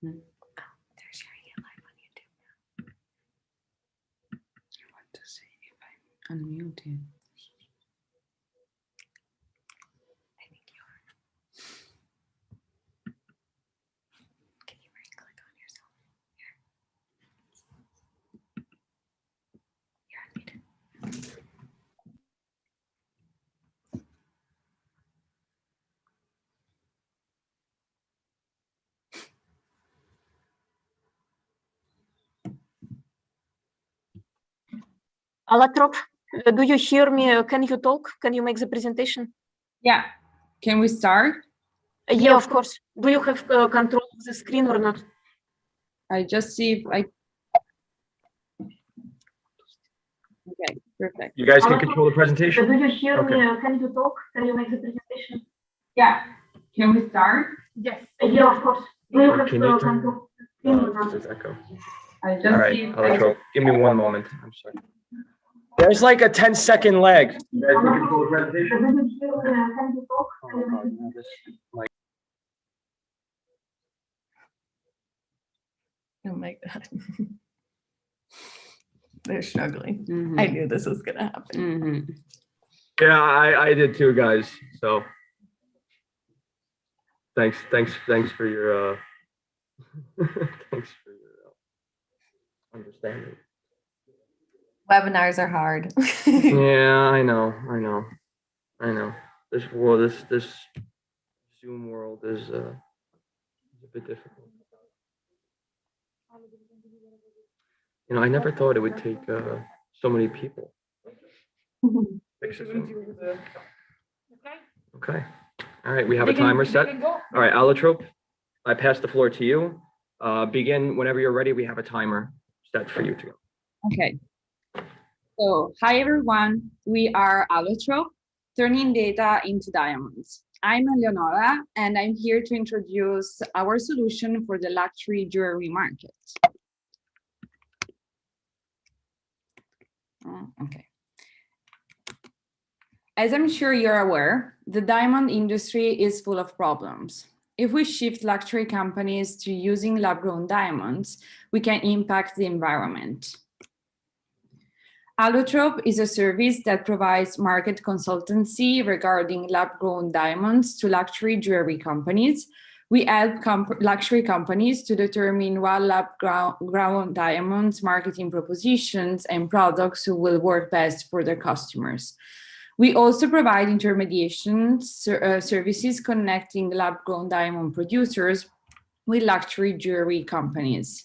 They're sharing it live on YouTube. I want to see if I'm unmuted. I think you are. Can you right click on yourself? Here. You're unmuted. Alatrop, do you hear me? Can you talk? Can you make the presentation? Yeah. Can we start? Yeah, of course. Do you have control of the screen or not? I just see if I. Okay, perfect. You guys can control the presentation? Do you hear Okay. me? Can you talk? Can you make the presentation? Yeah. Can we start? Yes. Yeah, of course. Do you have Can you turn- control of the screen or not? Does echo? I just All right, see if Electro, give me 1 moment. I'm sorry. There's like a 10-second lag. You guys can control the presentation? Do you hear me? Can you talk? Can you make the Oh my God. They're struggling. Mhm. I knew this was gonna happen. Mhm. Yeah, I did too, guys. So thanks for your thanks for your understanding. Webinars are hard. Yeah, I know. This Zoom world is a bit difficult. You know, I never thought it would take so many people. Fix it. Okay. All right, we have a timer set. All right, Allotrope, I pass the floor to you. Begin whenever you're ready. We have a timer set for you to go. Okay. So, hi everyone. We are Allotrope, turning data into diamonds. I'm Eleonora, and I'm here to introduce our solution for the luxury jewelry market. Okay. As I'm sure you're aware, the diamond industry is full of problems. If we shift luxury companies to using lab-grown diamonds, we can impact the environment. Allotrope is a service that provides market consultancy regarding lab-grown diamonds to luxury jewelry companies. We help luxury companies to determine what lab-grown diamonds, marketing propositions, and products will work best for their customers. We also provide intermediation services connecting lab-grown diamond producers with luxury jewelry companies.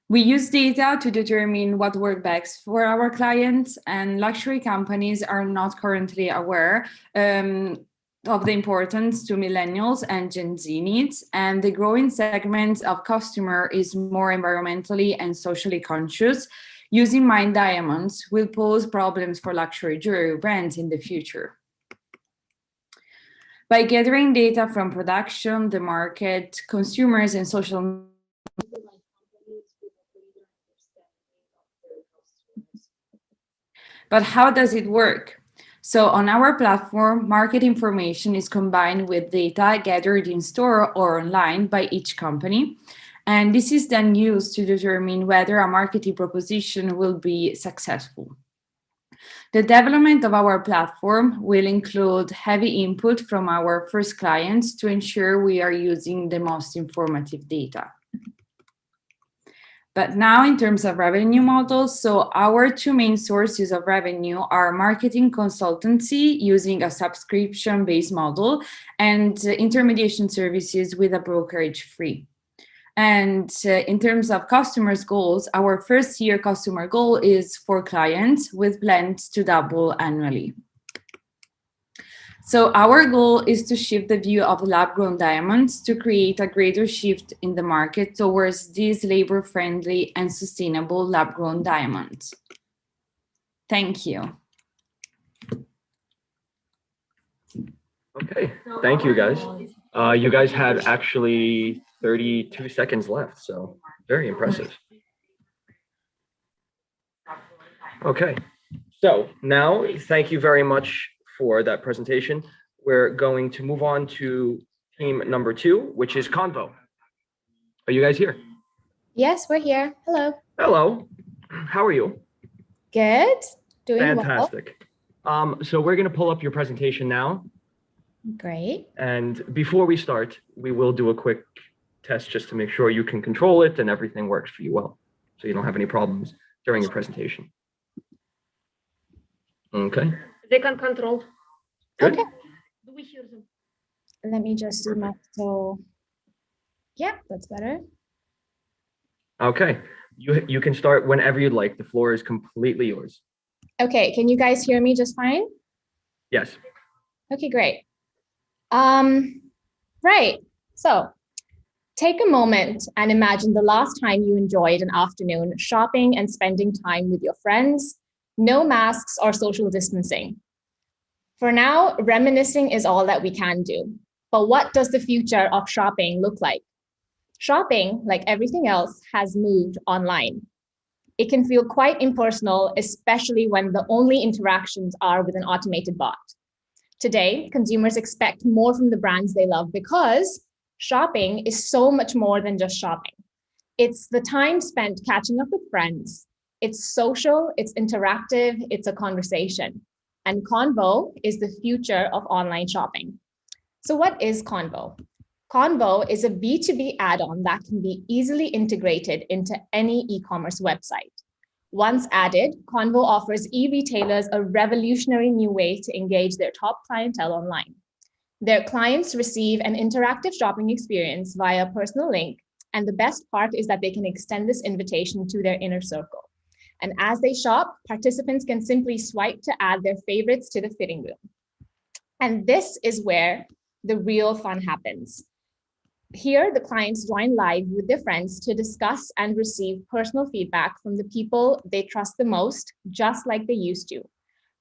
We use data to determine what works best for our clients, and luxury companies are not currently aware of the importance to millennials and Gen Z needs, and the growing segment of customer is more environmentally and socially conscious. Using mined diamonds will pose problems for luxury jewelry brands in the future. By gathering data from production, the market, consumers, and social But how does it work? So on our platform, market information is combined with data gathered in store or online by each company. And this is then used to determine whether a marketing proposition will be successful. The development of our platform will include heavy input from our first clients to ensure we are using the most informative data. But now in terms of revenue models, so our two main sources of revenue are marketing consultancy using a subscription-based model and intermediation services with a brokerage fee. And in terms of customers' goals, our first year customer goal is for clients with plans to double annually. So our goal is to shift the view of lab-grown diamonds to create a greater shift in the market towards these labor-friendly and sustainable lab-grown diamonds. Thank you. Okay, thank you, guys. You guys had actually 32 seconds left, so very impressive. Okay, so now thank you very much for that presentation. We're going to move on to team number 2, which is Convo. Are you guys here? Yes, we're here. Hello. Hello. How are you? Good. Doing Fantastic. So we're going to pull up your presentation now. well. Great. And before we start, we will do a quick test just to make sure you can control it and everything works for you well, so you don't have any problems during your presentation. Okay. They can control. Good. Okay. Do we hear them? Let me just do my so. Yeah, that's better. Okay. You can start whenever you'd like. The floor is completely yours. Okay, can you guys hear me just fine? Yes. Okay, great. Right. So take a moment and imagine the last time you enjoyed an afternoon shopping and spending time with your friends. No masks or social distancing. For now, reminiscing is all that we can do. But what does the future of shopping look like? Shopping, like everything else, has moved online. It can feel quite impersonal, especially when the only interactions are with an automated bot. Today, consumers expect more from the brands they love because shopping is so much more than just shopping. It's the time spent catching up with friends. It's social, it's interactive, it's a conversation. And Convo is the future of online shopping. So what is Convo? Convo is a B2B add-on that can be easily integrated into any e-commerce website. Once added, Convo offers e-retailers a revolutionary new way to engage their top clientele online. Their clients receive an interactive shopping experience via a personal link, and the best part is that they can extend this invitation to their inner circle. And as they shop, participants can simply swipe to add their favorites to the fitting room. And this is where the real fun happens. Here, the clients join live with their friends to discuss and receive personal feedback from the people they trust the most, just like they used to.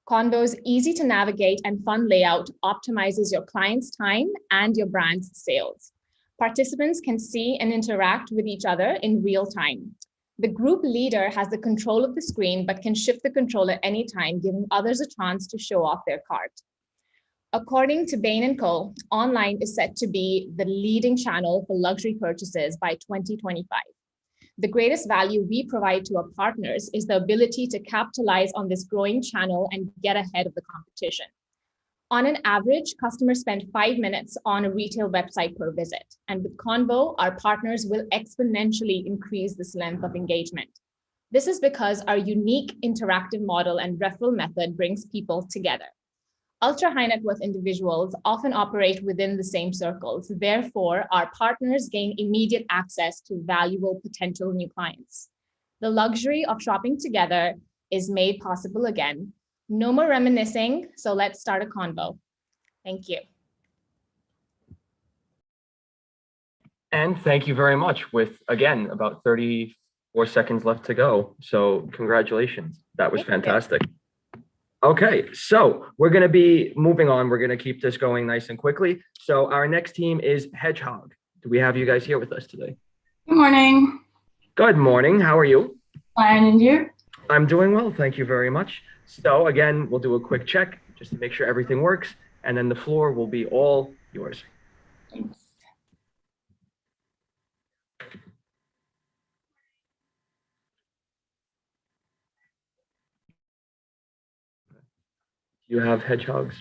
Convo's easy to navigate and fun layout optimizes your client's time and your brand's sales. Participants can see and interact with each other in real time. The group leader has the control of the screen, but can shift the control at any time, giving others a chance to show off their cart. According to Bain & Co., online is set to be the leading channel for luxury purchases by 2025. The greatest value we provide to our partners is the ability to capitalize on this growing channel and get ahead of the competition. On an average, customers spend 5 minutes on a retail website per visit. And with Convo, our partners will exponentially increase this length of engagement. This is because our unique interactive model and referral method brings people together. Ultra high net worth individuals often operate within the same circles. Therefore, our partners gain immediate access to valuable potential new clients. The luxury of shopping together is made possible again. No more reminiscing, so let's start a convo. Thank you. And thank you very much with, again, about 34 seconds left to go. So congratulations. That was fantastic. Okay, so we're going to be moving on. We're going to keep this going nice and quickly. So our next team is Hedgehog. Do we have you guys here with us today? Good morning. Good morning. How are you? Fine, and you? I'm doing well. Thank you very much. So again, we'll do a quick check just to make sure everything works. And then the floor will be all yours. Thanks. You have Hedgehogs.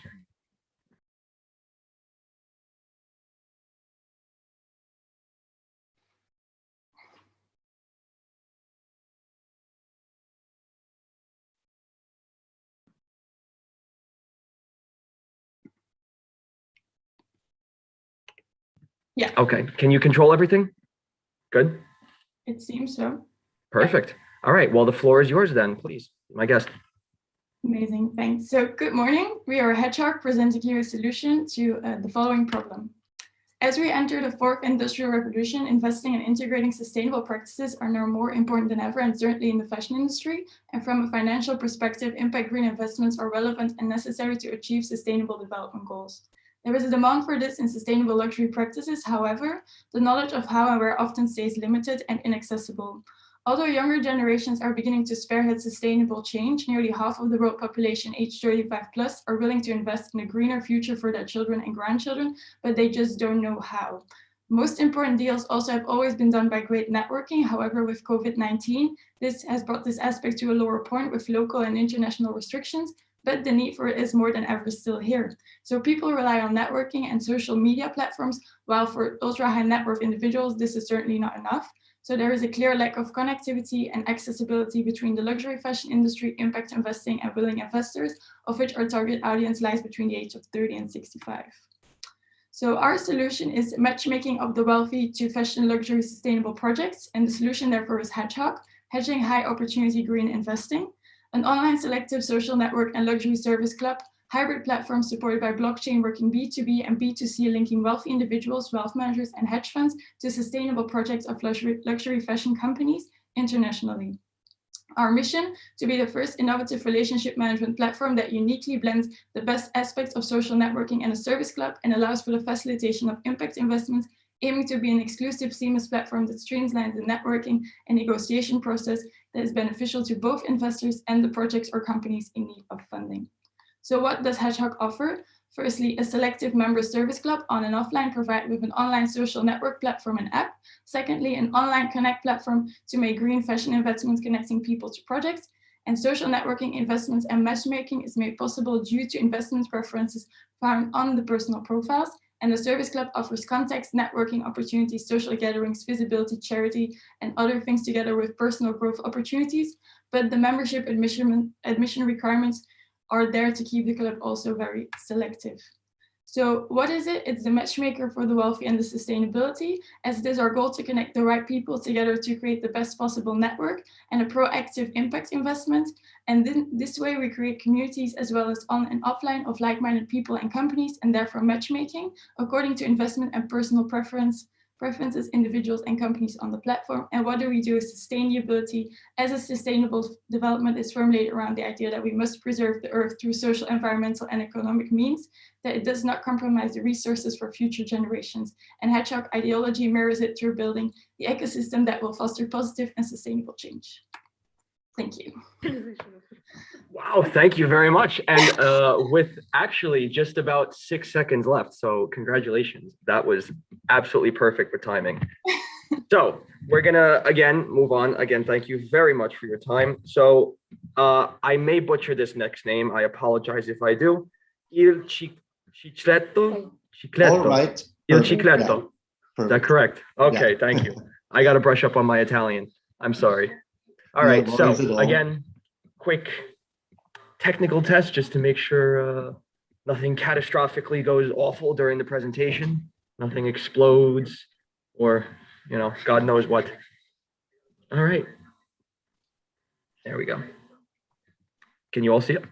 Yeah. Okay. Can you control everything? Good. It seems so. Perfect. All right. Well, the floor is yours then, please. My guest. Amazing, thanks. So good morning. We are Hedgehog presenting you a solution to the following problem. As we enter the fourth industrial revolution, investing and integrating sustainable practices are now more important than ever, and certainly in the fashion industry. And from a financial perspective, impact green investments are relevant and necessary to achieve sustainable development goals. There is a demand for this in sustainable luxury practices. However, the knowledge of how and where often stays limited and inaccessible. Although younger generations are beginning to spearhead sustainable change, nearly half of the world population aged 35 plus are willing to invest in a greener future for their children and grandchildren, but they just don't know how. Most important deals also have always been done by great networking. However, with COVID-19, this has brought this aspect to a lower point with local and international restrictions, but the need for it is more than ever still here. So people rely on networking and social media platforms, while for ultra high net worth individuals, this is certainly not enough. So there is a clear lack of connectivity and accessibility between the luxury fashion industry, impact investing, and willing investors, of which our target audience lies between the age of 30 and 65. So our solution is matchmaking of the wealthy to fashion luxury sustainable projects. And the solution therefore is Hedgehog, hedging high opportunity green investing, an online selective social network and luxury service club, hybrid platform supported by blockchain working B2B and B2C, linking wealthy individuals, wealth managers, and hedge funds to sustainable projects of luxury fashion companies internationally. Our mission, to be the first innovative relationship management platform that uniquely blends the best aspects of social networking and a service club and allows for the facilitation of impact investments, aiming to be an exclusive, seamless platform that streamlines the networking and negotiation process that is beneficial to both investors and the projects or companies in need of funding. So what does Hedgehog offer? Firstly, a selective member service club on and offline provided with an online social network platform and app. Secondly, an online connect platform to make green fashion investments connecting people to projects. And social networking investments and matchmaking is made possible due to investment preferences found on the personal profiles. And the service club offers context, networking opportunities, social gatherings, visibility, charity, and other things together with personal growth opportunities. But the membership admission requirements are there to keep the club also very selective. So what is it? It's the matchmaker for the wealthy and the sustainability, as it is our goal to connect the right people together to create the best possible network and a proactive impact investment. And then this way we create communities as well as on and offline of like-minded people and companies, and therefore matchmaking according to investment and personal preferences, individuals and companies on the platform. And what do we do is sustainability, as a sustainable development is formulated around the idea that we must preserve the earth through social, environmental, and economic means, that it does not compromise the resources for future generations. And Hedgehog ideology mirrors it through building the ecosystem that will foster positive and sustainable change. Thank you. Wow, thank you very much. And with actually just about 6 seconds left, so congratulations. That was absolutely perfect with timing. So we're gonna, again, move on. Again, thank you very much for your time. So I may butcher this next name. I apologize if I do. Il Cicletto? All right. Il Perfect. Cicletto. Yeah. Is that correct? Okay, Yeah. thank you. I got to brush up on my Italian. I'm sorry. All right, No so worries at all. again, quick technical test just to make sure nothing catastrophically goes awful during the presentation, nothing explodes, or, you know, God knows what. All right. There we go. Can you all see it?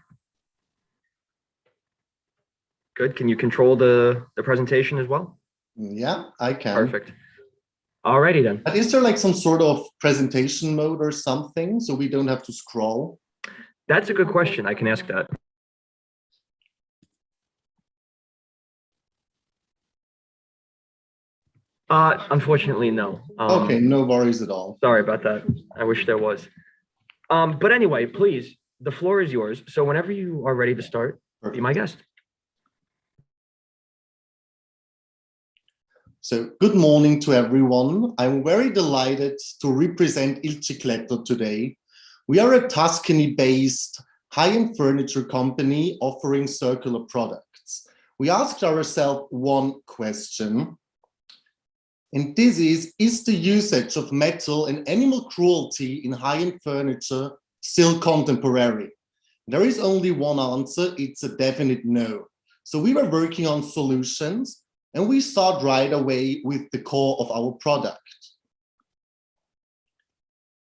Good. Can you control the presentation as well? Yeah, I can. Perfect. All righty then. But is there like some sort of presentation mode or something so we don't have to scroll? That's a good question. I can ask that. Unfortunately, no. Okay, no worries at all. Sorry about that. I wish there was. But anyway, please, the floor is yours. So whenever you are ready to start, be my guest. So good morning to everyone. I'm very delighted to represent Il Cicletto today. We are a Tuscany-based high-end furniture company offering circular products. We asked ourselves one question, and this is the usage of metal and animal cruelty in high-end furniture still contemporary? There is only one answer, it's a definite no. So we were working on solutions, and we start right away with the core of our product.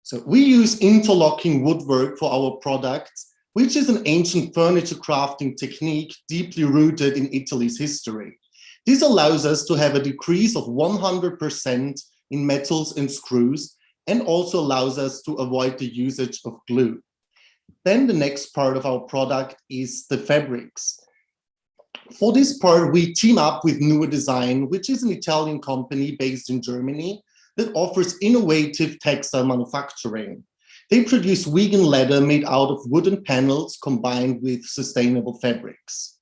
So we use interlocking woodwork for our products, which is an ancient furniture crafting technique deeply rooted in Italy's history. This allows us to have a decrease of 100% in metals and screws, and also allows us to avoid the usage of glue. Then the next part of our product is the fabrics. For this part, we team up with Newer Design, which is an Italian company based in Germany that offers innovative textile manufacturing. They produce vegan leather made out of wooden panels combined with sustainable fabrics.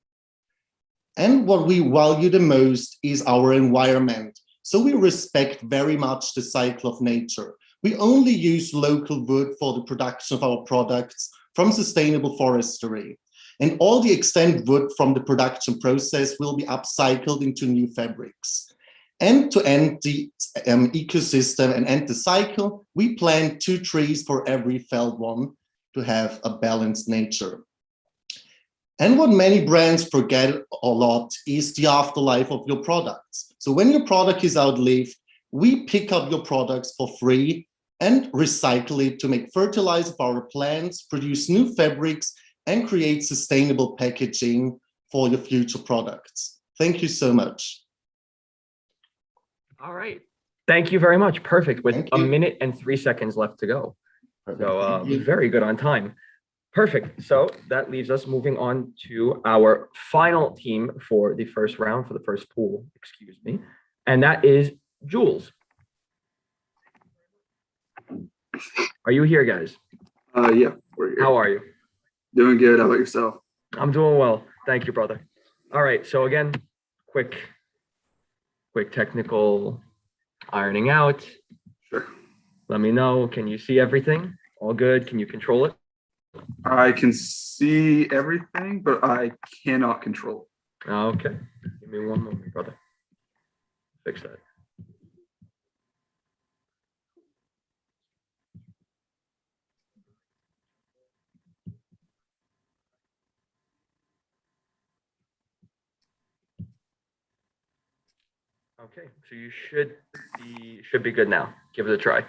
And what we value the most is our environment. So we respect very much the cycle of nature. We only use local wood for the production of our products from sustainable forestry. And all the extended wood from the production process will be upcycled into new fabrics. And to end the ecosystem and end the cycle, we plant 2 trees for every felled one to have a balanced nature. And what many brands forget a lot is the afterlife of your products. So when your product is outlived, we pick up your products for free and recycle it to make fertilizer for our plants, produce new fabrics, and create sustainable packaging for your future products. Thank you so much. All right. Thank you very much. Perfect. With Thank a you. minute and 3 seconds left to go. Perfect. So Thank you. very good on time. Perfect. So that leaves us moving on to our final team for the first round, for the first pool, excuse me. And that is Jules. Are you here, guys? Yeah, we're here. How are you? Doing good. How about yourself? I'm doing well. Thank you, brother. All right. So again, quick technical ironing out. Sure. Let me know. Can you see everything? All good? Can you control it? I can see everything, but I cannot control it. Okay. Give me one moment, brother. Fix that. Okay, so you should be good now. Give it a try.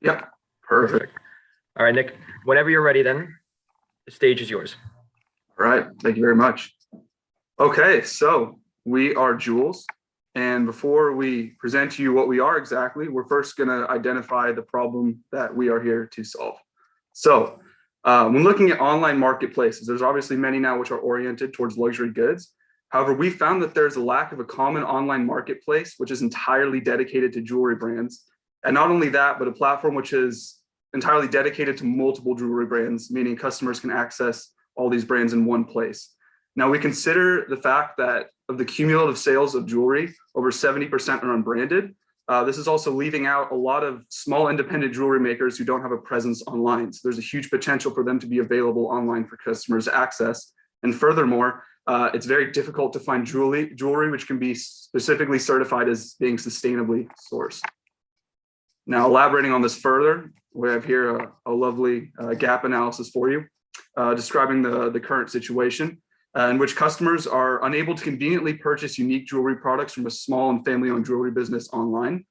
Yep. Perfect. All right, Nick, whenever you're ready, then the stage is yours. All right. Thank you very much. Okay, so we are Jules. And before we present to you what we are exactly, we're first going to identify the problem that we are here to solve. So when looking at online marketplaces, there's obviously many now which are oriented towards luxury goods. However, we found that there's a lack of a common online marketplace, which is entirely dedicated to jewelry brands. And not only that, but a platform which is entirely dedicated to multiple jewelry brands, meaning customers can access all these brands in one place. Now, we consider the fact that of the cumulative sales of jewelry, over 70% are unbranded. This is also leaving out a lot of small independent jewelry makers who don't have a presence online. So there's a huge potential for them to be available online for customers to access. And furthermore, it's very difficult to find jewelry which can be specifically certified as being sustainably sourced. Now, elaborating on this further, we have here a lovely gap analysis for you, describing the current situation in which customers are unable to conveniently purchase unique jewelry products from a small and family-owned jewelry business online.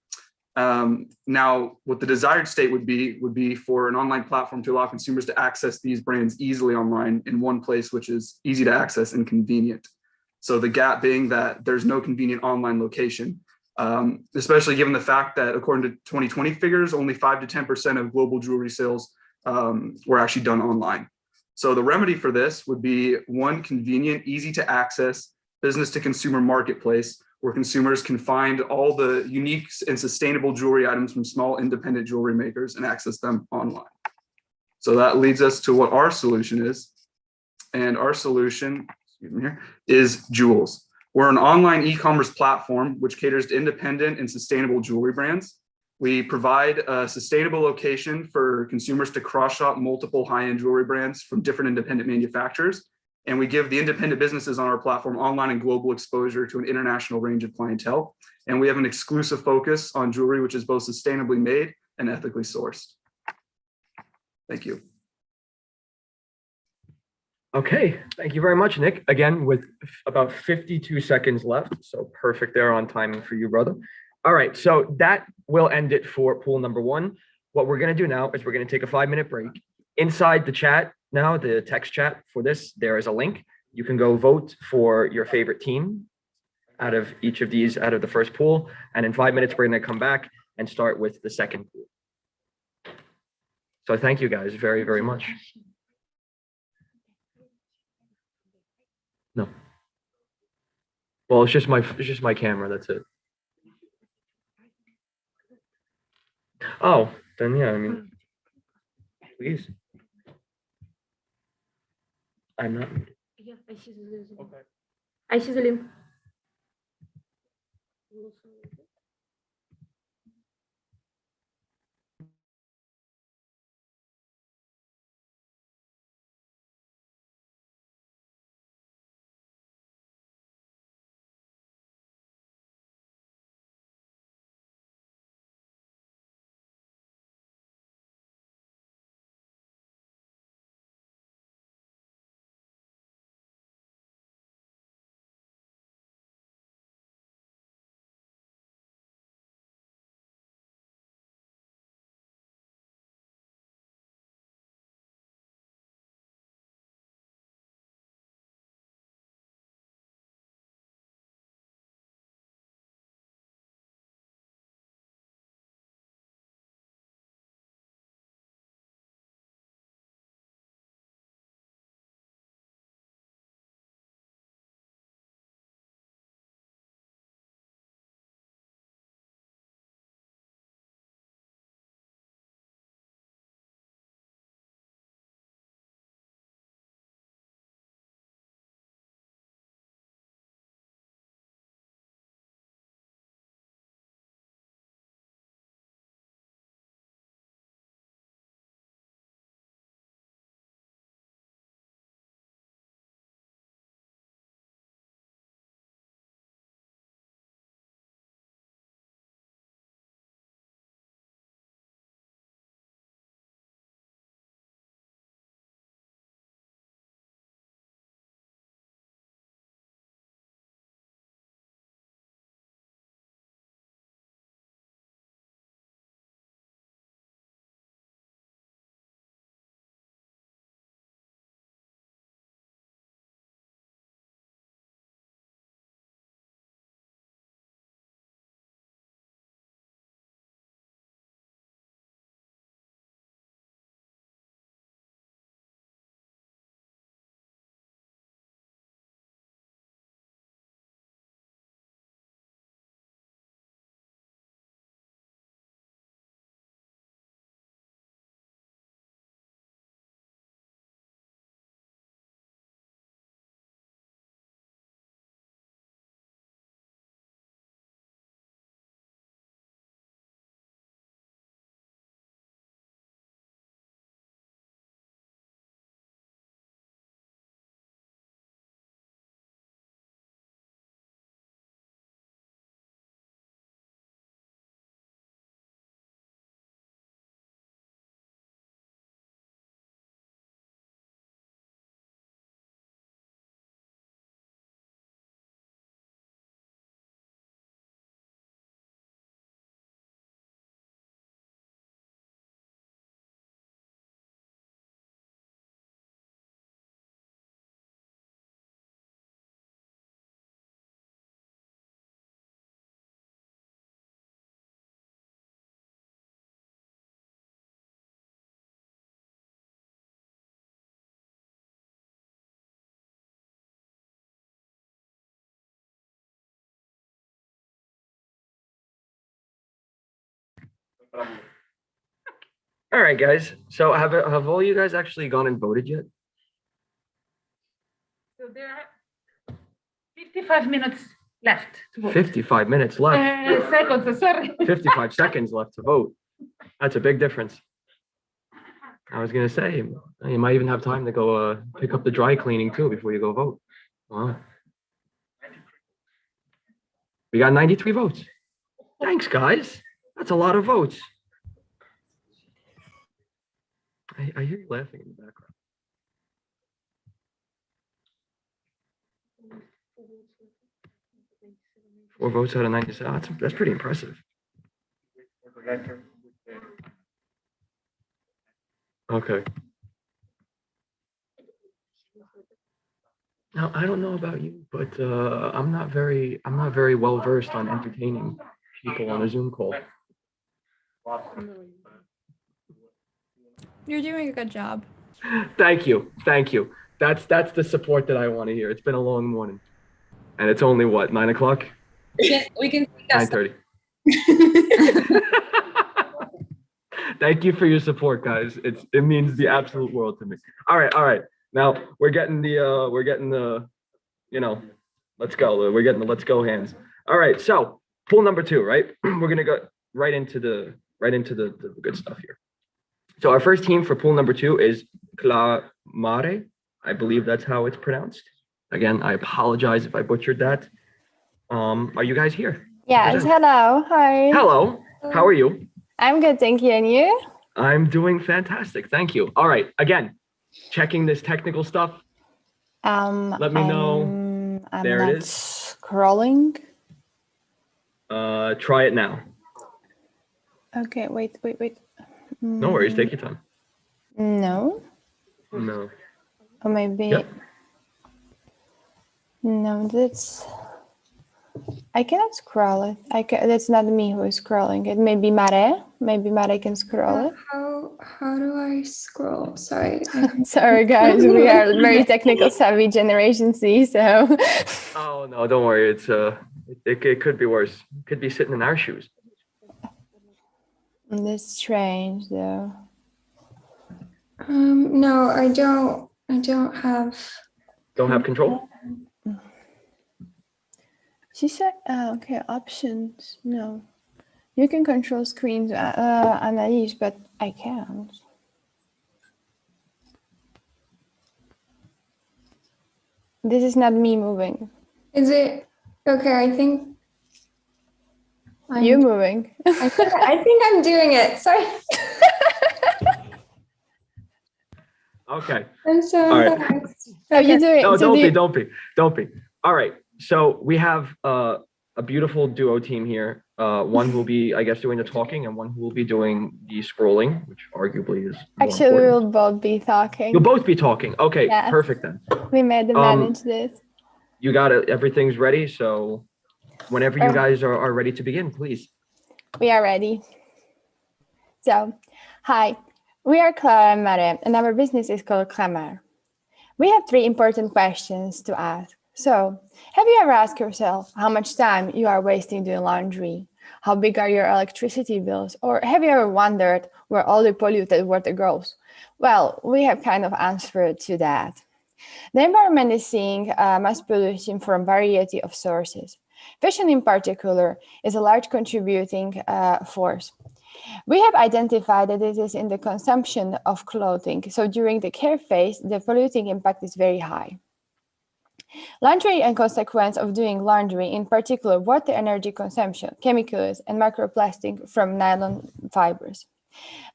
Now, what the desired state would be for an online platform to allow consumers to access these brands easily online in one place, which is easy to access and convenient. So the gap being that there's no convenient online location, especially given the fact that according to 2020 figures, only 5 to 10% of global jewelry sales were actually done online. So the remedy for this would be one convenient, easy to access business to consumer marketplace where consumers can find all the unique and sustainable jewelry items from small independent jewelry makers and access them online. So that leads us to what our solution is. And our solution, excuse me here, is Jules. We're an online e-commerce platform which caters to independent and sustainable jewelry brands. We provide a sustainable location for consumers to cross-shop multiple high-end jewelry brands from different independent manufacturers. And we give the independent businesses on our platform online and global exposure to an international range of clientele. And we have an exclusive focus on jewelry, which is both sustainably made and ethically sourced. Thank you. Okay, thank you very much, Nick. Again, with about 52 seconds left, so perfect there on timing for you, brother. All right, so that will end it for pool number 1. What we're gonna do now is we're gonna take a 5-minute break. Inside the chat now, the text chat for this, there is a link. You can go vote for your favorite team out of each of these, out of the first pool. And in 5 minutes, we're gonna come back and start with the second pool. So thank you guys very, very much. No. Well, it's just my camera, that's it. Oh, then yeah, I mean, please. I'm not. Yeah, I see the link. All right, guys. So have all you guys actually gone and voted yet? So there are 55 minutes left to vote. 55 minutes left. Seconds, sorry. 55 seconds left to vote. That's a big difference. I was gonna say, you might even have time to go pick up the dry cleaning too before you go vote. Wow. We got 93 votes. Thanks, guys. That's a lot of votes. I hear you laughing in the background. Four votes out of 97. That's pretty impressive. Okay. Now, I don't know about you, but I'm not very well versed on entertaining people on a Zoom call. You're doing a good job. Thank you. Thank you. That's the support that I want to hear. It's been a long morning. And it's only what, 9 o'clock? We can 9:30. Thank you for your support, guys. It means the absolute world to me. All right. Now we're getting the, you know, let's go. We're getting the let's go hands. All right. So pool number 2, right? We're gonna go right into the good stuff here. So our first team for pool number 2 is Clamare. I believe that's how it's pronounced. Again, I apologize if I butchered that. Are you guys here? Yes, Present. hello. Hi. Hello. How are you? I'm good, thank you. And you? I'm doing fantastic. Thank you. All right. Again, checking this technical stuff. Let me know. I'm There it not is. scrolling. Try it now. Okay, wait. No worries. Take your time. No, No. or maybe. Yep. No, I cannot scroll it. That's not me who is scrolling it. Maybe Mare. Maybe Mare can scroll it. How do I scroll? Sorry. Sorry, guys. We are very technical savvy Generation C, so. Oh no, don't worry. It's it could be worse. It could be sitting in our shoes. That's strange, though. No, I don't have. Don't have control. She said, okay, options. No. You can control screens, Annalise, but I can't. This is not me moving. Is it okay? I think You moving. I think I'm doing it. Sorry. Okay. I'm so All right. embarrassed. How you doing? No, So don't be. All right. So we have a beautiful duo team here. One who will be, I guess, doing the talking, and one who will be doing the scrolling, which arguably is more Actually, we important. will both be talking. You'll both be talking. Okay, Yes. perfect then. We made to manage this. You got it. Everything's ready. So whenever you Oh. guys are ready to begin, please. We are ready. So, hi, we are Clara and Mare, and our business is called Clamar. We have 3 important questions to ask. So, have you ever asked yourself how much time you are wasting doing laundry? How big are your electricity bills? Or have you ever wondered where all the polluted water goes? Well, we have kind of answered to that. The environment is seeing mass pollution from a variety of sources. Fashion in particular is a large contributing force. We have identified that it is in the consumption of clothing. So during the care phase, the polluting impact is very high. Laundry and consequence of doing laundry, in particular water energy consumption, chemicals, and microplastic from nylon fibers.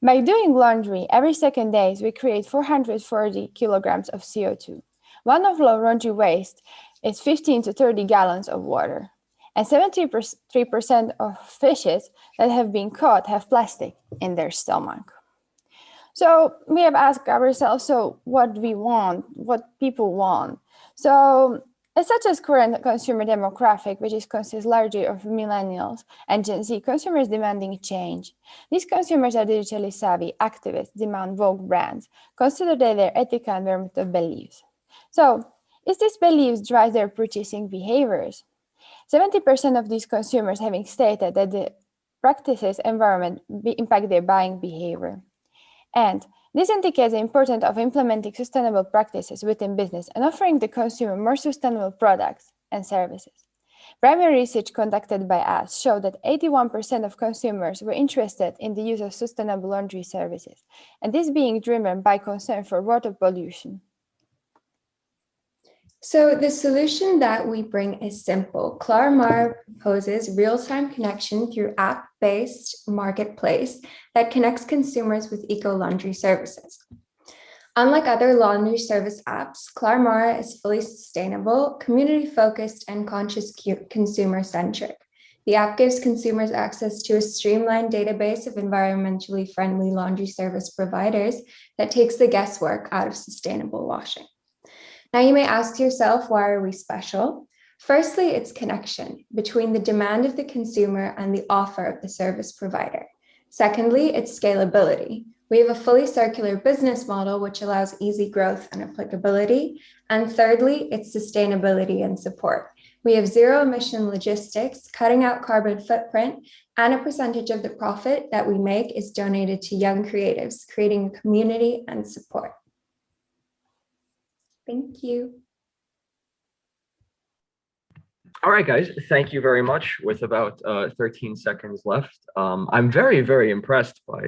By doing laundry every 2nd day, we create 440 kilograms of CO2. One of laundry waste is 15 to 30 gallons of water. And 73% of fishes that have been caught have plastic in their stomach. So we have asked ourselves, so what we want, what people want. So as such as current consumer demographic, which consists largely of millennials and Gen Z, consumers demanding change. These consumers are digitally savvy, activists, demand woke brands, consider their ethical and environmental beliefs. So is this beliefs drive their purchasing behaviors? 70% of these consumers having stated that the practices environment impact their buying behavior. And this indicates the importance of implementing sustainable practices within business and offering the consumer more sustainable products and services. Primary research conducted by us showed that 81% of consumers were interested in the use of sustainable laundry services, and this being driven by concern for water pollution. So the solution that we bring is simple. Clarmar proposes real-time connection through app-based marketplace that connects consumers with eco-laundry services. Unlike other laundry service apps, Clarmar is fully sustainable, community-focused, and conscious consumer-centric. The app gives consumers access to a streamlined database of environmentally friendly laundry service providers that takes the guesswork out of sustainable washing. Now you may ask yourself, why are we special? Firstly, it's connection between the demand of the consumer and the offer of the service provider. Secondly, it's scalability. We have a fully circular business model, which allows easy growth and applicability. And thirdly, it's sustainability and support. We have zero emission logistics, cutting out carbon footprint, and a percentage of the profit that we make is donated to young creatives, creating community and support. Thank you. All right, guys, thank you very much. With about 13 seconds left, I'm very, very impressed by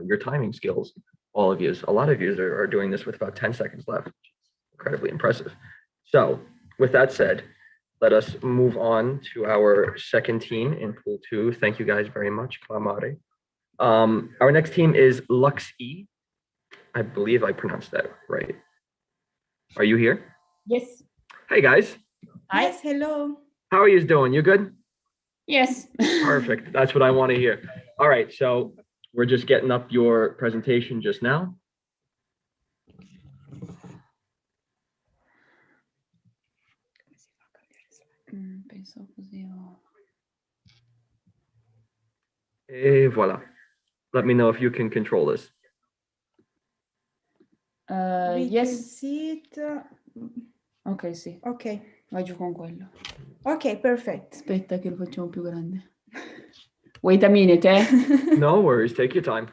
your timing skills. All of you, a lot of you are doing this with about 10 seconds left. Incredibly impressive. So with that said, let us move on to our second team in pool 2. Thank you guys very much, Clamare. Our next team is Lux-E. I believe I pronounced that right. Are you here? Yes. Hey guys, Hi. Yes, hello. how are you doing? You good? Yes. Perfect. That's what I want to hear. All right, so we're just getting up your presentation just now. Et voilà. Let me know if you can control this. We can Yes. see it. Ok, sì. Ok, Vai giù con quello. ok, perfect. Aspetta che lo facciamo più grande. Wait a minute, eh? No worries, take your time.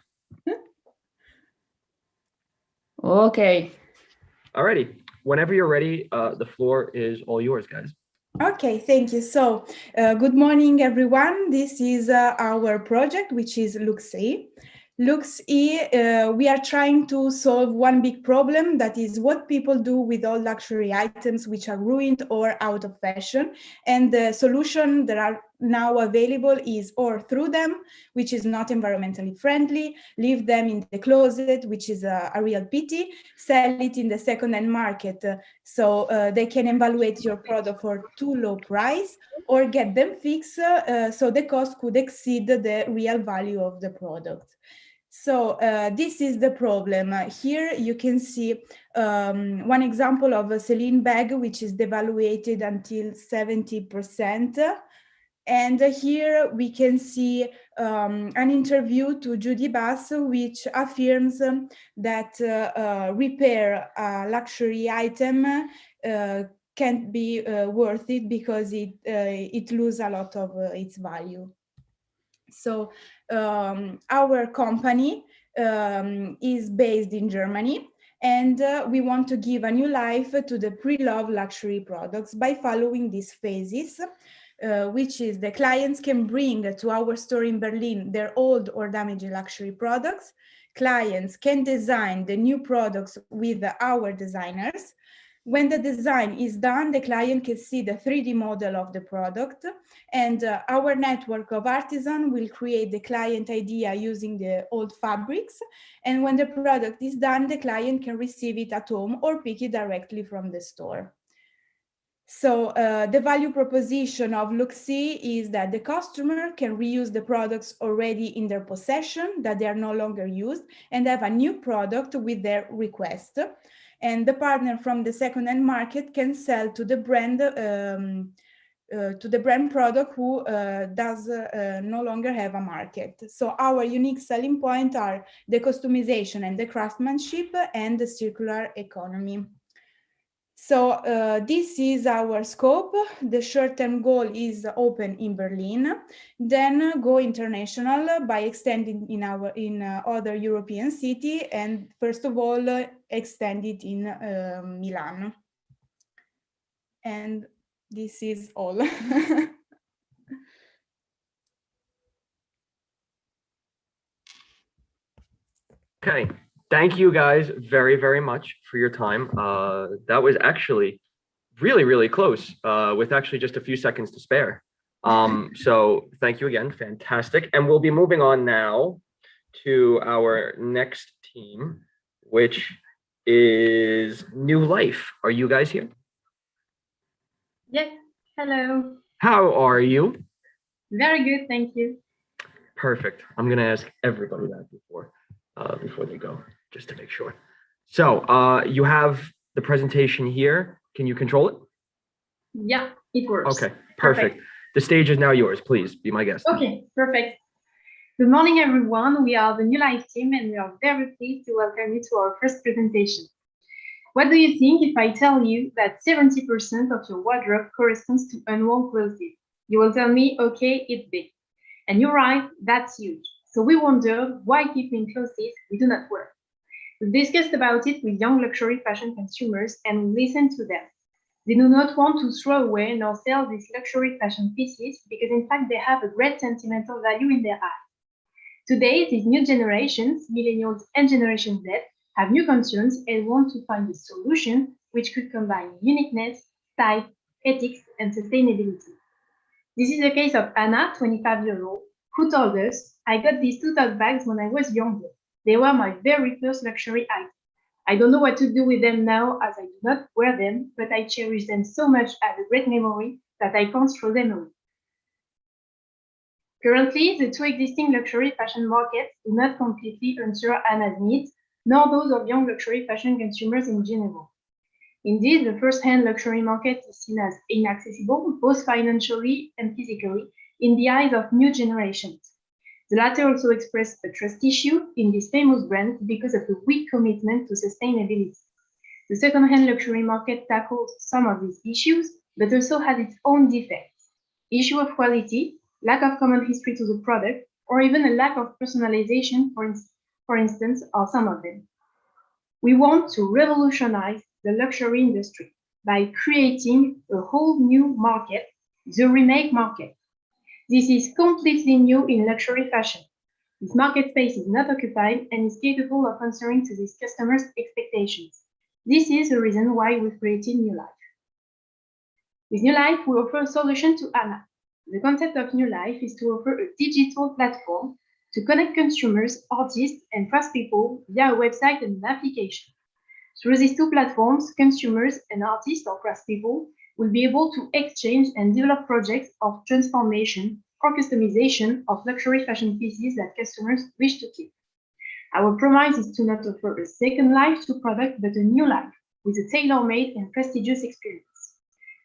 Ok. Alrighty, whenever you're ready, the floor is all yours, guys. Okay, thank you. So, good morning, everyone. This is our project, which is Lux-E. Lux-E, we are trying to solve one big problem, that is what people do with all luxury items which are ruined or out of fashion. And the solution that are now available is or through them, which is not environmentally friendly, leave them in the closet, which is a real pity, sell it in the second-hand market, so they can evaluate your product for too low price, or get them fixed so the cost could exceed the real value of the product. So this is the problem. Here you can see one example of a Celine bag, which is devaluated until 70%. And here we can see an interview to Judy Bass, which affirms that repair a luxury item can't be worth it because it loses a lot of its value. So our company is based in Germany, and we want to give a new life to the pre-loved luxury products by following these phases, which is the clients can bring to our store in Berlin their old or damaged luxury products. Clients can design the new products with our designers. When the design is done, the client can see the 3D model of the product, and our network of artisans will create the client idea using the old fabrics. And when the product is done, the client can receive it at home or pick it directly from the store. So the value proposition of Lux-E is that the customer can reuse the products already in their possession, that they are no longer used, and have a new product with their request. And the partner from the second-hand market can sell to the brand product who does no longer have a market. So our unique selling point are the customization and the craftsmanship and the circular economy. So this is our scope. The short-term goal is open in Berlin, then go international by extending in other European city, and first of all extend it in Milan. And this is all. Okay, thank you guys very, very much for your time. That was actually really, really close with actually just a few seconds to spare. So thank you again, fantastic. And we'll be moving on now to our next team, which is New Life. Are you guys here? Yes, hello. How are you? Very good, thank you. Perfect. I'm gonna ask everybody that before they go, just to make sure. So you have the presentation here. Can you control it? Yeah, it works. Okay, perfect. The stage is now yours. Please be my guest. Okay, perfect. Good morning, everyone. We are the New Life team, and we are very pleased to welcome you to our first presentation. What do you think if I tell you that 70% of your wardrobe corresponds to unworn clothes? You will tell me, okay, it's big. And you're right, that's huge. So we wondered why keeping clothes we do not wear. We discussed about it with young luxury fashion consumers and we listened to them. They do not want to throw away nor sell these luxury fashion pieces because in fact they have a great sentimental value in their eyes. Today, these new generations, millennials and Generation Z, have new concerns and want to find a solution which could combine uniqueness, style, ethics, and sustainability. This is the case of Anna, 25 years old, who told us, "I got these 2 tote bags when I was younger. They were my very first luxury item. I don't know what to do with them now as I do not wear them, but I cherish them so much as a great memory that I can't throw them away." Currently, the 2 existing luxury fashion markets do not completely answer Anna's needs, nor those of young luxury fashion consumers in general. Indeed, the first-hand luxury market is seen as inaccessible, both financially and physically, in the eyes of new generations. The latter also express a trust issue in these famous brands because of the weak commitment to sustainability. The second-hand luxury market tackles some of these issues, but also has its own defects. Issue of quality, lack of common history to the product, or even a lack of personalization, for instance, are some of them. We want to revolutionize the luxury industry by creating a whole new market, the remake market. This is completely new in luxury fashion. This market space is not occupied and is capable of answering to these customers' expectations. This is the reason why we created New Life. With New Life, we offer a solution to Anna. The concept of New Life is to offer a digital platform to connect consumers, artists, and craftspeople via a website and an application. Through these 2 platforms, consumers and artists or craftspeople will be able to exchange and develop projects of transformation or customization of luxury fashion pieces that customers wish to keep. Our promise is to not offer a second life to product, but a new life with a tailor-made and prestigious experience.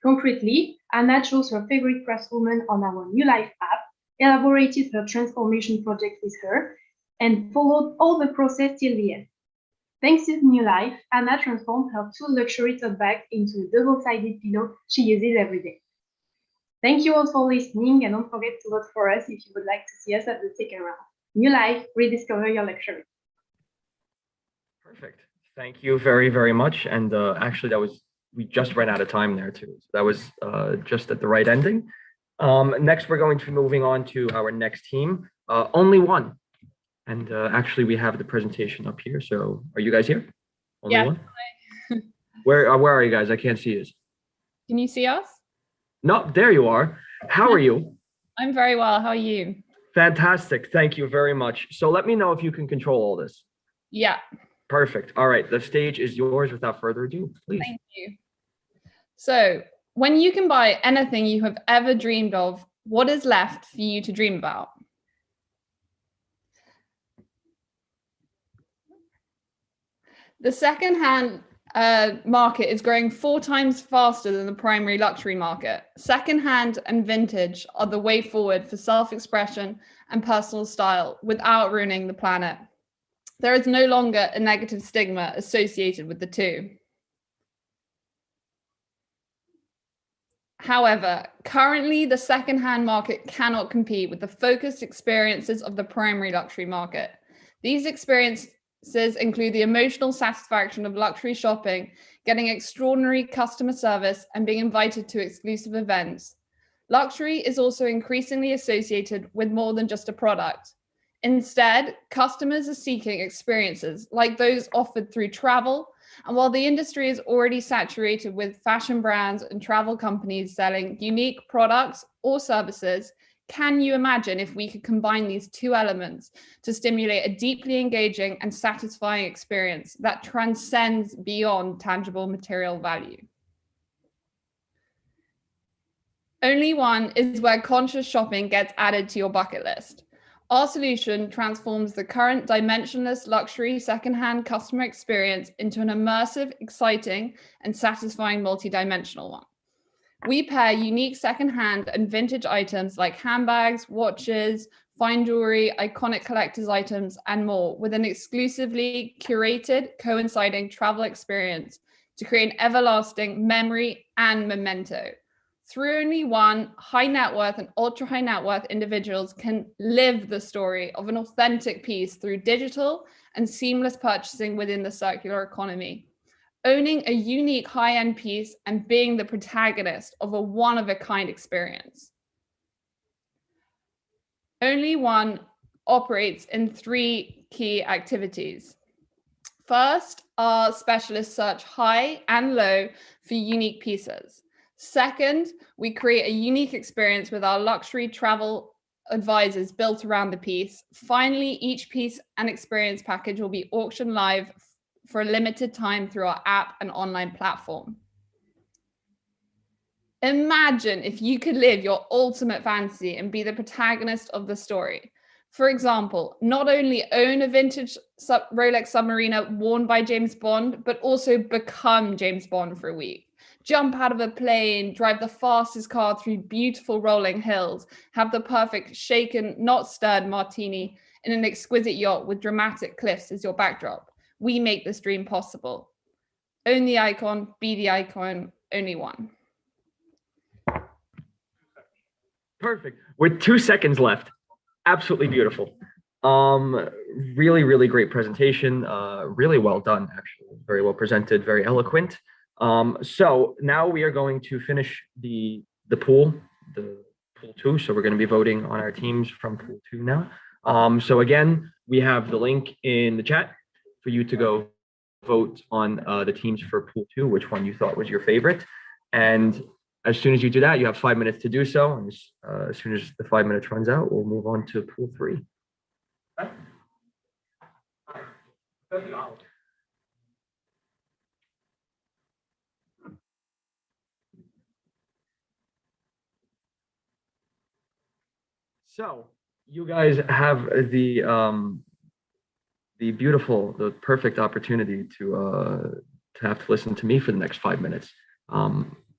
Concretely, Anna chose her favorite craftswoman on our New Life app, elaborated her transformation project with her, and followed all the process till the end. Thanks to New Life, Anna transformed her 2 luxury tote bags into a double-sided pillow she uses every day. Thank you all for listening, and don't forget to vote for us if you would like to see us at the second round. New Life, rediscover your luxury. Perfect. Thank you very, very much. And actually, we just ran out of time there too. So that was just at the right ending. Next, we're going to be moving on to our next team, Only One. And actually, we have the presentation up here. So are you guys here? Only One? Where are you guys? I can't see you. Can you see us? No, there you are. How are you? I'm very well. How are you? Fantastic. Thank you very much. So let me know if you can control all this. Yeah. Perfect. All right. The stage is yours. Without further ado, please. Thank you. So when you can buy anything you have ever dreamed of, what is left for you to dream about? The second-hand market is growing 4 times faster than the primary luxury market. Second-hand and vintage are the way forward for self-expression and personal style without ruining the planet. There is no longer a negative stigma associated with the 2. However, currently the second-hand market cannot compete with the focused experiences of the primary luxury market. These experiences include the emotional satisfaction of luxury shopping, getting extraordinary customer service, and being invited to exclusive events. Luxury is also increasingly associated with more than just a product. Instead, customers are seeking experiences like those offered through travel. And while the industry is already saturated with fashion brands and travel companies selling unique products or services, can you imagine if we could combine these 2 elements to stimulate a deeply engaging and satisfying experience that transcends beyond tangible material value? Only One is where conscious shopping gets added to your bucket list. Our solution transforms the current dimensionless luxury secondhand customer experience into an immersive, exciting, and satisfying multi-dimensional one. We pair unique secondhand and vintage items like handbags, watches, fine jewelry, iconic collector's items, and more with an exclusively curated, coinciding travel experience to create an everlasting memory and memento. Through Only One, high net worth and ultra high net worth individuals can live the story of an authentic piece through digital and seamless purchasing within the circular economy. owning a unique high-end piece and being the protagonist of a one-of-a-kind experience. Only One operates in 3 key activities. First, our specialists search high and low for unique pieces. Second, we create a unique experience with our luxury travel advisors built around the piece. Finally, each piece and experience package will be auctioned live for a limited time through our app and online platform. Imagine if you could live your ultimate fantasy and be the protagonist of the story. For example, not only own a vintage Rolex Submariner worn by James Bond, but also become James Bond for a week. Jump out of a plane, drive the fastest car through beautiful rolling hills, have the perfect shaken, not stirred martini in an exquisite yacht with dramatic cliffs as your backdrop. We make this dream possible. Own the icon, be the icon, only one. Perfect. With 2 seconds left. Absolutely beautiful. Really, really great presentation. Really well done, actually. Very well presented, very eloquent. So now we are going to finish the pool 2. So we're going to be voting on our teams from pool 2 now. So again, we have the link in the chat for you to go vote on the teams for pool 2, which one you thought was your favorite. And as soon as you do that, you have 5 minutes to do so. And as soon as the 5 minutes runs out, we'll move on to pool 3. So you guys have the beautiful, the perfect opportunity to have to listen to me for the next 5 minutes.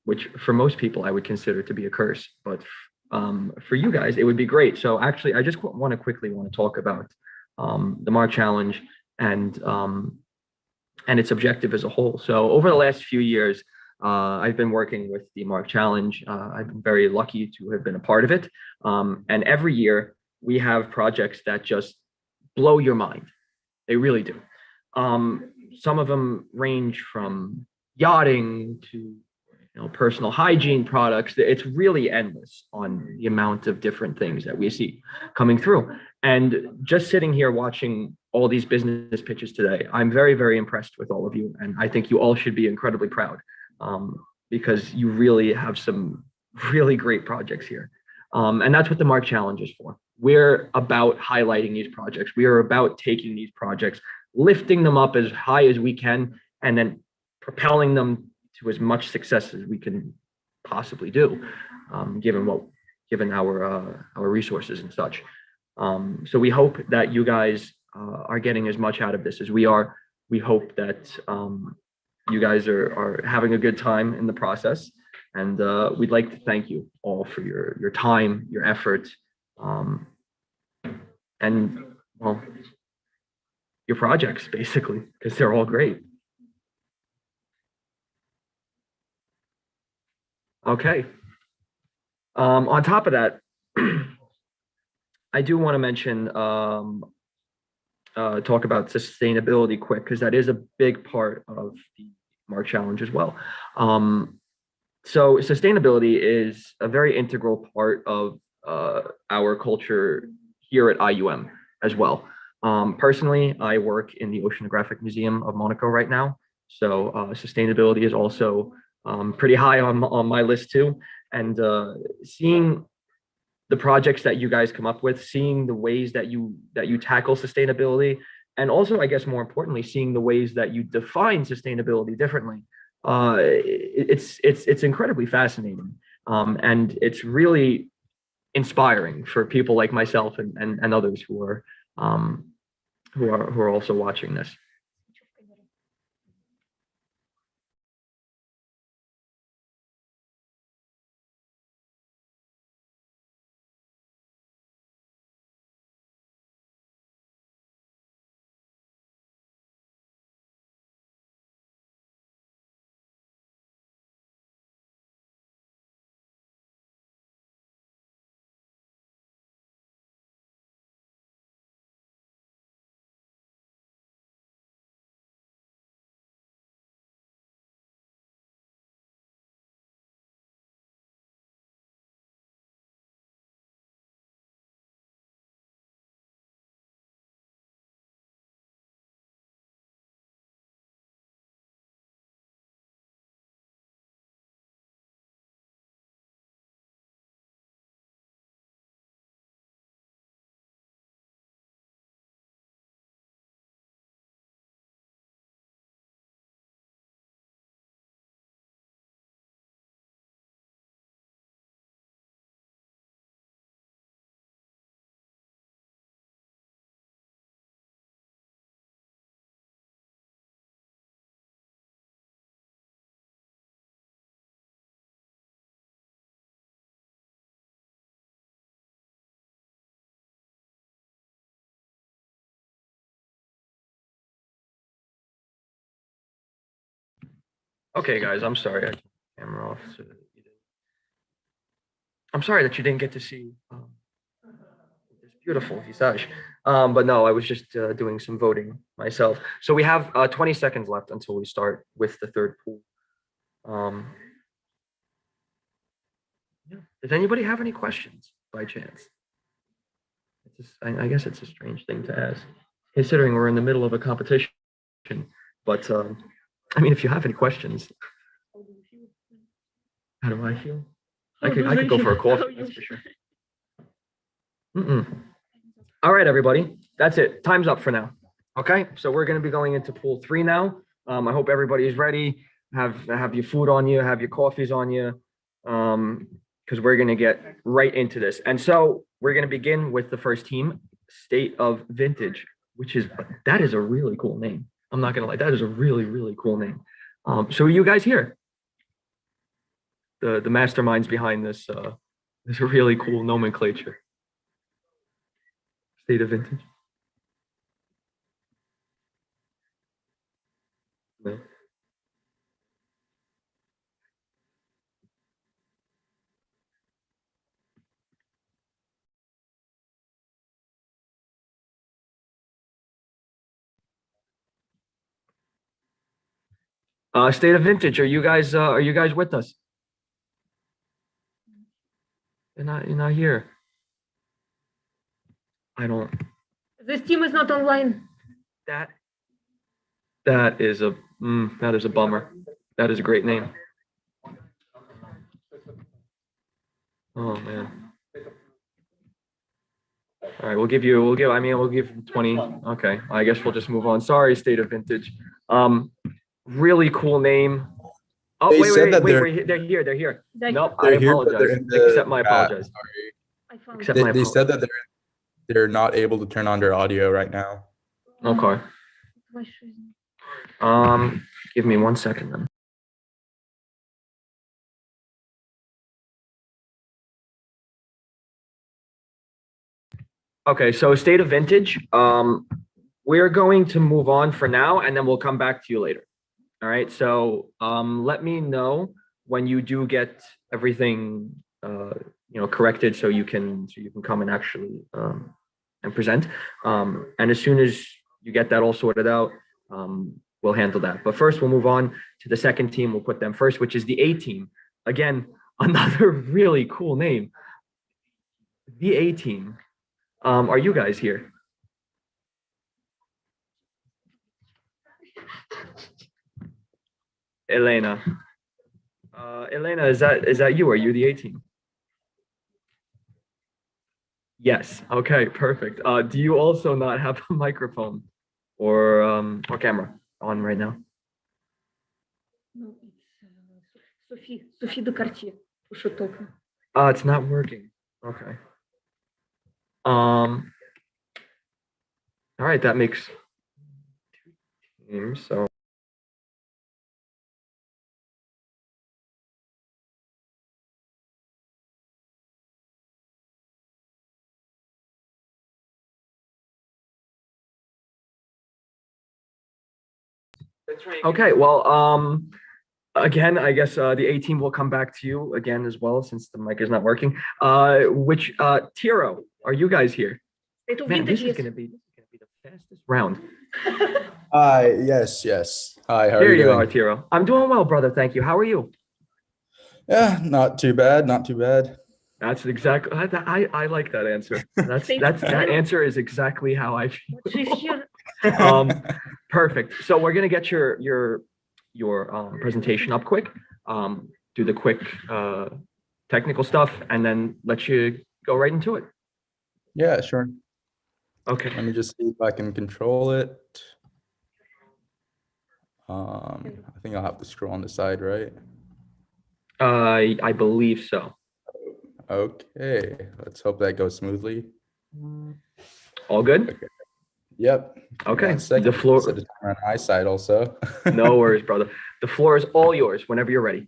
Which for most people I would consider to be a curse, but for you guys, it would be great. So actually, I just want to talk about the Mark Challenge and its objective as a whole. So over the last few years, I've been working with the Mark Challenge. I've been very lucky to have been a part of it. And every year we have projects that just blow your mind. They really do. Some of them range from yachting to personal hygiene products. It's really endless on the amount of different things that we see coming through. And just sitting here watching all these business pitches today, I'm very, very impressed with all of you. And I think you all should be incredibly proud because you really have some really great projects here. And that's what the Mark Challenge is for. We're about highlighting these projects. We are about taking these projects, lifting them up as high as we can, and then propelling them to as much success as we can possibly do, given our resources and such. So we hope that you guys are getting as much out of this as we are. We hope that you guys are having a good time in the process, and we'd like to thank you all for your time, your effort, and well, your projects basically, because they're all great. Okay. On top of that, I do want to mention, talk about sustainability quick, because that is a big part of the Mark Challenge as well. So sustainability is a very integral part of our culture here at IUM as well. Personally, I work in the Oceanographic Museum of Monaco right now. So sustainability is also pretty high on my list too. And seeing the projects that you guys come up with, seeing the ways that you tackle sustainability, and also, I guess more importantly, seeing the ways that you define sustainability differently, it's incredibly fascinating, and it's really inspiring for people like myself and others who are also watching this. Okay, guys, I'm sorry. I turned the camera off. So that you didn't... I'm sorry that you didn't get to see this beautiful visage. But no, I was just doing some voting myself. So we have 20 seconds left until we start with the third pool. Yeah. Does anybody have any questions by chance? I guess it's a strange thing to ask, considering we're in the middle of a competition. But I mean, if you have any questions, how do I feel? I could go for a coffee, that's for sure. All right, everybody, that's it. Time's up for now. Okay, so we're going to be going into pool 3 now. I hope everybody is ready. Have your food on you, have your coffees on you, because we're going to get right into this. And so we're going to begin with the first team, State of Vintage, that is a really cool name. I'm not going to lie, that is a really, really cool name. So are you guys here? The masterminds behind this really cool nomenclature. State of Vintage. No. State of Vintage, are you guys with us? You're not here. I don't. This team is not online. That is a bummer. That is a great name. Oh man. All right, we'll give 20. Okay, I guess we'll just move on. Sorry, State of Vintage. Really cool name. Oh, wait, they're here. Nope, I apologize. Accept my apologize. They said that they're not able to turn on their audio right now. Okay. Give me 1 second then. Okay, so State of Vintage, we're going to move on for now, and then we'll come back to you later. All right, so let me know when you do get everything corrected, so you can come and actually and present. And as soon as you get that all sorted out, we'll handle that. But first, we'll move on to the second team. We'll put them first, which is the A team. Again, another really cool name. The A team. Are you guys here? Elena. Elena, is that you? Are you the A team? Yes. Okay, perfect. Do you also not have a microphone or camera on right now? No, it's Sophie de Cartier. It's not working. Okay. All right, that makes 2 teams. So. Okay, well, again, I guess the A team will come back to you again as well, since the mic is not working. Tiro, are you guys here? Man, this is gonna be the fastest round. Yes. Hi, how are you doing? There you are, Tiro. I'm doing well, brother. Thank you. How are you? Yeah, not too bad. That's exactly. I like that answer. That answer is exactly how I feel. Perfect. So we're gonna get your presentation up quick, do the quick technical stuff, and then let you go right into it. Yeah, sure. Okay. Let me just see if I can control it. I think I'll have to scroll on the side, right? I believe so. Okay, let's hope that goes smoothly. All good? Okay. Yep. Okay. The floor on my side also. No worries, brother. The floor is all yours whenever you're ready.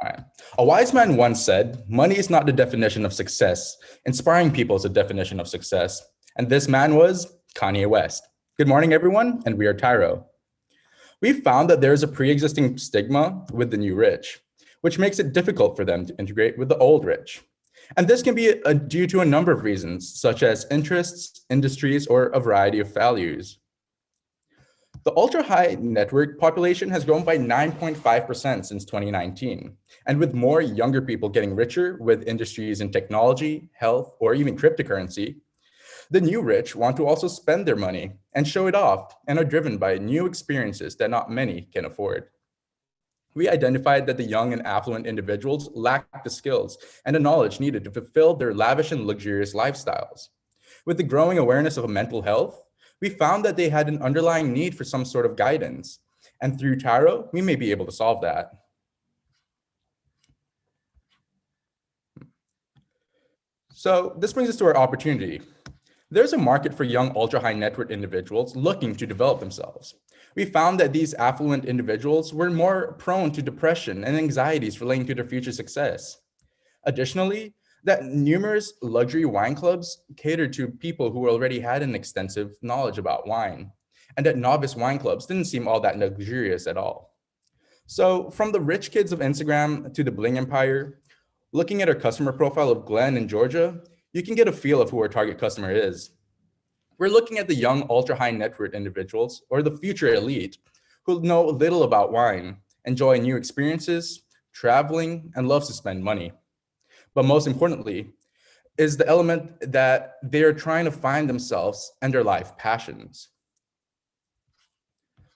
All right. A wise man once said, "Money is not the definition of success. Inspiring people is the definition of success." And this man was Kanye West. Good morning, everyone, and we are Tyro. We found that there is a pre-existing stigma with the new rich, which makes it difficult for them to integrate with the old rich. And this can be due to a number of reasons, such as interests, industries, or a variety of values. The ultra-high net worth population has grown by 9.5% since 2019. And with more younger people getting richer with industries in technology, health, or even cryptocurrency, the new rich want to also spend their money and show it off and are driven by new experiences that not many can afford. We identified that the young and affluent individuals lack the skills and the knowledge needed to fulfill their lavish and luxurious lifestyles. With the growing awareness of mental health, we found that they had an underlying need for some sort of guidance. And through Tyro, we may be able to solve that. So this brings us to our opportunity. There's a market for young ultra-high net worth individuals looking to develop themselves. We found that these affluent individuals were more prone to depression and anxieties relating to their future success. Additionally, that numerous luxury wine clubs catered to people who already had an extensive knowledge about wine, and that novice wine clubs didn't seem all that luxurious at all. So from the rich kids of Instagram to the bling empire, looking at our customer profile of Glenn in Georgia, you can get a feel of who our target customer is. We're looking at the young ultra-high net worth individuals or the future elite who know little about wine, enjoy new experiences, traveling, and loves to spend money. But most importantly, is the element that they're trying to find themselves and their life passions.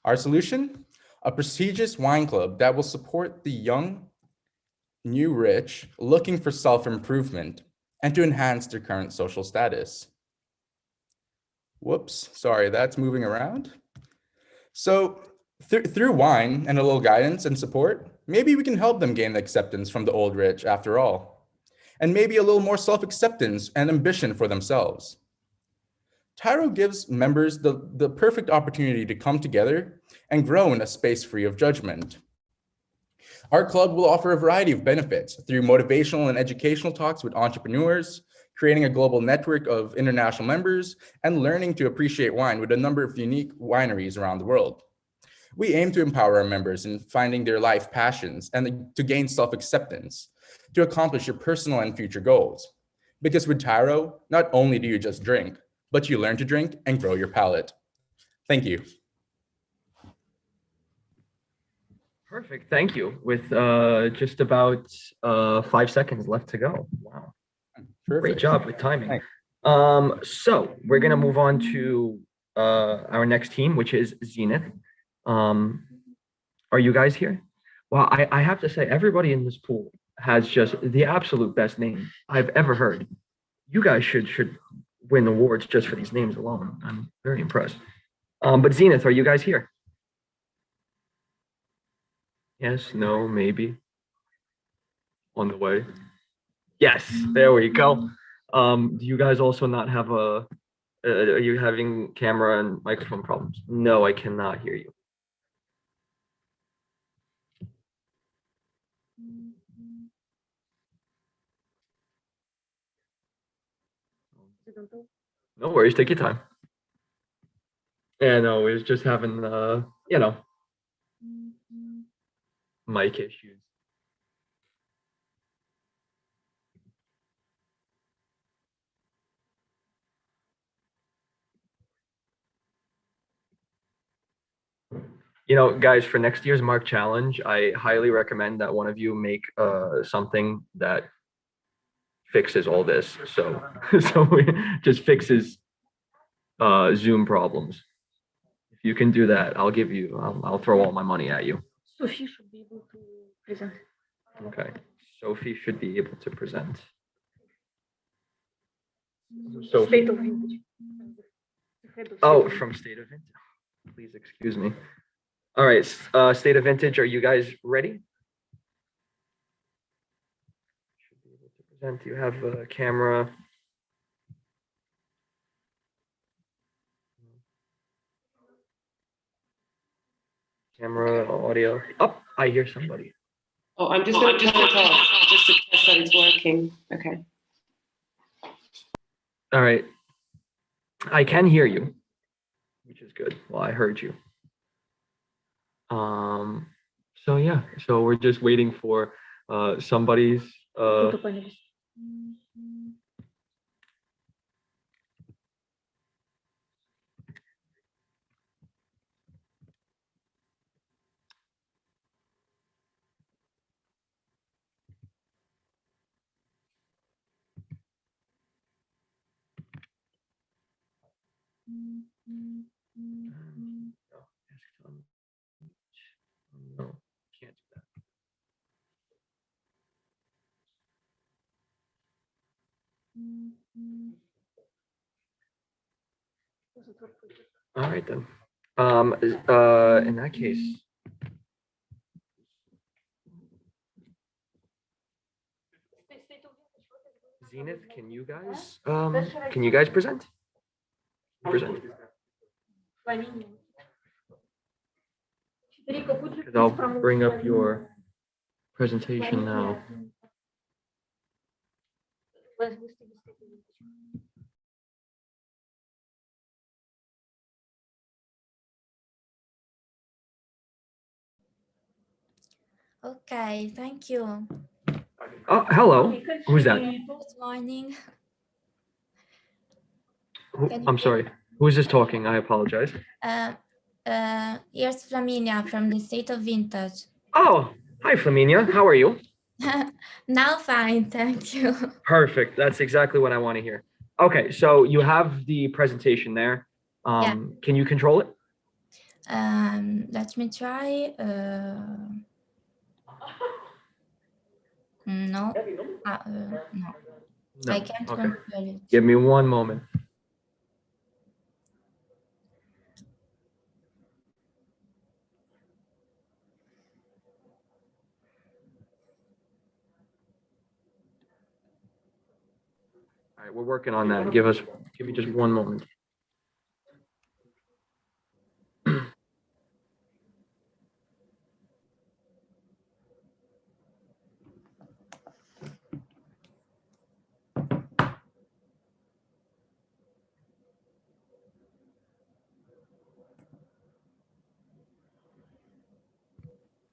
Our solution? A prestigious wine club that will support the young, new rich looking for self-improvement and to enhance their current social status. Whoops, sorry, that's moving around. So through wine and a little guidance and support, maybe we can help them gain the acceptance from the old rich after all, and maybe a little more self-acceptance and ambition for themselves. Tyro gives members the perfect opportunity to come together and grow in a space free of judgment. Our club will offer a variety of benefits through motivational and educational talks with entrepreneurs, creating a global network of international members, and learning to appreciate wine with a number of unique wineries around the world. We aim to empower our members in finding their life passions and to gain self-acceptance, to accomplish your personal and future goals. Because with Tyro, not only do you just drink, but you learn to drink and grow your palate. Thank you. Perfect, thank you. With just about 5 seconds left to go. Wow. Perfect. Great job with timing. So we're gonna move on to our next team, which is Zenith. Are you guys here? Well, I have to say, everybody in this pool has just the absolute best name I've ever heard. You guys should win awards just for these names alone. I'm very impressed. But Zenith, are you guys here? Yes, no, maybe. On the way. Yes, there we go. Do you guys also not have are you having camera and microphone problems? No, I cannot hear you. No worries, take your time. Yeah, no, we was just having, you know, mic issues. You know, guys, for next year's Mark Challenge, I highly recommend that one of you make something that fixes all this. So, we just fixes Zoom problems. If you can do that, I'll give you. I'll throw all my money at you. Sophie should be able to present. Okay, Sophie should be able to present. Sophie. State of Vintage. Oh, from State of Vintage. Please excuse me. All right, State of Vintage, are you guys ready? Should be able to present. You have a camera. Camera, audio. Oh, I hear somebody. Oh, I'm just going to turn it off just to test that it's working. Okay. All right. I can hear you, which is good. Well, I heard you. So yeah, so we're just waiting for somebody's no, can't do that. All right then. In that case, Zenith, can you guys present? Present. Because I'll bring up your presentation now. Okay, thank you. Oh, hello. Who's that? Good morning. I'm sorry. Who is this talking? I apologize. Here's Flaminia from the state of Vintage. Oh, hi, Flaminia. How are you? Now fine, thank you. Perfect. That's exactly what I want to hear. Okay, so you have the presentation there. Yeah. Can you control it? Let me try. No. No. I can't Okay. control it. Give me one moment. All right, we're working on that. Give me just one moment.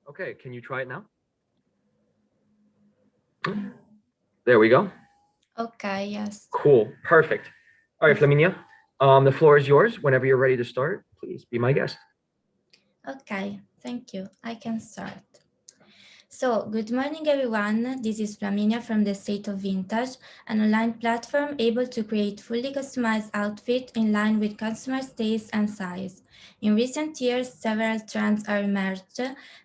Okay, can you try it now? There we go. Okay, yes. Cool, perfect. All right, Flaminia, the floor is yours. Whenever you're ready to start, please be my guest. Okay, thank you. I can start. So, good morning, everyone. This is Flaminia from the State of Vintage, an online platform able to create fully customized outfits in line with customers' taste and size. In recent years, several trends are emerged,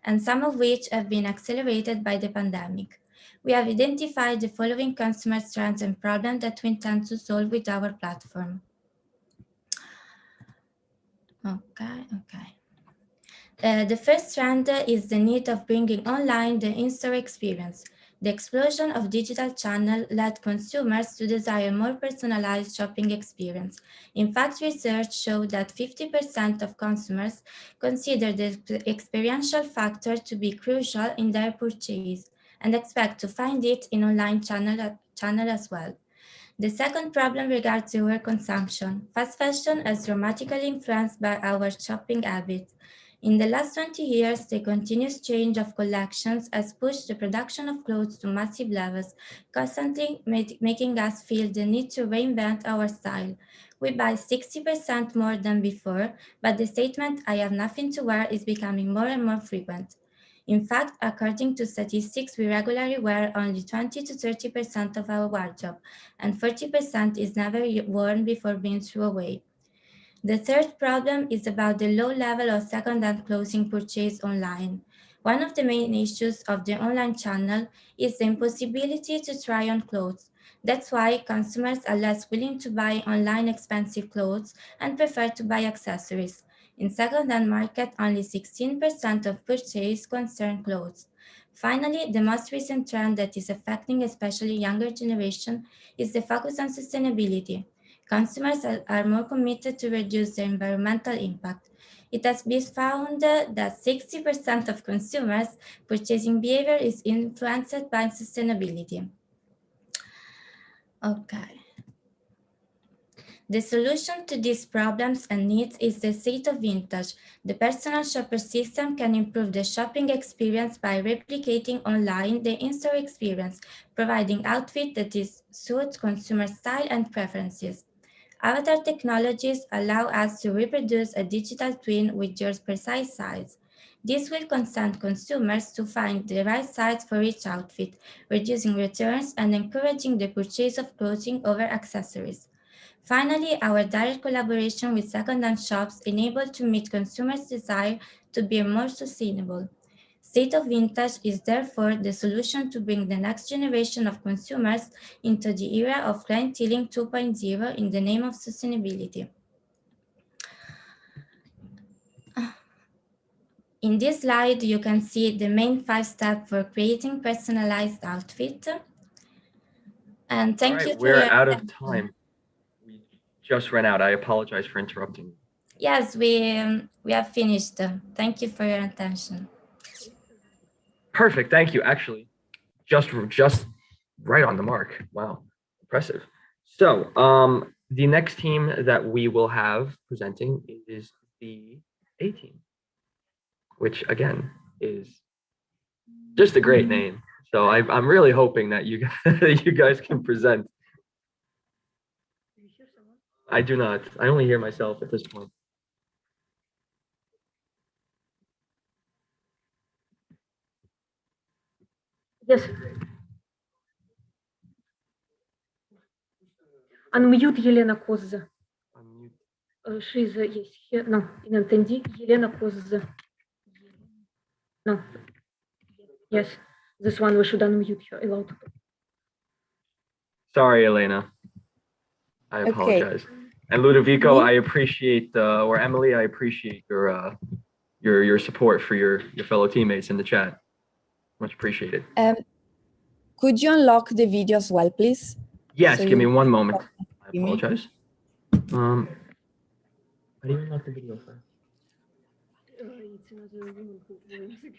and some of which have been accelerated by the pandemic. We have identified the following customer trends and problems that we intend to solve with our platform. Okay. The first trend is the need of bringing online the in-store experience. The explosion of digital channels led consumers to desire more personalized shopping experience. In fact, research showed that 50% of consumers consider the experiential factor to be crucial in their purchase and expect to find it in online channel as well. The second problem regards overconsumption. Fast fashion is dramatically influenced by our shopping habits. In the last 20 years, the continuous change of collections has pushed the production of clothes to massive levels, constantly making us feel the need to reinvent our style. We buy 60% more than before, but the statement, "I have nothing to wear," is becoming more and more frequent. In fact, according to statistics, we regularly wear only 20 to 30% of our wardrobe, and 40% is never worn before being thrown away. The third problem is about the low level of second-hand clothing purchase online. One of the main issues of the online channel is the impossibility to try on clothes. That's why consumers are less willing to buy online expensive clothes and prefer to buy accessories. In second-hand market, only 16% of purchase concern clothes. Finally, the most recent trend that is affecting especially younger generation is the focus on sustainability. Consumers are more committed to reduce their environmental impact. It has been found that 60% of consumers' purchasing behavior is influenced by sustainability. Okay. The solution to these problems and needs is the State of Vintage. The personal shopper system can improve the shopping experience by replicating online the in-store experience, providing outfit that suits consumer style and preferences. Avatar technologies allow us to reproduce a digital twin with your precise size. This will consent consumers to find the right size for each outfit, reducing returns and encouraging the purchase of clothing over accessories. Finally, our direct collaboration with second-hand shops enabled to meet consumers' desire to be more sustainable. State of Vintage is therefore the solution to bring the next generation of consumers into the era of clienteling 2.0 in the name of sustainability. In this slide, you can see the main 5 steps for creating personalized outfit. And thank you for We're your out of attention. time. We just ran out. I apologize for interrupting. Yes, we have finished. Thank you for your attention. Perfect. Thank you. Actually, just right on the mark. Wow, impressive. So, the next team that we will have presenting is the A team, which again is just a great name. So I'm really hoping that you guys can present. I do not. I only hear myself at this point. Yes. Unmute Елена Коза. She's yes here. No, in attendee Елена Коза. No. Yes, this one we should unmute her. Allowed. Sorry, Elena. I apologize. And Ludovico, I appreciate, or Emily, I appreciate your support for your fellow teammates in the chat. Much appreciated. Could you unlock the video as well, please? Yes, So give me you- one moment. I apologize. How do you unlock the video first? It's another woman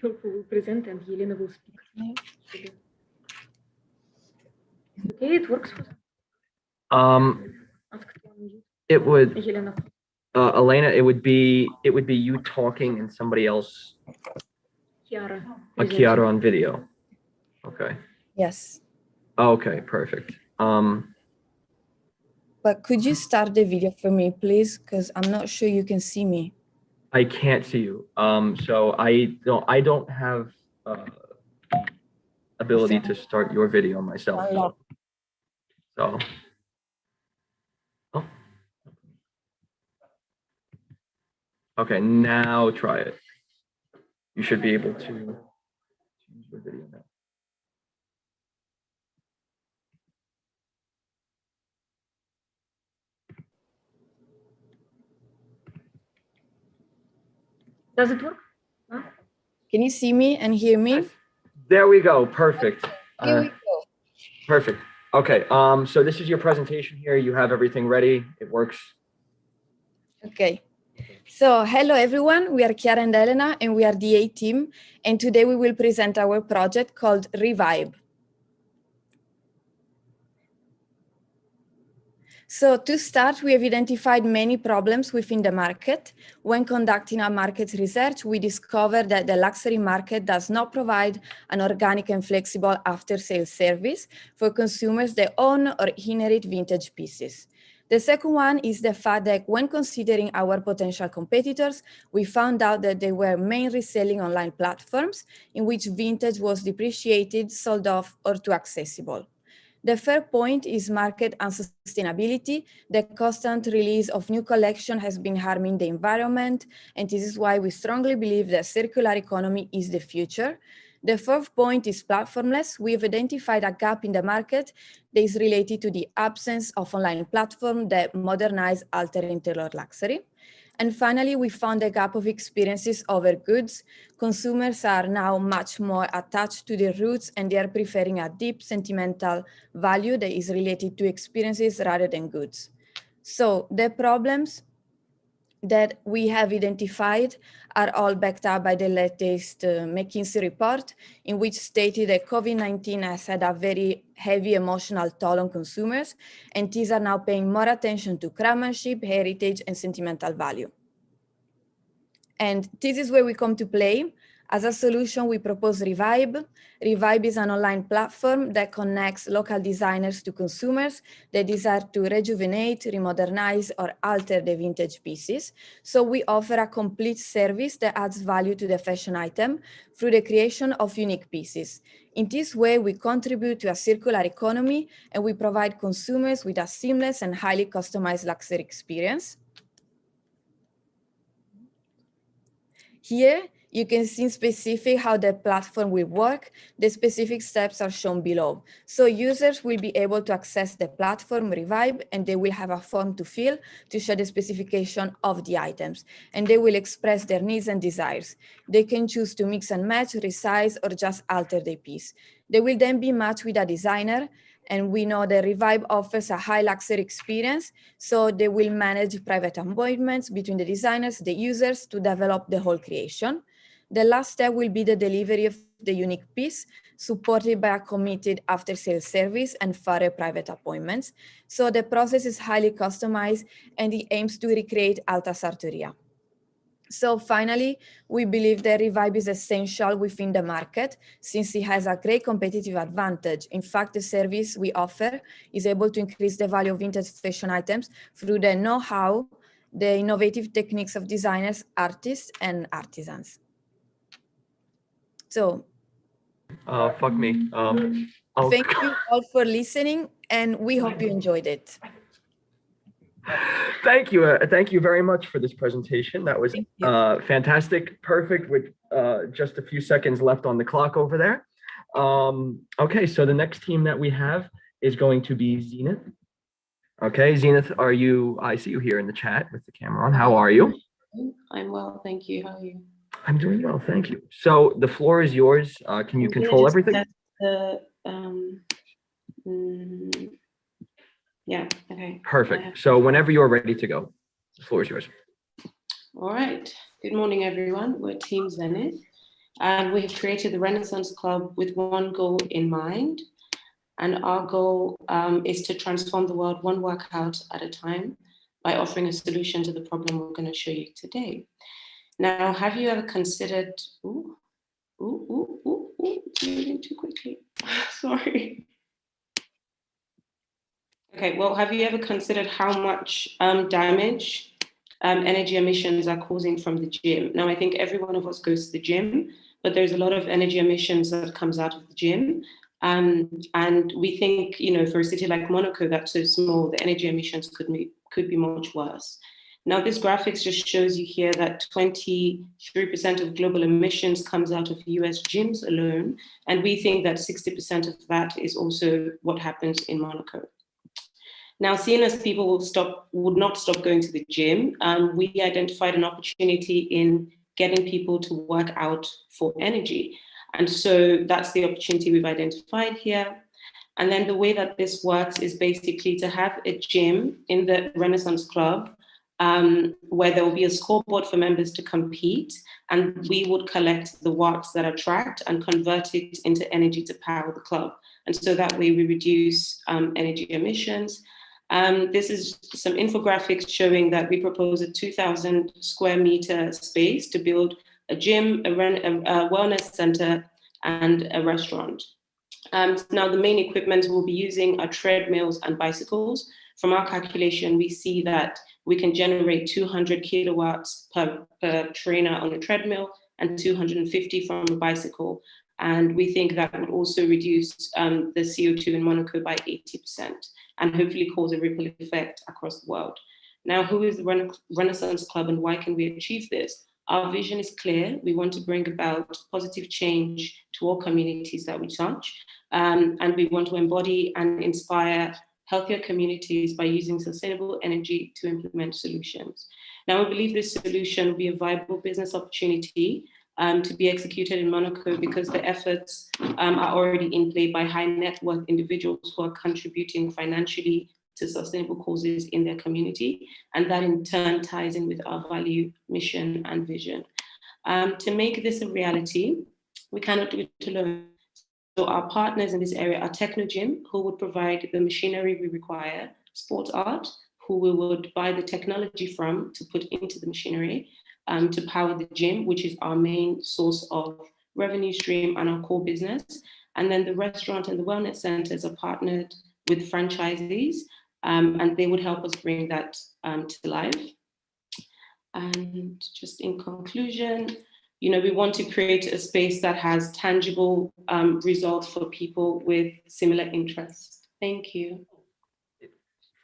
who will present and Elena will speak. Okay, it works. Ask to unmute. It would, Elena. Elena, it would be you talking and somebody else, Chiara. a Chiara on video. Okay. Yes. Okay, perfect. But could you start the video for me, please? Because I'm not sure you can see me. I can't see you. So I don't have ability to start your video myself. So. Oh. Okay, now try it. You should be able to use your video now. Does it work? Huh? Can you see me and hear me? There we go. Perfect. Here we go. Perfect. Okay. So this is your presentation here. You have everything ready. It works. Okay. So hello everyone, we are Chiara and Elena and we are the A team, and today we will present our project called Revibe. So to start, we have identified many problems within the market. When conducting our market research, we discovered that the luxury market does not provide an organic and flexible after-sales service for consumers that own or inherit vintage pieces. The second one is the fact that when considering our potential competitors, we found out that they were mainly selling online platforms in which vintage was depreciated, sold off, or too accessible. The third point is market unsustainability. The constant release of new collection has been harming the environment, and this is why we strongly believe that circular economy is the future. The fourth point is platformless. We've identified a gap in the market that is related to the absence of online platforms that modernize ultra-interior luxury. And finally, we found a gap of experiences over goods. Consumers are now much more attached to their roots and they are preferring a deep sentimental value that is related to experiences rather than goods. So the problems that we have identified are all backed up by the latest McKinsey report, in which stated that COVID-19 has had a very heavy emotional toll on consumers, and these are now paying more attention to craftsmanship, heritage, and sentimental value. And this is where we come to play. As a solution, we propose Revibe. Revibe is an online platform that connects local designers to consumers that desire to rejuvenate, remodernize, or alter the vintage pieces. So we offer a complete service that adds value to the fashion item through the creation of unique pieces. In this way, we contribute to a circular economy, and we provide consumers with a seamless and highly customized luxury experience. Here, you can see in specific how the platform will work. The specific steps are shown below. So users will be able to access the platform Revibe, and they will have a form to fill to show the specification of the items, and they will express their needs and desires. They can choose to mix and match, resize, or just alter the piece. They will then be matched with a designer, and we know that Revibe offers a high luxury experience, so they will manage private appointments between the designers, the users, to develop the whole creation. The last step will be the delivery of the unique piece, supported by a committed after-sales service and further private appointments. So the process is highly customized, and it aims to recreate Alta Sartoria. So finally, we believe that Revibe is essential within the market, since it has a great competitive advantage. In fact, the service we offer is able to increase the value of vintage fashion items through the know-how, the innovative techniques of designers, artists, and artisans. So, fuck me. thank you all for listening, and we hope you enjoyed it. Thank you very much for this presentation. That was fantastic, perfect, with just a few seconds left on the clock over there. Okay, so the next team that we have is going to be Zenith. Okay, Zenith, I see you here in the chat with the camera on. How are you? I'm well, thank you. How are you? I'm doing well, thank you. So the floor is yours. Can you control everything? Yeah, okay. Perfect. So whenever you're ready to go, the floor is yours. All right. Good morning, everyone. We're Team Zenith, and we have created the Renaissance Club with one goal in mind. And our goal is to transform the world one workout at a time by offering a solution to the problem we're going to show you today. Now, have you ever considered, moving too quickly, sorry. Okay, well, have you ever considered how much damage energy emissions are causing from the gym? Now, I think every one of us goes to the gym, but there's a lot of energy emissions that comes out of the gym. And we think, you know, for a city like Monaco that's so small, the energy emissions could be much worse. Now, this graphics just shows you here that 23% of global emissions comes out of US gyms alone. And we think that 60% of that is also what happens in Monaco. Now, seeing as people would not stop going to the gym, we identified an opportunity in getting people to work out for energy. And so that's the opportunity we've identified here. And then the way that this works is basically to have a gym in the Renaissance Club where there will be a scoreboard for members to compete, and we would collect the watts that are tracked and convert it into energy to power the club. And so that way we reduce energy emissions. This is some infographics showing that we propose a 2,000 square meter space to build a gym, a wellness center, and a restaurant. Now, the main equipment we'll be using are treadmills and bicycles. From our calculation, we see that we can generate 200 kilowatts per trainer on a treadmill and 250 from a bicycle. And we think that would also reduce the CO2 in Monaco by 80% and hopefully cause a ripple effect across the world. Now, who is the Renaissance Club and why can we achieve this? Our vision is clear. We want to bring about positive change to all communities that we touch. And we want to embody and inspire healthier communities by using sustainable energy to implement solutions. Now, we believe this solution will be a viable business opportunity to be executed in Monaco because the efforts are already in play by high net worth individuals who are contributing financially to sustainable causes in their community. And that in turn ties in with our value, mission, and vision. To make this a reality, we cannot do it alone. So our partners in this area are Technogym, who would provide the machinery we require, Sport Art, who we would buy the technology from to put into the machinery to power the gym, which is our main source of revenue stream and our core business. And then the restaurant and the wellness centers are partnered with franchisees, and they would help us bring that to life. And just in conclusion, we want to create a space that has tangible results for people with similar interests. Thank you.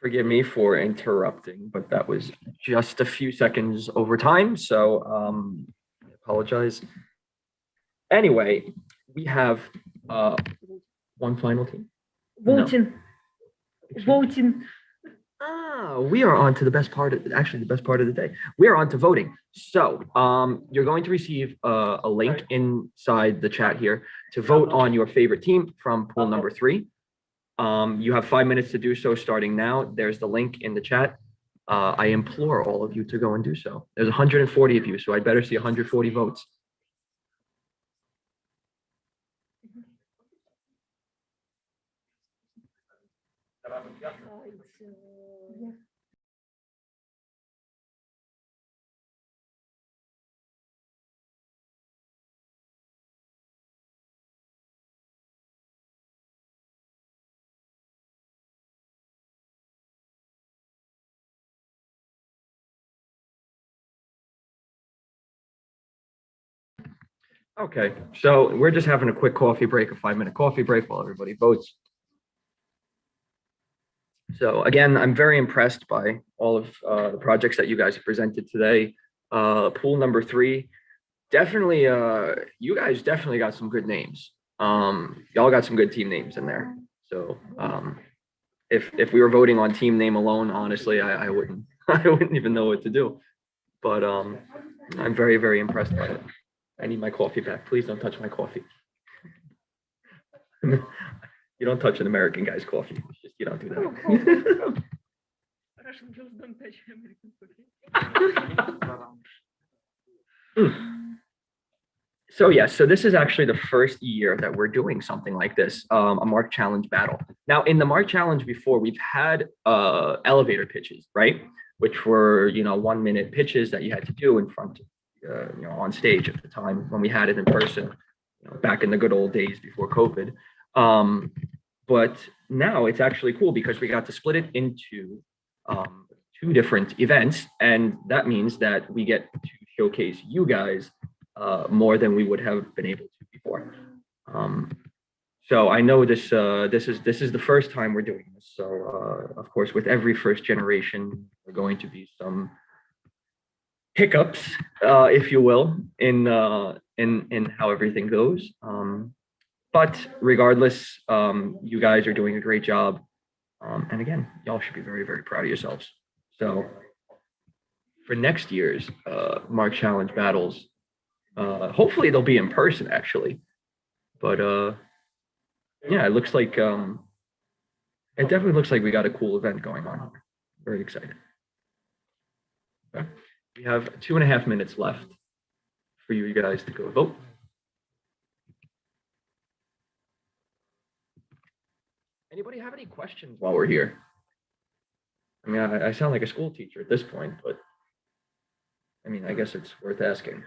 Forgive me for interrupting, but that was just a few seconds over time, so I apologize. Anyway, we have one final team. Voting. Voting. We are on to the best part of, actually the best part of the day. We are on to voting. So you're going to receive a link inside the chat here to vote on your favorite team from pool number 3. You have 5 minutes to do so starting now. There's the link in the chat. I implore all of you to go and do so. There's 140 of you, so I better see 140 votes. Okay, so we're just having a quick coffee break, a 5-minute coffee break while everybody votes. So again, I'm very impressed by all of the projects that you guys presented today. Pool number 3, definitely, you guys definitely got some good names. Y'all got some good team names in there. So if we were voting on team name alone, honestly, I wouldn't even know what to do. But I'm very, very impressed by it. I need my coffee back. Please don't touch my coffee. You don't touch an American guy's coffee. It's just, you don't do that. Russian girls don't touch American coffee. So yes, so this is actually the first year that we're doing something like this, a Mark Challenge battle. Now in the Mark Challenge before, we've had elevator pitches, right? Which were, 1-minute pitches that you had to do in front of, on stage at the time when we had it in person, back in the good old days before COVID. But now it's actually cool because we got to split it into 2 different events. And that means that we get to showcase you guys more than we would have been able to before. So I know this is the first time we're doing this. So of course, with every first generation, there are going to be some hiccups, if you will, in how everything goes. But regardless, you guys are doing a great job. And again, y'all should be very, very proud of yourselves. So for next year's Mark Challenge battles, hopefully they'll be in person actually. But yeah, it looks like, it definitely looks like we got a cool event going on. Very excited. Okay. We have 2.5 minutes left for you guys to go vote. Anybody have any questions while we're here? I mean, I sound like a school teacher at this point, but I mean, I guess it's worth asking.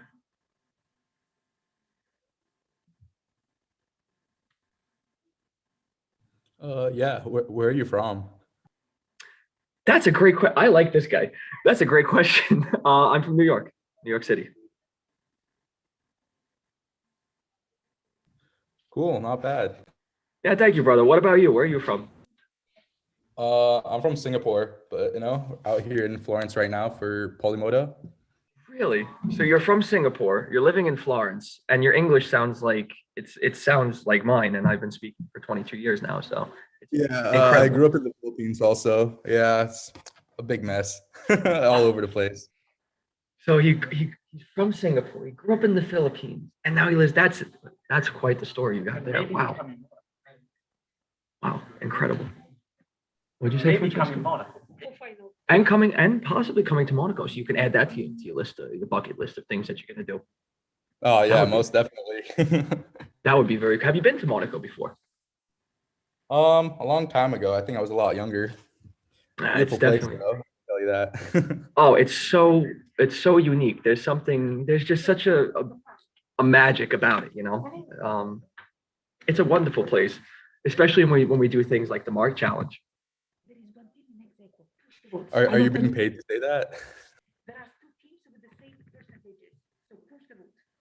Yeah, where are you from? That's a great question. I like this guy. That's a great question. I'm from New York City. Cool, not bad. Yeah, thank you, brother. What about you? Where are you from? I'm from Singapore, but out here in Florence right now for Polymoda. Really? So you're from Singapore, you're living in Florence, and your English sounds like it sounds like mine, and I've been speaking for 22 years now. So yeah, I grew up in the Philippines also. Yeah, it's a big mess all over the place. So he's from Singapore. He grew up in the Philippines, and now he lives. That's quite the story you got there. Wow. Wow, incredible. What'd you say? Maybe Francesca? coming Monaco. And coming and possibly coming to Monaco, so you can add that to your list, your bucket list of things that you're gonna do. Oh yeah, would be- most definitely. That would be very. Have you been to Monaco before? A long time ago. I think I was a lot younger. It's Beautiful place, definitely. though. I'll tell you that. Oh, it's so unique. There's just such a magic about it, you know. It's a wonderful place, especially when we do things like the Mark Challenge. Are you being paid to say that?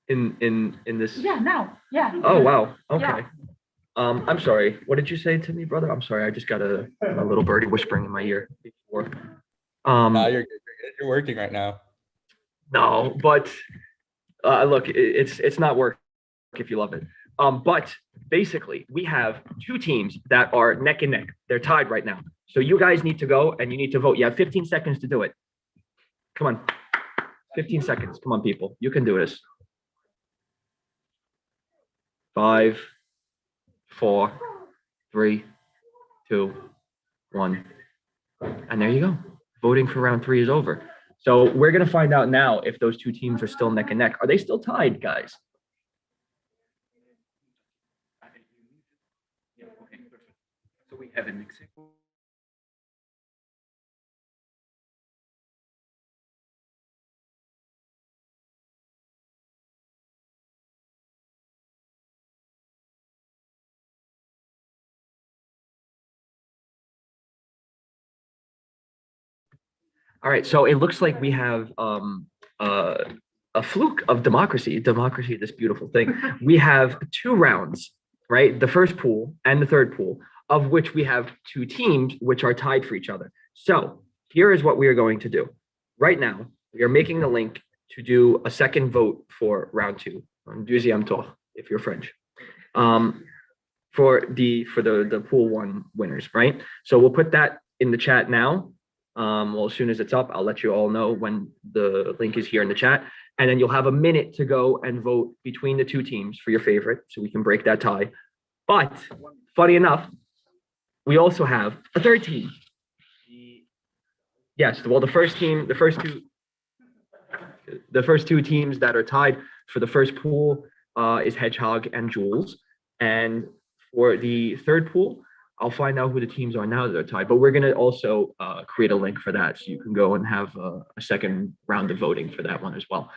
In this. Yeah, now. Yeah. Oh wow. Okay. Yeah. I'm sorry. What did you say to me, brother? I'm sorry. I just got a little birdie whispering in my ear before. Nah, you're good. You're working right now. No, but look, it's not work if you love it. But basically, we have two teams that are neck and neck. They're tied right now. So you guys need to go and you need to vote. You have 15 seconds to do it. Come on. 15 seconds. Come on, people. You can do this. 5, 4, 3, 2, 1. And there you go. Voting for round 3 is over. So we're going to find out now if those two teams are still neck and neck. Are they still tied, guys? So we have in Mexico. All right, so it looks like we have a fluke of democracy, this beautiful thing. We have 2 rounds, right? The first pool and the third pool, of which we have 2 teams which are tied for each other. So here is what we are going to do. Right now, we are making the link to do a second vote for round 2, on deuxième tour, if you're French, for the pool 1 winners, right? So we'll put that in the chat now. Well, as soon as it's up, I'll let you all know when the link is here in the chat. And then you'll have a minute to go and vote between the 2 teams for your favorite, so we can break that tie. But funny enough, we also have a third team. Yes, well, the first 2 teams that are tied for the first pool is Hedgehog and Jules. And for the third pool, I'll find out who the teams are now that are tied, but we're going to also create a link for that, so you can go and have a second round of voting for that one as well.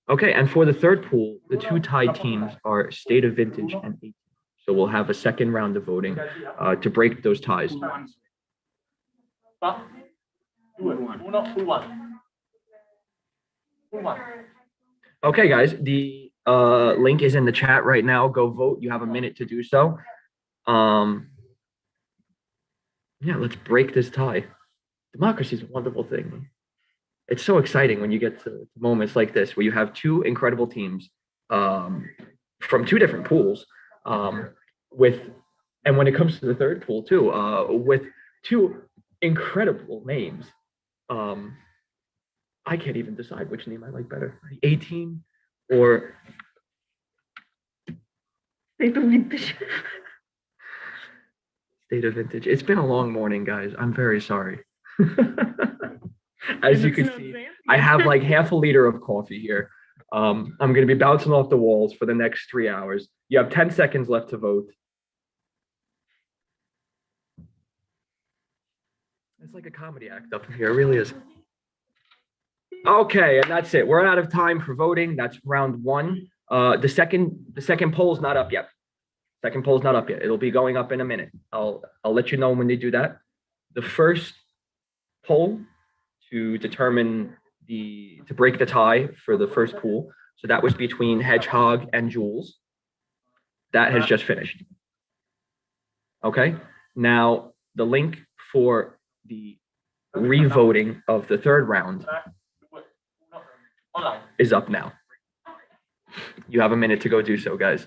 Okay, and for the third pool, the 2 tied teams are State of Vintage and 18. So we'll have a second round of voting to break those ties. Okay, guys, the link is in the chat right now. Go vote. You have a minute to do so. Yeah, let's break this tie. Democracy is a wonderful thing. It's so exciting when you get to moments like this where you have 2 incredible teams from 2 different pools and when it comes to the third pool too, with 2 incredible names. I can't even decide which name I like better, 18 or State of Vintage. State of Vintage. It's been a long morning, guys. I'm very sorry. As you can see, I have like half a liter of coffee here. I'm going to be bouncing off the walls for the next 3 hours. You have 10 seconds left to vote. It's like a comedy act up here. It really is. Okay, and that's it. We're out of time for voting. That's round 1. The second poll's not up yet. Second poll's not up yet. It'll be going up in a minute. I'll let you know when they do that. The first poll to determine to break the tie for the first pool. So that was between Hedgehog and Jules. That has just finished. Okay. Now the link for the re-voting of the third round is up now. You have a minute to go do so, guys.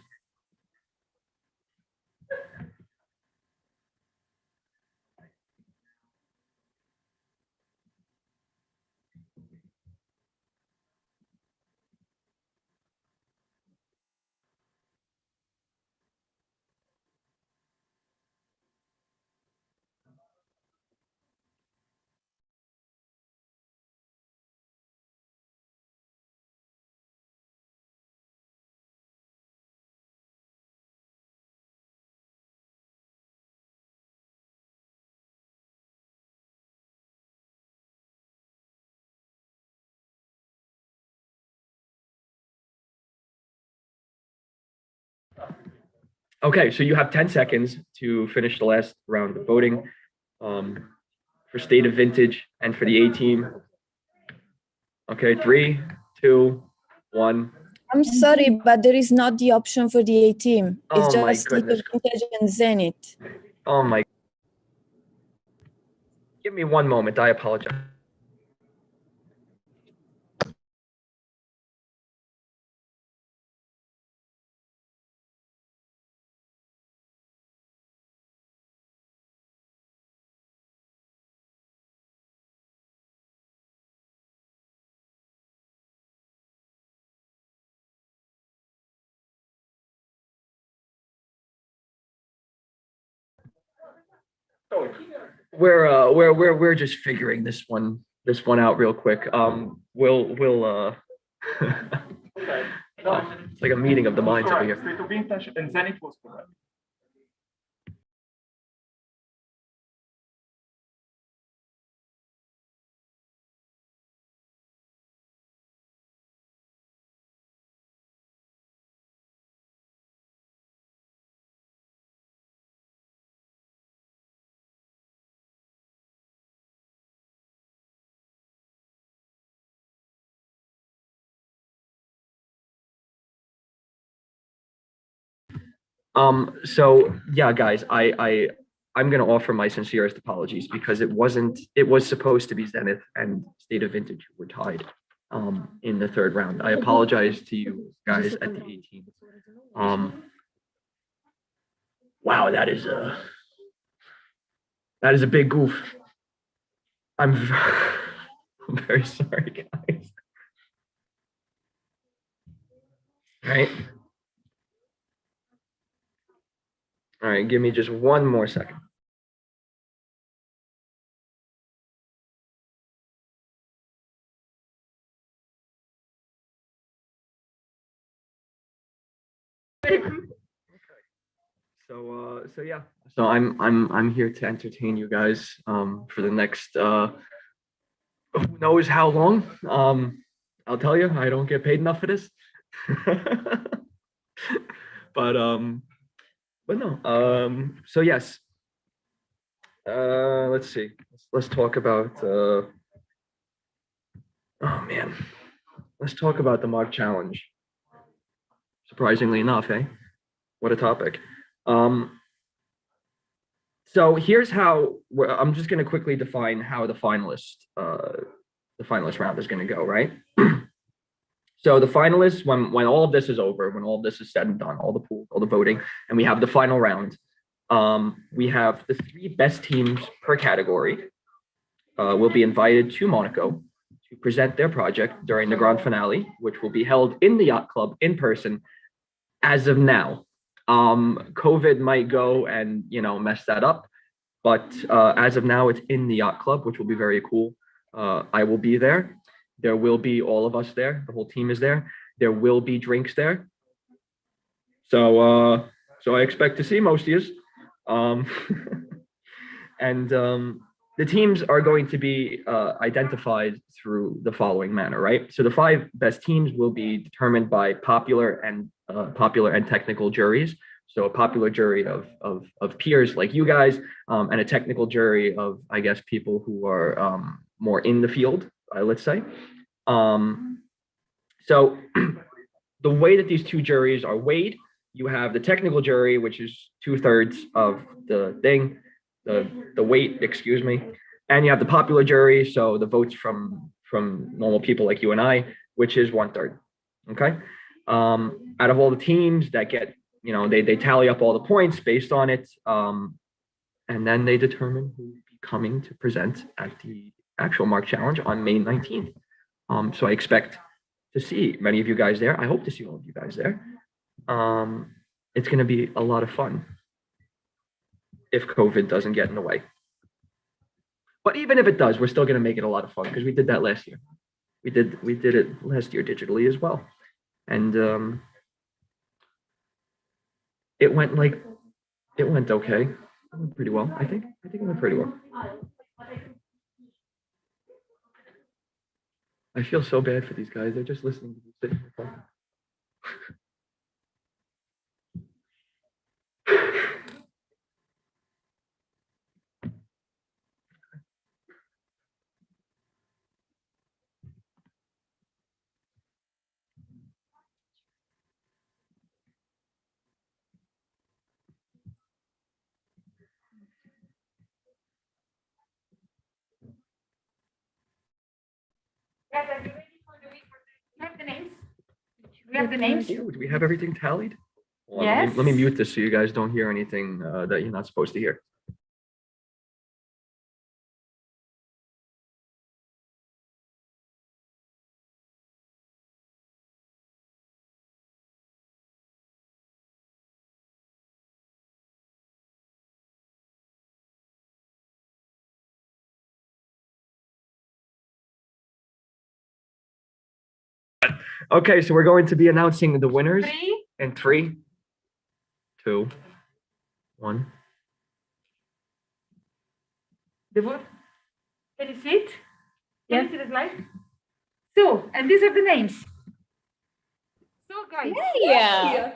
Okay, so you have 10 seconds to finish the last round of voting for State of Vintage and for the A team. Okay, 3, 2, 1. I'm sorry, but there is not the option for the A team. It's Oh my just State goodness. of Vintage and Zenith. Oh my. Give me one moment. I apologize. We're just figuring this one out real quick. We'll it's like a meeting of the minds over here. State of Vintage and Zenith was correct. So yeah, guys, I'm gonna offer my sincerest apologies because it was supposed to be Zenith and State of Vintage who were tied in the third round. I apologize to you guys at the 18. Wow, that is a big goof. I'm very sorry, guys. Right. All right, give me just one more second. So yeah. So I'm here to entertain you guys for the next who knows how long. I'll tell you, I don't get paid enough for this. But no. So yes. Let's see. Let's talk about oh man. Let's talk about the mock challenge. Surprisingly enough, eh? What a topic. So here's how I'm just going to quickly define how the finalist round is going to go, right? So the finalists, when all of this is over, when all of this is said and done, all the pools, all the voting, and we have the final round, we have the 3 best teams per category will be invited to Monaco to present their project during the grand finale, which will be held in the yacht club in person as of now. COVID might go and mess that up, but as of now, it's in the yacht club, which will be very cool. I will be there. There will be all of us there. The whole team is there. There will be drinks there. So I expect to see most of you. And the teams are going to be identified through the following manner, right? So the 5 best teams will be determined by popular and technical juries. So a popular jury of peers like you guys, and a technical jury of, I guess, people who are more in the field, let's say. So the way that these 2 juries are weighed, you have the technical jury, which is 2/3 of the thing, the weight, excuse me, and you have the popular jury, so the votes from normal people like you and I, which is 1/3. Okay. Out of all the teams that get, they tally up all the points based on it, and then they determine who will be coming to present at the actual Mark Challenge on May 19th. So I expect to see many of you guys there. I hope to see all of you guys there. It's going to be a lot of fun if COVID doesn't get in the way. But even if it does, we're still going to make it a lot of fun because we did that last year. We did it last year digitally as well. And it went okay. It went pretty well, I think it went pretty well. I feel so bad for these guys. They're just listening to me sitting here talking. Guys, are you ready for the week? Do you have the names? Do we have the names? Do we have everything tallied? Hold on, Yes. let me mute this so you guys don't hear anything that you're not supposed to hear. Okay, so we're going to be announcing the winners in 3, 2, 1. The vote. Can you see it? Can you see the slide? So, and these are the names. So, guys. Yeah.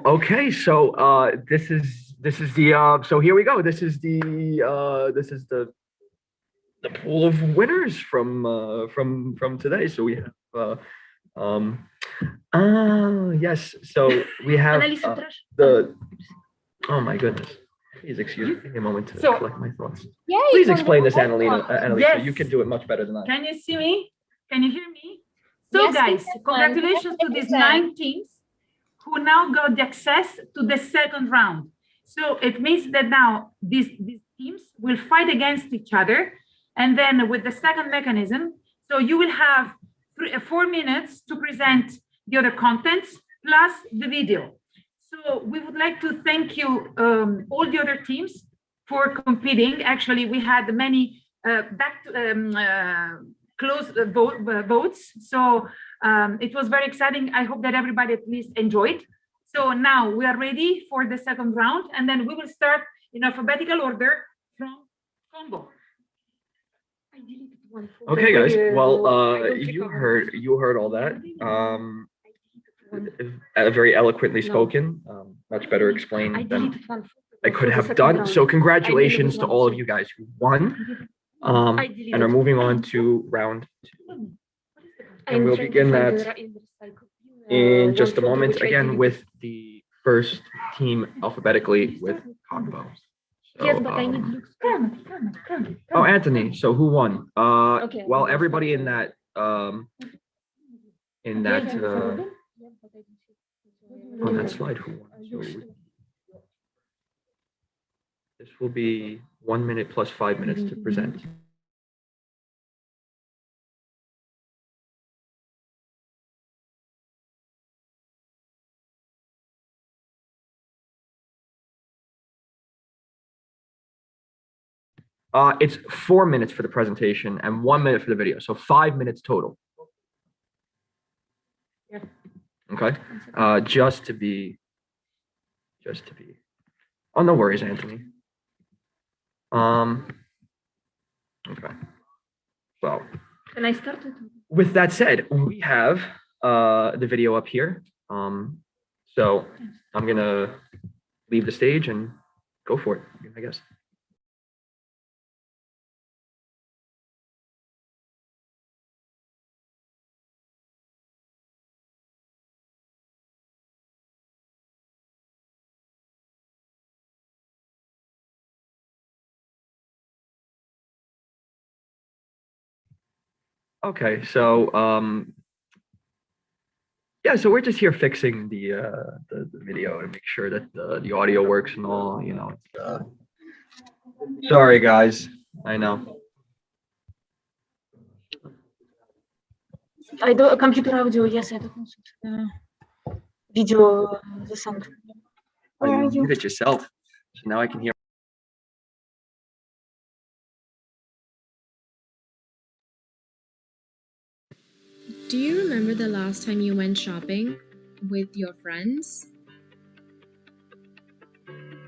Okay, so this is the so here we go. This is the pool of winners from today. So we have yes, so we have the oh my goodness. Please excuse me. Give me a moment to So- collect my thoughts. Yeah, Please explain this, Annalena. Annalisa, Yes. you can do it much better than I. Can you see me? Can you hear me? So, Yes, we guys, can. congratulations to these 9 teams who now got the access to the second round. So it means that now these teams will fight against each other. And then with the second mechanism, so you will have 4 minutes to present the other contents plus the video. So we would like to thank you, all the other teams for competing. Actually, we had many close votes. So it was very exciting. I hope that everybody at least enjoyed. So now we are ready for the second round, and then we will start in alphabetical order from combo. Okay, guys. Well, you heard all that. Very eloquently spoken. Much better explained than I could have done. So congratulations to all of you guys who won, and are moving on to round 2. And we'll begin that in just a moment, again with the first team alphabetically with combo. So, oh, Anthony. So who won? Well, everybody in that on that slide who won. So this will be 1 minute plus 5 minutes to present. It's 4 minutes for the presentation and 1 minute for the video, so 5 minutes total. Okay, just to be. Oh, no worries, Anthony. Okay. Well. Can I start it? With that said, we have the video up here. So I'm gonna leave the stage and go for it, I guess. Okay, so yeah, so we're just here fixing the video to make sure that the audio works and all, you know. Sorry guys, I know. I do computer audio, yes, I don't know. Video, the sound. Oh, you muted yourself, so now I can hear. Do you remember the last time you went shopping with your friends?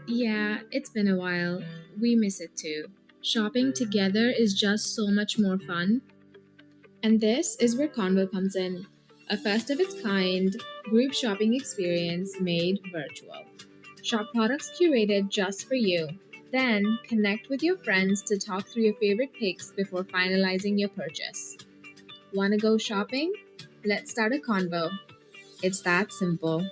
Yeah, it's been a while. We miss it too. Shopping together is just so much more fun. And this is where Convo comes in, a first of its kind group shopping experience made virtual. Shop products curated just for you. Then connect with your friends to talk through your favorite picks before finalizing your purchase. Wanna go shopping? Let's start a convo. It's that simple.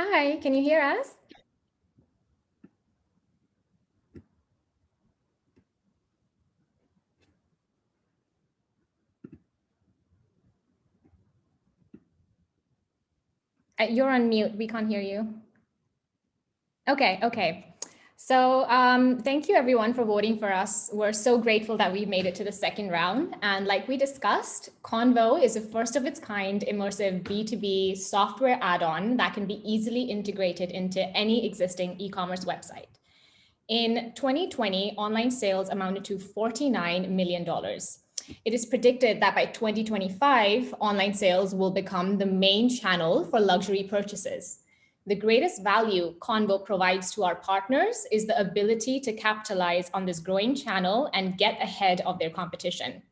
Hi, can you hear us? You're on mute. We can't hear you. Okay. So thank you everyone for voting for us. We're so grateful that we made it to the second round. And like we discussed, Convo is a first of its kind immersive B2B software add-on that can be easily integrated into any existing e-commerce website. In 2020, online sales amounted to $49 million. It is predicted that by 2025, online sales will become the main channel for luxury purchases. The greatest value Convo provides to our partners is the ability to capitalize on this growing channel and get ahead of their competition.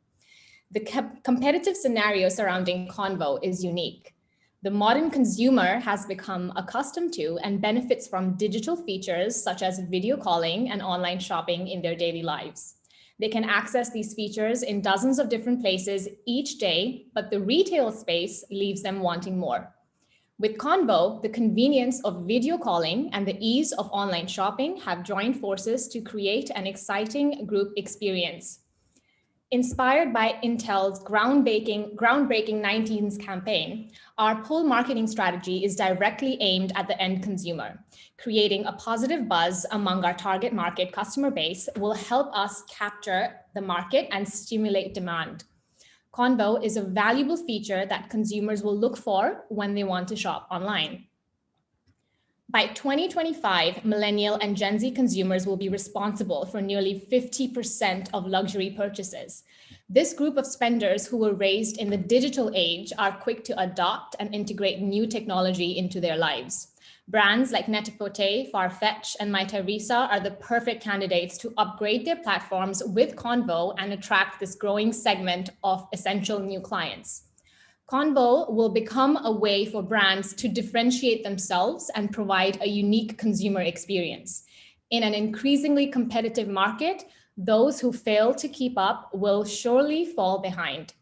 The competitive scenario surrounding Convo is unique. The modern consumer has become accustomed to and benefits from digital features such as video calling and online shopping in their daily lives. They can access these features in dozens of different places each day, but the retail space leaves them wanting more. With Convo, the convenience of video calling and the ease of online shopping have joined forces to create an exciting group experience. Inspired by Intel's groundbreaking 19s campaign, our pull marketing strategy is directly aimed at the end consumer. Creating a positive buzz among our target market customer base will help us capture the market and stimulate demand. Convo is a valuable feature that consumers will look for when they want to shop online. By 2025, Millennial and Gen Z consumers will be responsible for nearly 50% of luxury purchases. This group of spenders who were raised in the digital age are quick to adopt and integrate new technology into their lives. Brands like Net-a-Porter, Farfetch, and Mytheresa are the perfect candidates to upgrade their platforms with Convo and attract this growing segment of essential new clients. Convo will become a way for brands to differentiate themselves and provide a unique consumer experience. In an increasingly competitive market, those who fail to keep up will surely fall behind.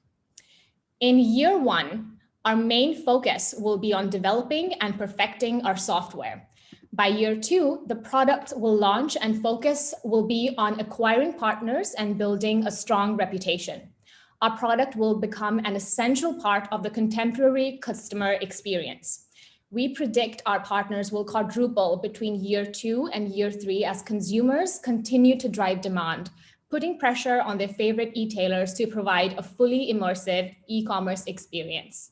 In year one, our main focus will be on developing and perfecting our software. By year two, the product will launch and focus will be on acquiring partners and building a strong reputation. Our product will become an essential part of the contemporary customer experience. We predict our partners will quadruple between year 2 and year 3 as consumers continue to drive demand, putting pressure on their favorite e-tailers to provide a fully immersive e-commerce experience.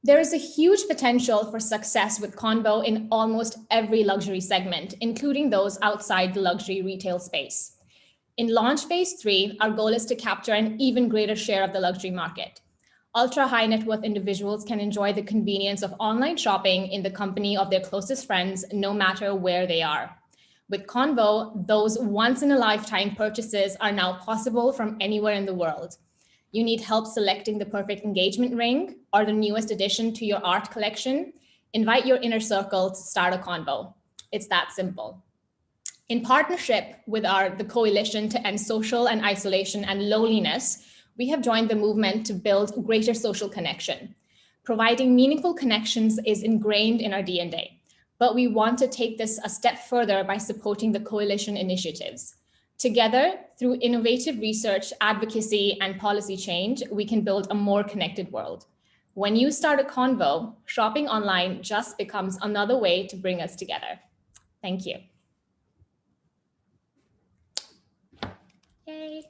There is a huge potential for success with Convo in almost every luxury segment, including those outside the luxury retail space. In launch phase 3, our goal is to capture an even greater share of the luxury market. Ultra high net worth individuals can enjoy the convenience of online shopping in the company of their closest friends, no matter where they are. With Convo, those once in a lifetime purchases are now possible from anywhere in the world. You need help selecting the perfect engagement ring or the newest addition to your art collection? Invite your inner circle to start a Convo. It's that simple. In partnership with the Coalition to End Social and Isolation and Loneliness, we have joined the movement to build greater social connection. Providing meaningful connections is ingrained in our DNA, but we want to take this a step further by supporting the Coalition initiatives. Together, through innovative research, advocacy, and policy change, we can build a more connected world. When you start a Convo, shopping online just becomes another way to bring us together. Thank you. Yay.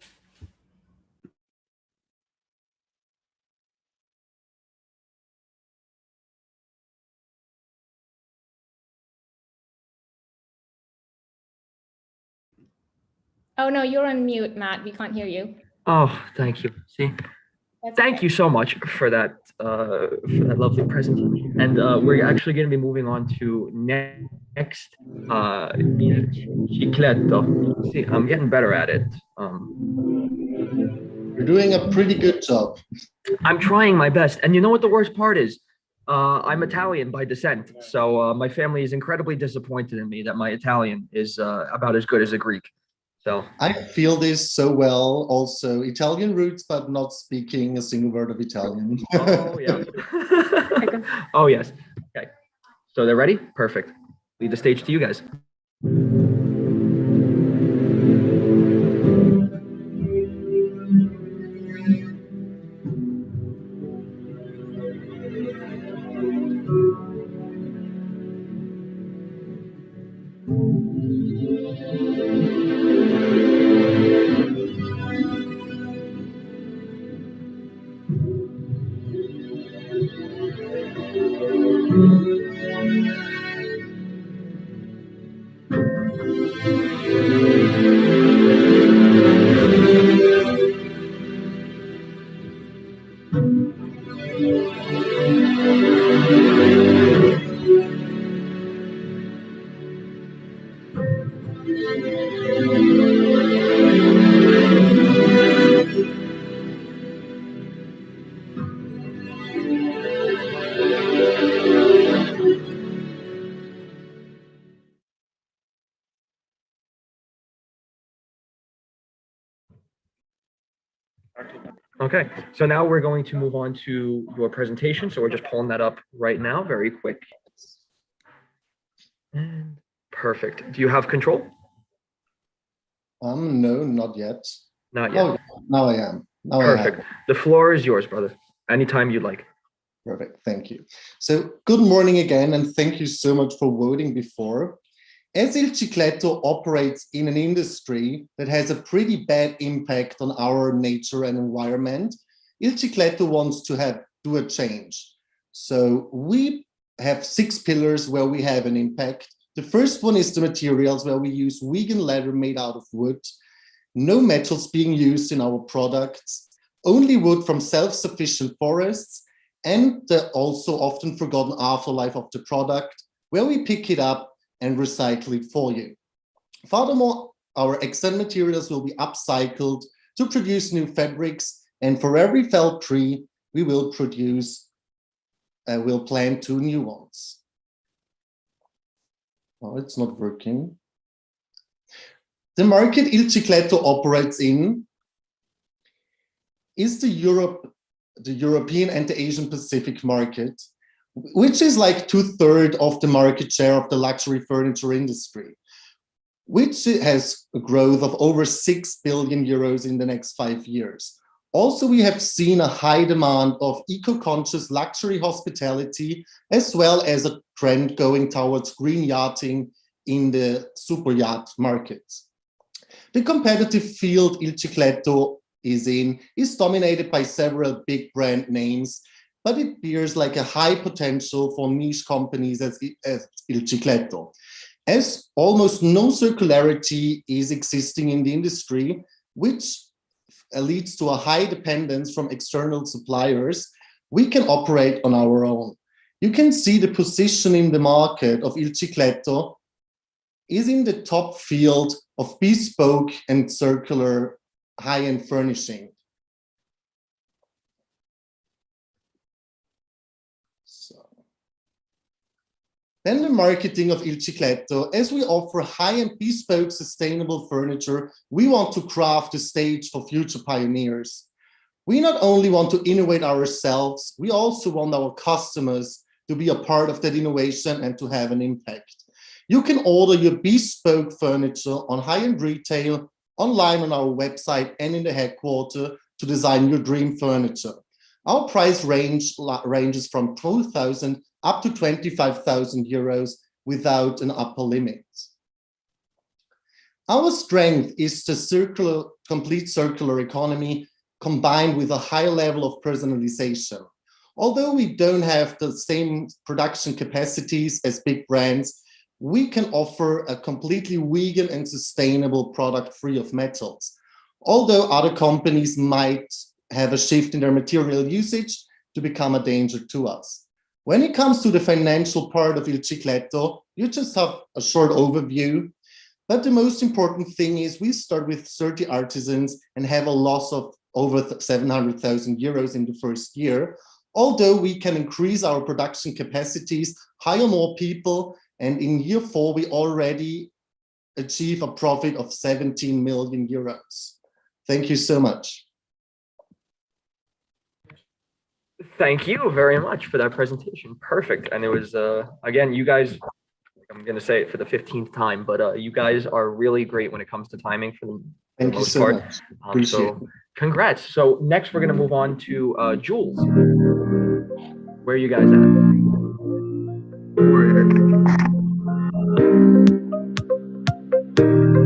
Oh no, you're on mute, Matt. We can't hear you. Oh, thank you. See, thank you so much for that lovely presentation. And we're actually going to be moving on to next Cicletto. See, I'm getting better at it. You're doing a pretty good job. I'm trying my best. And you know what the worst part is? I'm Italian by descent. So my family is incredibly disappointed in me that my Italian is about as good as a Greek. So I feel this so well. Also, Italian roots, but not speaking a single word of Italian. Oh yeah. Oh yes. Okay. So they're ready? Perfect. Leave the stage to you guys. Okay, so now we're going to move on to your presentation. So we're just pulling that up right now, very quick. And perfect. Do you have control? No, not yet. Not yet. Oh, now I am. Now Perfect. I am. The floor is yours, brother. Anytime you'd like. Perfect. Thank you. So good morning again, and thank you so much for voting before. As Il Cicletto operates in an industry that has a pretty bad impact on our nature and environment, Il Cicletto wants to do a change. So we have 6 pillars where we have an impact. The first one is the materials, where we use vegan leather made out of wood, no metals being used in our products, only wood from self-sufficient forests, and the also often forgotten afterlife of the product, where we pick it up and recycle it for you. Furthermore, our extant materials will be upcycled to produce new fabrics, and for every felled tree, we will plant 2 new ones. Oh, it's not working. The market Il Cicletto operates in is the European and the Asian Pacific market, which is like 2/3 of the market share of the luxury furniture industry, which has a growth of over 6 billion euros in the next 5 years. Also, we have seen a high demand of eco-conscious luxury hospitality, as well as a trend going towards green yachting in the super yacht market. The competitive field Il Cicletto is in is dominated by several big brand names, but it bears like a high potential for niche companies as Il Cicletto. As almost no circularity is existing in the industry, which leads to a high dependence from external suppliers, we can operate on our own. You can see the position in the market of Il Cicletto is in the top field of bespoke and circular high-end furnishing. Then the marketing of Il Cicletto. As we offer high-end bespoke sustainable furniture, we want to craft a stage for future pioneers. We not only want to innovate ourselves, we also want our customers to be a part of that innovation and to have an impact. You can order your bespoke furniture on high-end retail, online on our website and in the headquarters to design your dream furniture. Our price ranges from 2,000 up to 25,000 euros without an upper limit. Our strength is the complete circular economy combined with a high level of personalization. Although we don't have the same production capacities as big brands, we can offer a completely vegan and sustainable product free of metals. Although other companies might have a shift in their material usage to become a danger to us. When it comes to the financial part of Il Cicletto, you just have a short overview, but the most important thing is we start with 30 artisans and have a loss of over 700,000 euros in the first year. Although we can increase our production capacities, hire more people, and in year 4, we already achieve a profit of 17 million euros. Thank you so much. Thank you very much for that presentation. Perfect. And it was, again, you guys, I'm going to say it for the 15th time, but you guys are really great when it comes to timing for the Thank you most so part. much. Appreciate So congrats. So next we're going to move on to Jules. Where are you guys at?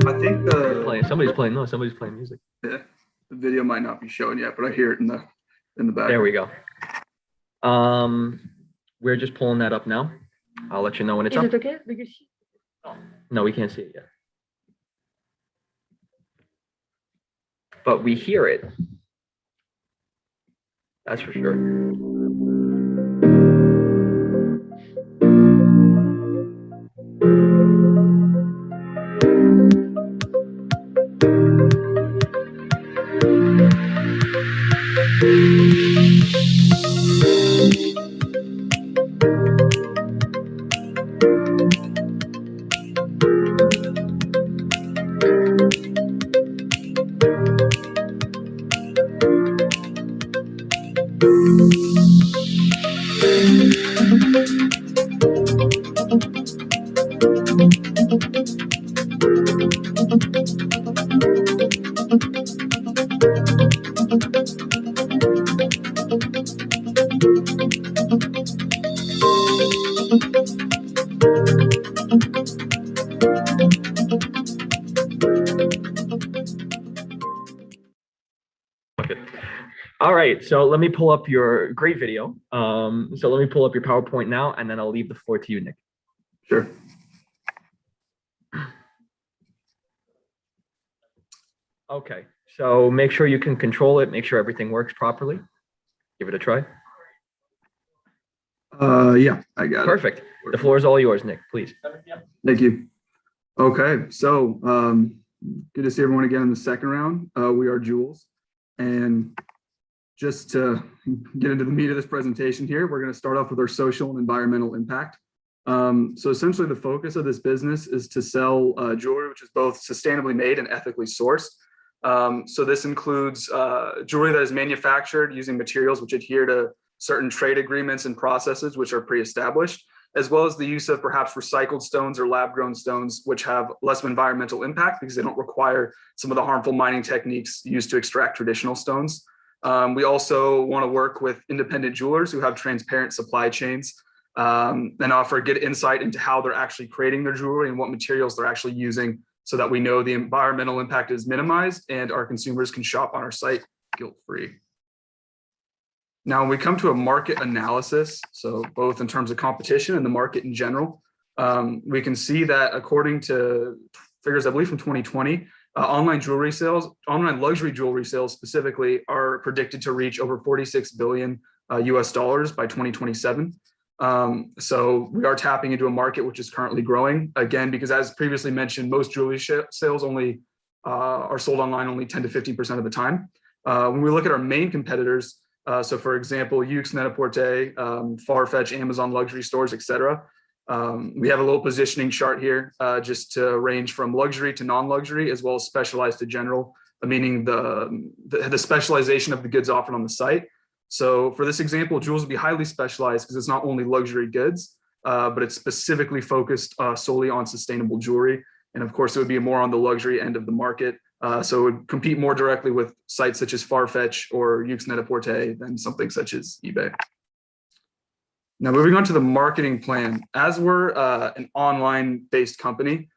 I think somebody's playing. No, somebody's playing music. Yeah, the video might not be showing yet, but I hear it in the back. There we go. We're just pulling that up now. I'll let you know when it's Is up. it okay? Do you see? No, we can't see it yet. But we hear it. That's for sure. All right, so let me pull up your great video. So let me pull up your PowerPoint now, and then I'll leave the floor to you, Nick. Sure. Okay, so make sure you can control it, make sure everything works properly. Give it a try. Yeah, I got it. Perfect. The floor is all yours, Nick, please. Thank you. Okay, so good to see everyone again in the second round. We are Jules, and just to get into the meat of this presentation here, we're going to start off with our social and environmental impact. So essentially the focus of this business is to sell jewelry, which is both sustainably made and ethically sourced. So this includes jewelry that is manufactured using materials which adhere to certain trade agreements and processes which are pre-established, as well as the use of perhaps recycled stones or lab-grown stones, which have less of environmental impact because they don't require some of the harmful mining techniques used to extract traditional stones. We also want to work with independent jewelers who have transparent supply chains and offer good insight into how they're actually creating their jewelry and what materials they're actually using so that we know the environmental impact is minimized and our consumers can shop on our site guilt-free. Now, when we come to a market analysis, so both in terms of competition and the market in general, we can see that according to figures, I believe from 2020, online luxury jewelry sales specifically are predicted to reach over $46 billion US dollars by 2027. So we are tapping into a market which is currently growing, again, because as previously mentioned, most jewelry sales only are sold online only 10 to 15% of the time. When we look at our main competitors, so for example, Yoox, Net-a-Porter, Farfetch, Amazon luxury stores, etc. We have a little positioning chart here just to range from luxury to non-luxury, as well as specialized to general, meaning the specialization of the goods offered on the site. So for this example, jewels would be highly specialized because it's not only luxury goods, but it's specifically focused solely on sustainable jewelry. And of course, it would be more on the luxury end of the market. So it would compete more directly with sites such as Farfetch or Yoox, Net-a-Porter than something such as eBay. Now, moving on to the marketing plan. As we're an online-based company,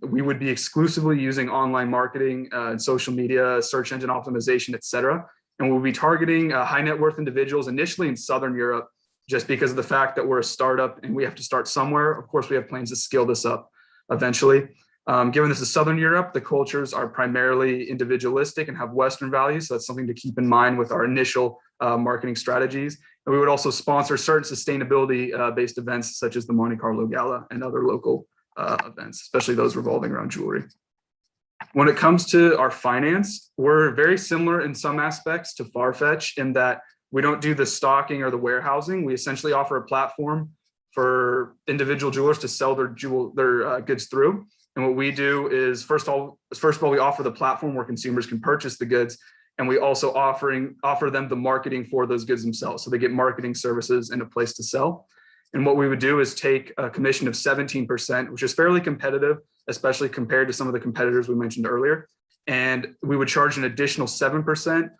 we would be exclusively using online marketing and social media, search engine optimization, et cetera. And we'll be targeting high net worth individuals initially in Southern Europe, just because of the fact that we're a startup and we have to start somewhere. Of course, we have plans to scale this up eventually. Given this is Southern Europe, the cultures are primarily individualistic and have Western values. So that's something to keep in mind with our initial marketing strategies. And we would also sponsor certain sustainability-based events, such as the Monte Carlo Gala and other local events, especially those revolving around jewelry. When it comes to our finance, we're very similar in some aspects to Farfetch in that we don't do the stocking or the warehousing. We essentially offer a platform for individual jewelers to sell their goods through. And what we do is, first of all, we offer the platform where consumers can purchase the goods. And we also offer them the marketing for those goods themselves. So they get marketing services and a place to sell. And what we would do is take a commission of 17%, which is fairly competitive, especially compared to some of the competitors we mentioned earlier. And we would charge an additional 7%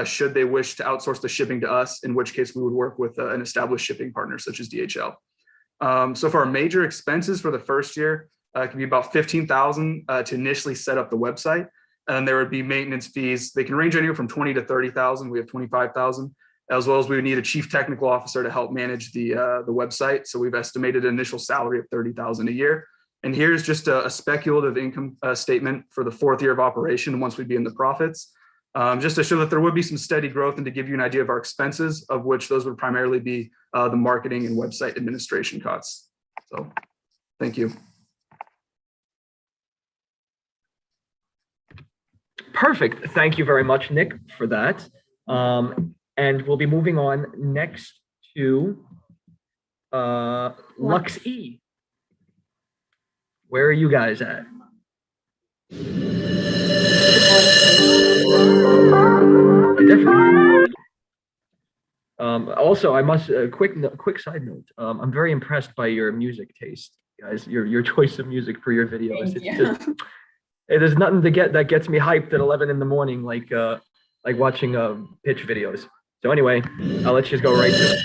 should they wish to outsource the shipping to us, in which case we would work with an established shipping partner such as DHL. So for our major expenses for the first year, it can be about $15,000 to initially set up the website. And then there would be maintenance fees. They can range anywhere from $20,000 to $30,000. We have $25,000. As well as we would need a chief technical officer to help manage the website. So we've estimated an initial salary of $30,000 a year. And here's just a speculative income statement for the 4th year of operation once we'd be in the profits, just to show that there would be some steady growth and to give you an idea of our expenses, of which those would primarily be the marketing and website administration costs. So thank you. Perfect. Thank you very much, Nick, for that. And we'll be moving on next to Lux E. Where are you guys at? Definitely. Also, I must quick side note. I'm very impressed by your music taste, guys. Your choice of music for your videos. There's nothing that gets me hyped at 11 in the morning, like watching pitch videos. So anyway, let's just go right to it.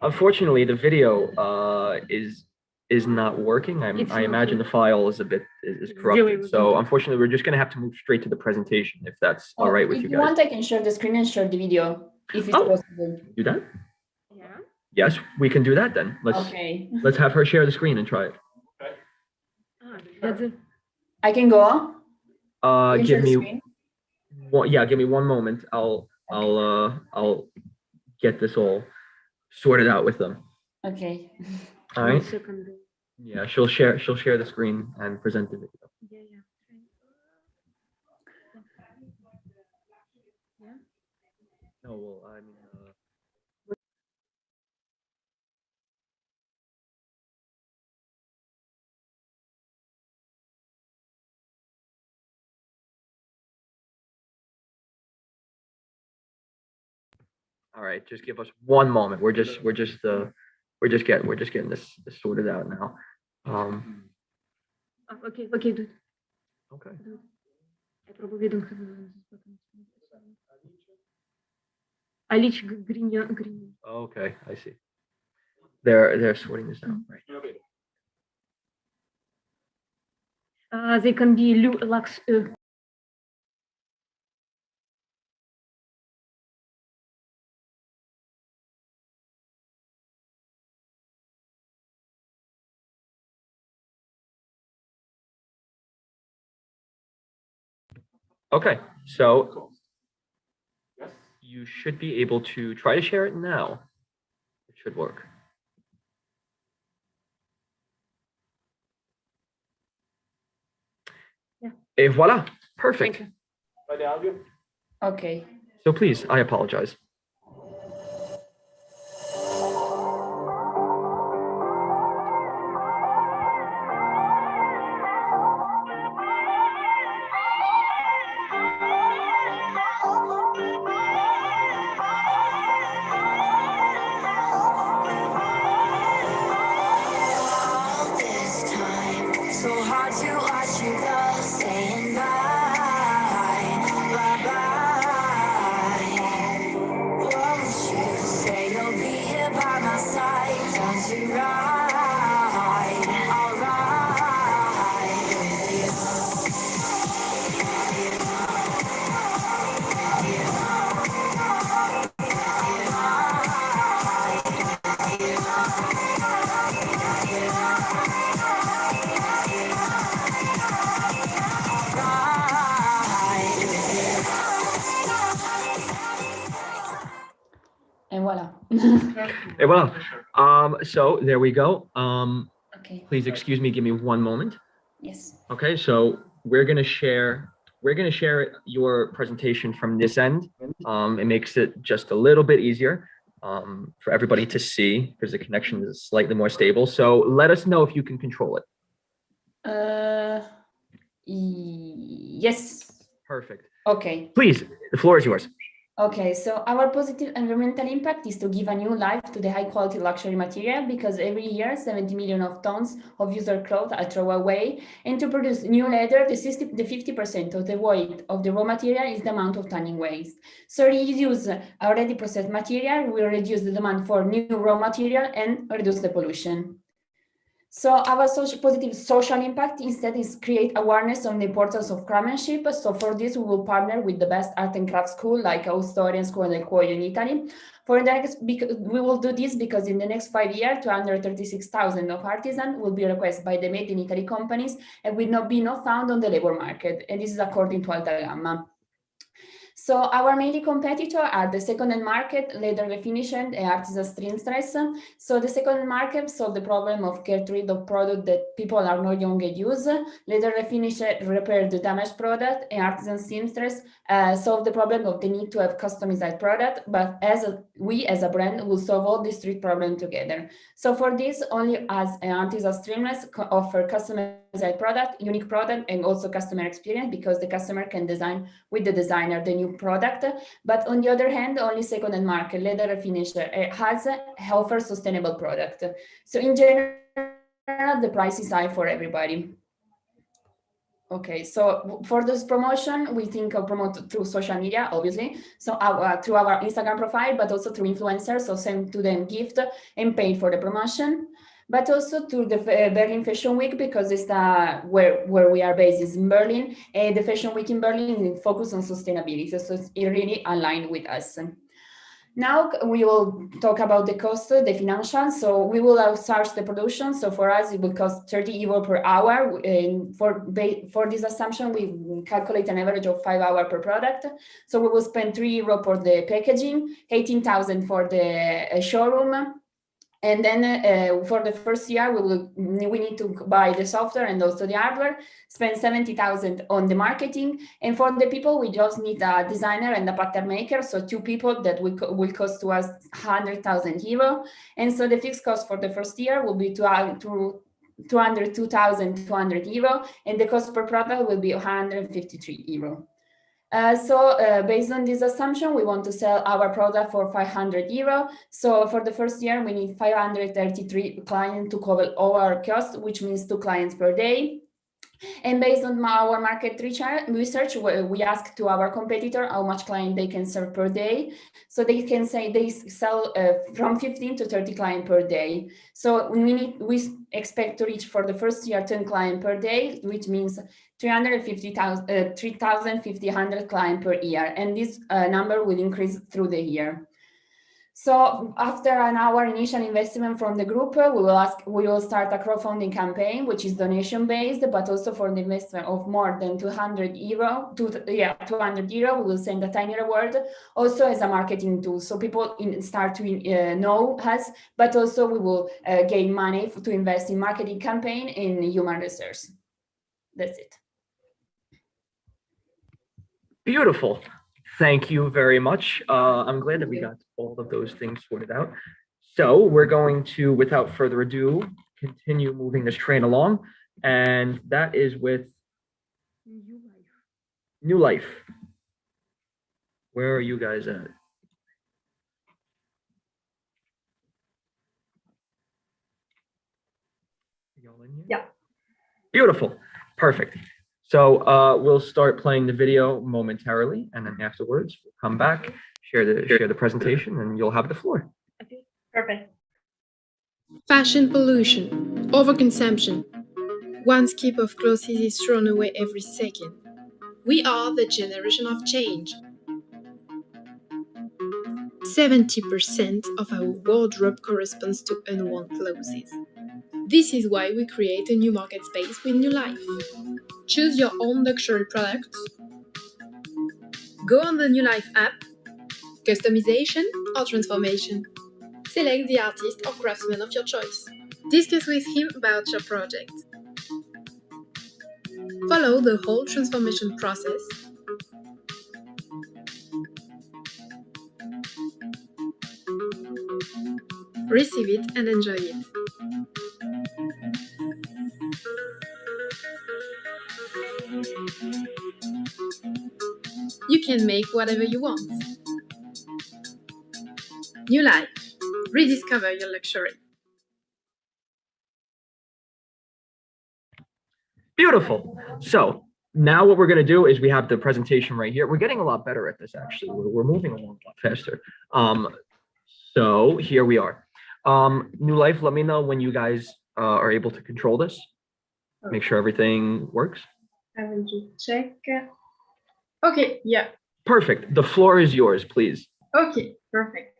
Unfortunately, the video is not working. I imagine the file is corrupted. So unfortunately, we're just going to have to move straight to the presentation, if that's all right with you guys. If you want, I can share the screen and share the video, if it's possible. Do that? Yeah. Yes, we can do that then. Let's have her share the screen and try it. I can go. Give me give me one moment. I'll get this all sorted out with them. Okay. All right. Yeah, she'll share the screen and present the video. No, well, I mean, all right, just give us one moment. We're just getting this sorted out now. Okay, dude. Okay. Алич Green. Okay, I see. They're sorting this out, right? They can be Lux. Okay, so you should be able to try to share it now. It should work. Yeah. Et voila, perfect. Okay. So please, I apologize. Well, so there we go. Okay. Please excuse me, give me one moment. Yes. Okay, so we're gonna share your presentation from this end. It makes it just a little bit easier for everybody to see because the connection is slightly more stable. So let us know if you can control it. Yes. Perfect. Okay. Please, the floor is yours. Okay, so our positive environmental impact is to give a new life to the high quality luxury material because every year 70 million of tons of used clothes are thrown away, and to produce new leather, the 50% of the weight of the raw material is the amount of tanning waste. So reuse already processed material will reduce the demand for new raw material and reduce the pollution. So our positive social impact instead is create awareness on the importance of craftsmanship. So for this, we will partner with the best art and craft school like Austoria Scuola del Cuoio in Italy. We will do this because in the next 5 years, 236,000 of artisans will be requested by the Made in Italy companies and will not be found on the labor market. And this is according to Alta Gamma. So our main competitors are the second-hand market, leather refinition, and artisan seamstress. So the second-hand market solve the problem of get rid of product that people are no longer use. Leather refinish repair the damaged product, and artisan seamstress solve the problem of the need to have customized product. But we as a brand will solve all these three problems together. So for this, only as an artisan seamstress offer customized product, unique product, and also customer experience because the customer can design with the designer the new product. But on the other hand, only second-hand market leather finisher offers sustainable product. So in general, the price is high for everybody. Okay, so for this promotion, we think of promote through social media, obviously. So through our Instagram profile, but also through influencers. So send to them gift and pay for the promotion. But also to the Berlin Fashion Week because it's where we are based is in Berlin. And the Fashion Week in Berlin is focused on sustainability, so it's really aligned with us. Now we will talk about the cost, the financials. So we will outsource the production. So for us, it will cost 30 euro per hour. And for this assumption, we calculate an average of 5 hours per product. So we will spend 3 euro for the packaging, 18,000 for the showroom. And then for the first year, we need to buy the software and also the hardware, spend 70,000 on the marketing. And for the people, we just need a designer and a pattern maker. So 2 people that will cost to us 100,000 euro. And so the fixed cost for the first year will be 202,200 euro. And the cost per product will be 153 euro. Based on this assumption, we want to sell our product for 500 euro. So for the first year, we need 533 clients to cover all our costs, which means 2 clients per day. And based on our market research, we ask to our competitor how much client they can serve per day. So they can say they sell from 15 to 30 clients per day. So we expect to reach for the first year 10 clients per day, which means 3,500 clients per year. And this number will increase through the year. So after our initial investment from the group, we will start a crowdfunding campaign, which is donation based, but also for the investment of more than 200 euro, we will send a tiny reward also as a marketing tool. So people start to know us, but also we will gain money to invest in marketing campaign in human resource. That's it. Beautiful. Thank you very much. I'm glad that we got all of those things sorted out. So we're going to, without further ado, continue moving this train along. And that is with New Life. Where are you guys at? Yeah. Beautiful. Perfect. So we'll start playing the video momentarily, and then afterwards we'll come back, share the presentation, and you'll have the floor. Okay, perfect. Fashion pollution, overconsumption. One skip of clothes is thrown away every second. We are the generation of change. 70% of our wardrobe corresponds to unworn clothes. This is why we create a new market space with New Life. Choose your own luxury products. Go on the New Life app, customization or transformation. Select the artist or craftsman of your choice. Discuss with him about your project. Follow the whole transformation process. Receive it and enjoy it. You can make whatever you want. New life. Rediscover your luxury. Beautiful. So now what we're going to do is we have the presentation right here. We're getting a lot better at this, actually. We're moving along a lot faster. So here we are. New Life, let me know when you guys are able to control this. Make sure everything works. I will just check. Okay, yeah. Perfect. The floor is yours, please. Okay, perfect.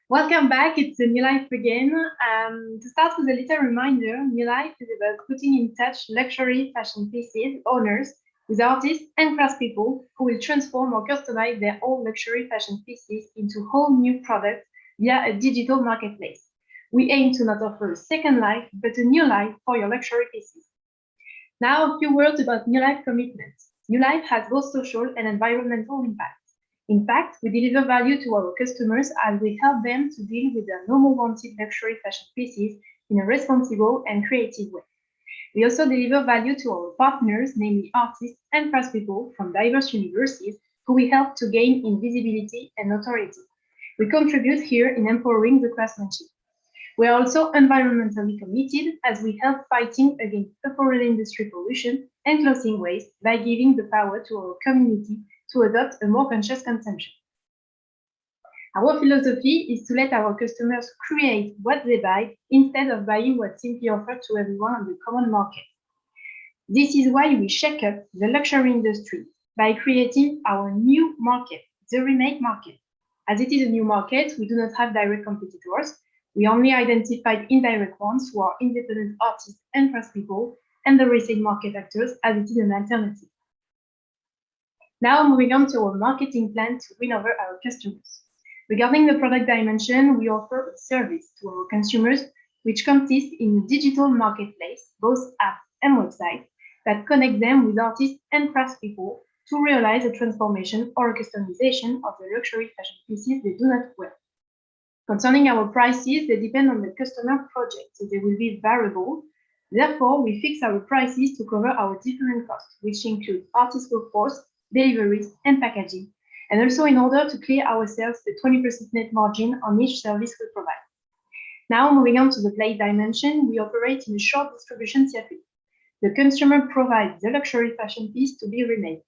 Welcome back. It's New Life again. To start with a little reminder, New Life is about putting in touch luxury fashion pieces owners with artists and craftspeople who will transform or customize their own luxury fashion pieces into whole new products via a digital marketplace. We aim to not offer a second life, but a new life for your luxury pieces. Now, a few words about New Life commitments. New Life has both social and environmental impact. In fact, we deliver value to our customers as we help them to deal with their no more wanted luxury fashion pieces in a responsible and creative way. We also deliver value to our partners, namely artists and craftspeople from diverse universities who we help to gain in visibility and notoriety. We contribute here in empowering the craftsmanship. We are also environmentally committed as we help fighting against apparel industry pollution and clothing waste by giving the power to our community to adopt a more conscious consumption. Our philosophy is to let our customers create what they buy instead of buying what's simply offered to everyone on the common market. This is why we shake up the luxury industry by creating our new market, the remake market. As it is a new market, we do not have direct competitors. We only identified indirect ones who are independent artists and craftspeople and the resale market actors as it is an alternative. Now moving on to our marketing plan to win over our customers. Regarding the product dimension, we offer a service to our consumers which consists in a digital marketplace, both apps and websites, that connect them with artists and craftspeople to realize a transformation or a customization of the luxury fashion pieces they do not wear. Concerning our prices, they depend on the customer project, so they will be variable. Therefore, we fix our prices to cover our different costs, which include artist workforce, deliveries, and packaging, and also in order to clear ourselves the 20% net margin on each service we provide. Now, moving on to the plate dimension, we operate in a short distribution circuit. The consumer provides the luxury fashion piece to be remade.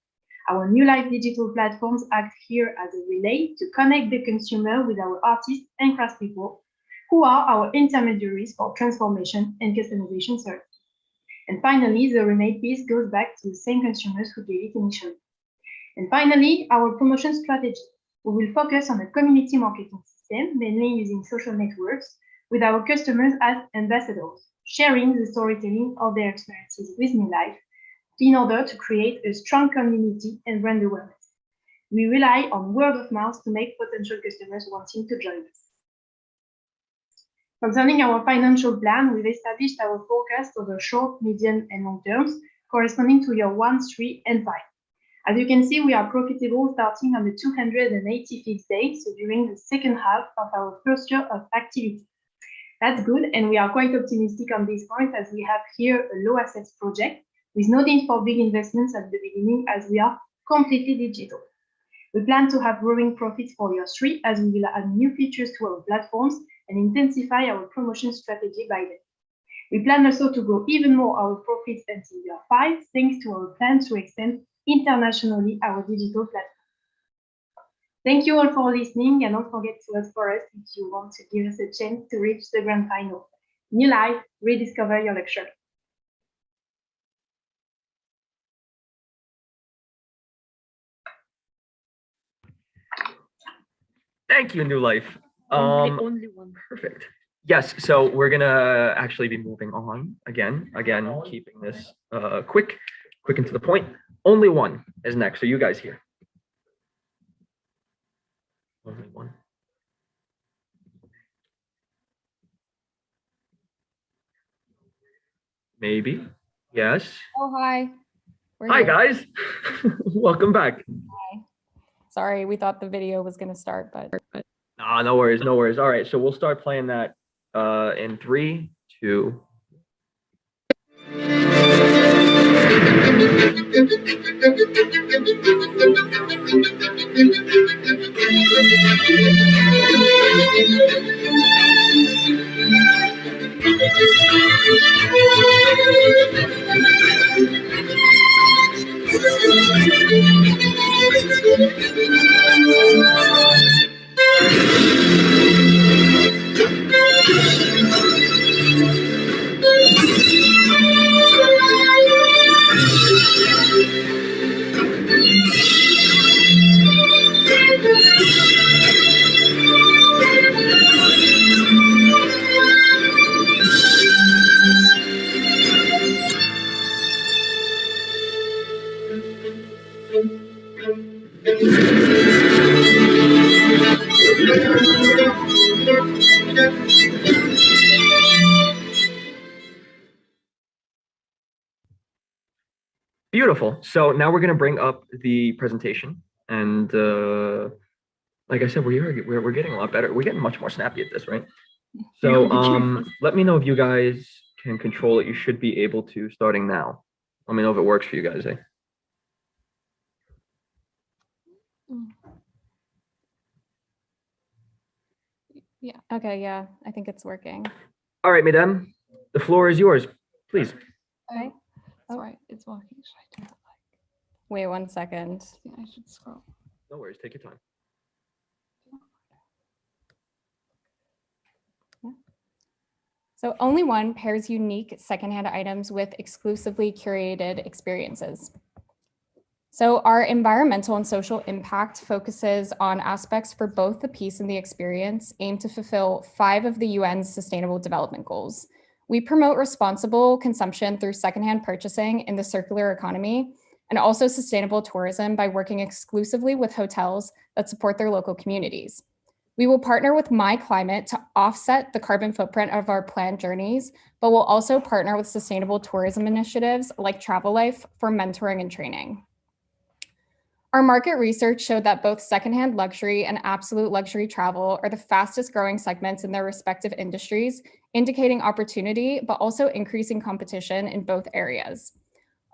Our New Life digital platforms act here as a relay to connect the consumer with our artists and craftspeople, who are our intermediaries for transformation and customization services. And finally, the remade piece goes back to the same consumers who gave it initially. And finally, our promotion strategy. We will focus on a community marketing system, mainly using social networks, with our customers as ambassadors, sharing the storytelling of their experiences with New Life in order to create a strong community and brand awareness. We rely on word of mouth to make potential customers wanting to join us. Concerning our financial plan, we've established our forecast over short, medium, and long terms, corresponding to year 1, 3, and 5. As you can see, we are profitable starting on the 285th day, so during the second half of our first year of activity. That's good, and we are quite optimistic on this point as we have here a low assets project with no need for big investments at the beginning as we are completely digital. We plan to have growing profits for year 3 as we will add new features to our platforms and intensify our promotion strategy by then. We plan also to grow even more our profits until year 5 thanks to our plan to extend internationally our digital platform. Thank you all for listening, and don't forget to vote for us if you want to give us a chance to reach the grand final. New Life, rediscover your luxury. Thank you, New Life. Only one. Perfect. Yes, so we're gonna actually be moving on again, keeping this quick and to the point. Only one is next. Are you guys here? Only one. Maybe. Yes. Oh, hi. We're Hi, here. guys. Welcome back. Hi. Sorry, we thought the video was going to start, but. Ah, no worries, no worries. All right, so we'll start playing that in 3, 2. Beautiful. So now we're going to bring up the presentation, and like I said, we're getting a lot better. We're getting much more snappy at this, right? So let me know if you guys can control it. You should be able to starting now. Let me know if it works for you guys. Yeah. Okay. Yeah. I think it's working. All right, Madame, the floor is yours, please. Okay. That's right. It's working. Should I do that? Wait 1 second. Yeah, I should scroll. No worries. Take your time. So Only One pairs unique secondhand items with exclusively curated experiences. So our environmental and social impact focuses on aspects for both the piece and the experience aimed to fulfill 5 of the UN's Sustainable Development Goals. We promote responsible consumption through secondhand purchasing in the circular economy and also sustainable tourism by working exclusively with hotels that support their local communities. We will partner with My Climate to offset the carbon footprint of our planned journeys, but we'll also partner with sustainable tourism initiatives like Travel Life for mentoring and training. Our market research showed that both secondhand luxury and absolute luxury travel are the fastest growing segments in their respective industries, indicating opportunity, but also increasing competition in both areas.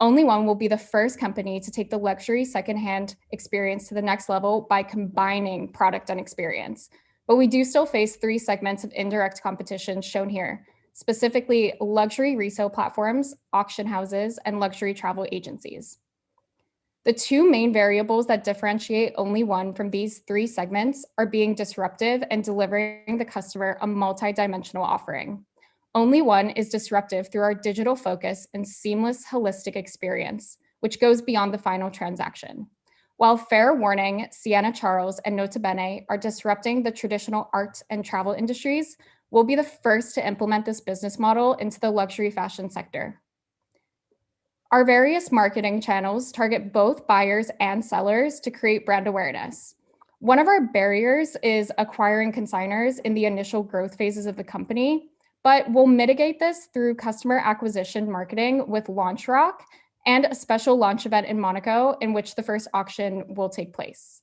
Only One will be the first company to take the luxury secondhand experience to the next level by combining product and experience. But we do still face 3 segments of indirect competition shown here, specifically luxury resale platforms, auction houses, and luxury travel agencies. The 2 main variables that differentiate Only One from these 3 segments are being disruptive and delivering the customer a multi-dimensional offering. Only One is disruptive through our digital focus and seamless holistic experience, which goes beyond the final transaction. While Fair Warning, Sienna Charles, and Nota Bene are disrupting the traditional art and travel industries, we'll be the first to implement this business model into the luxury fashion sector. Our various marketing channels target both buyers and sellers to create brand awareness. One of our barriers is acquiring consignors in the initial growth phases of the company, but we'll mitigate this through customer acquisition marketing with Launch Rock and a special launch event in Monaco in which the first auction will take place.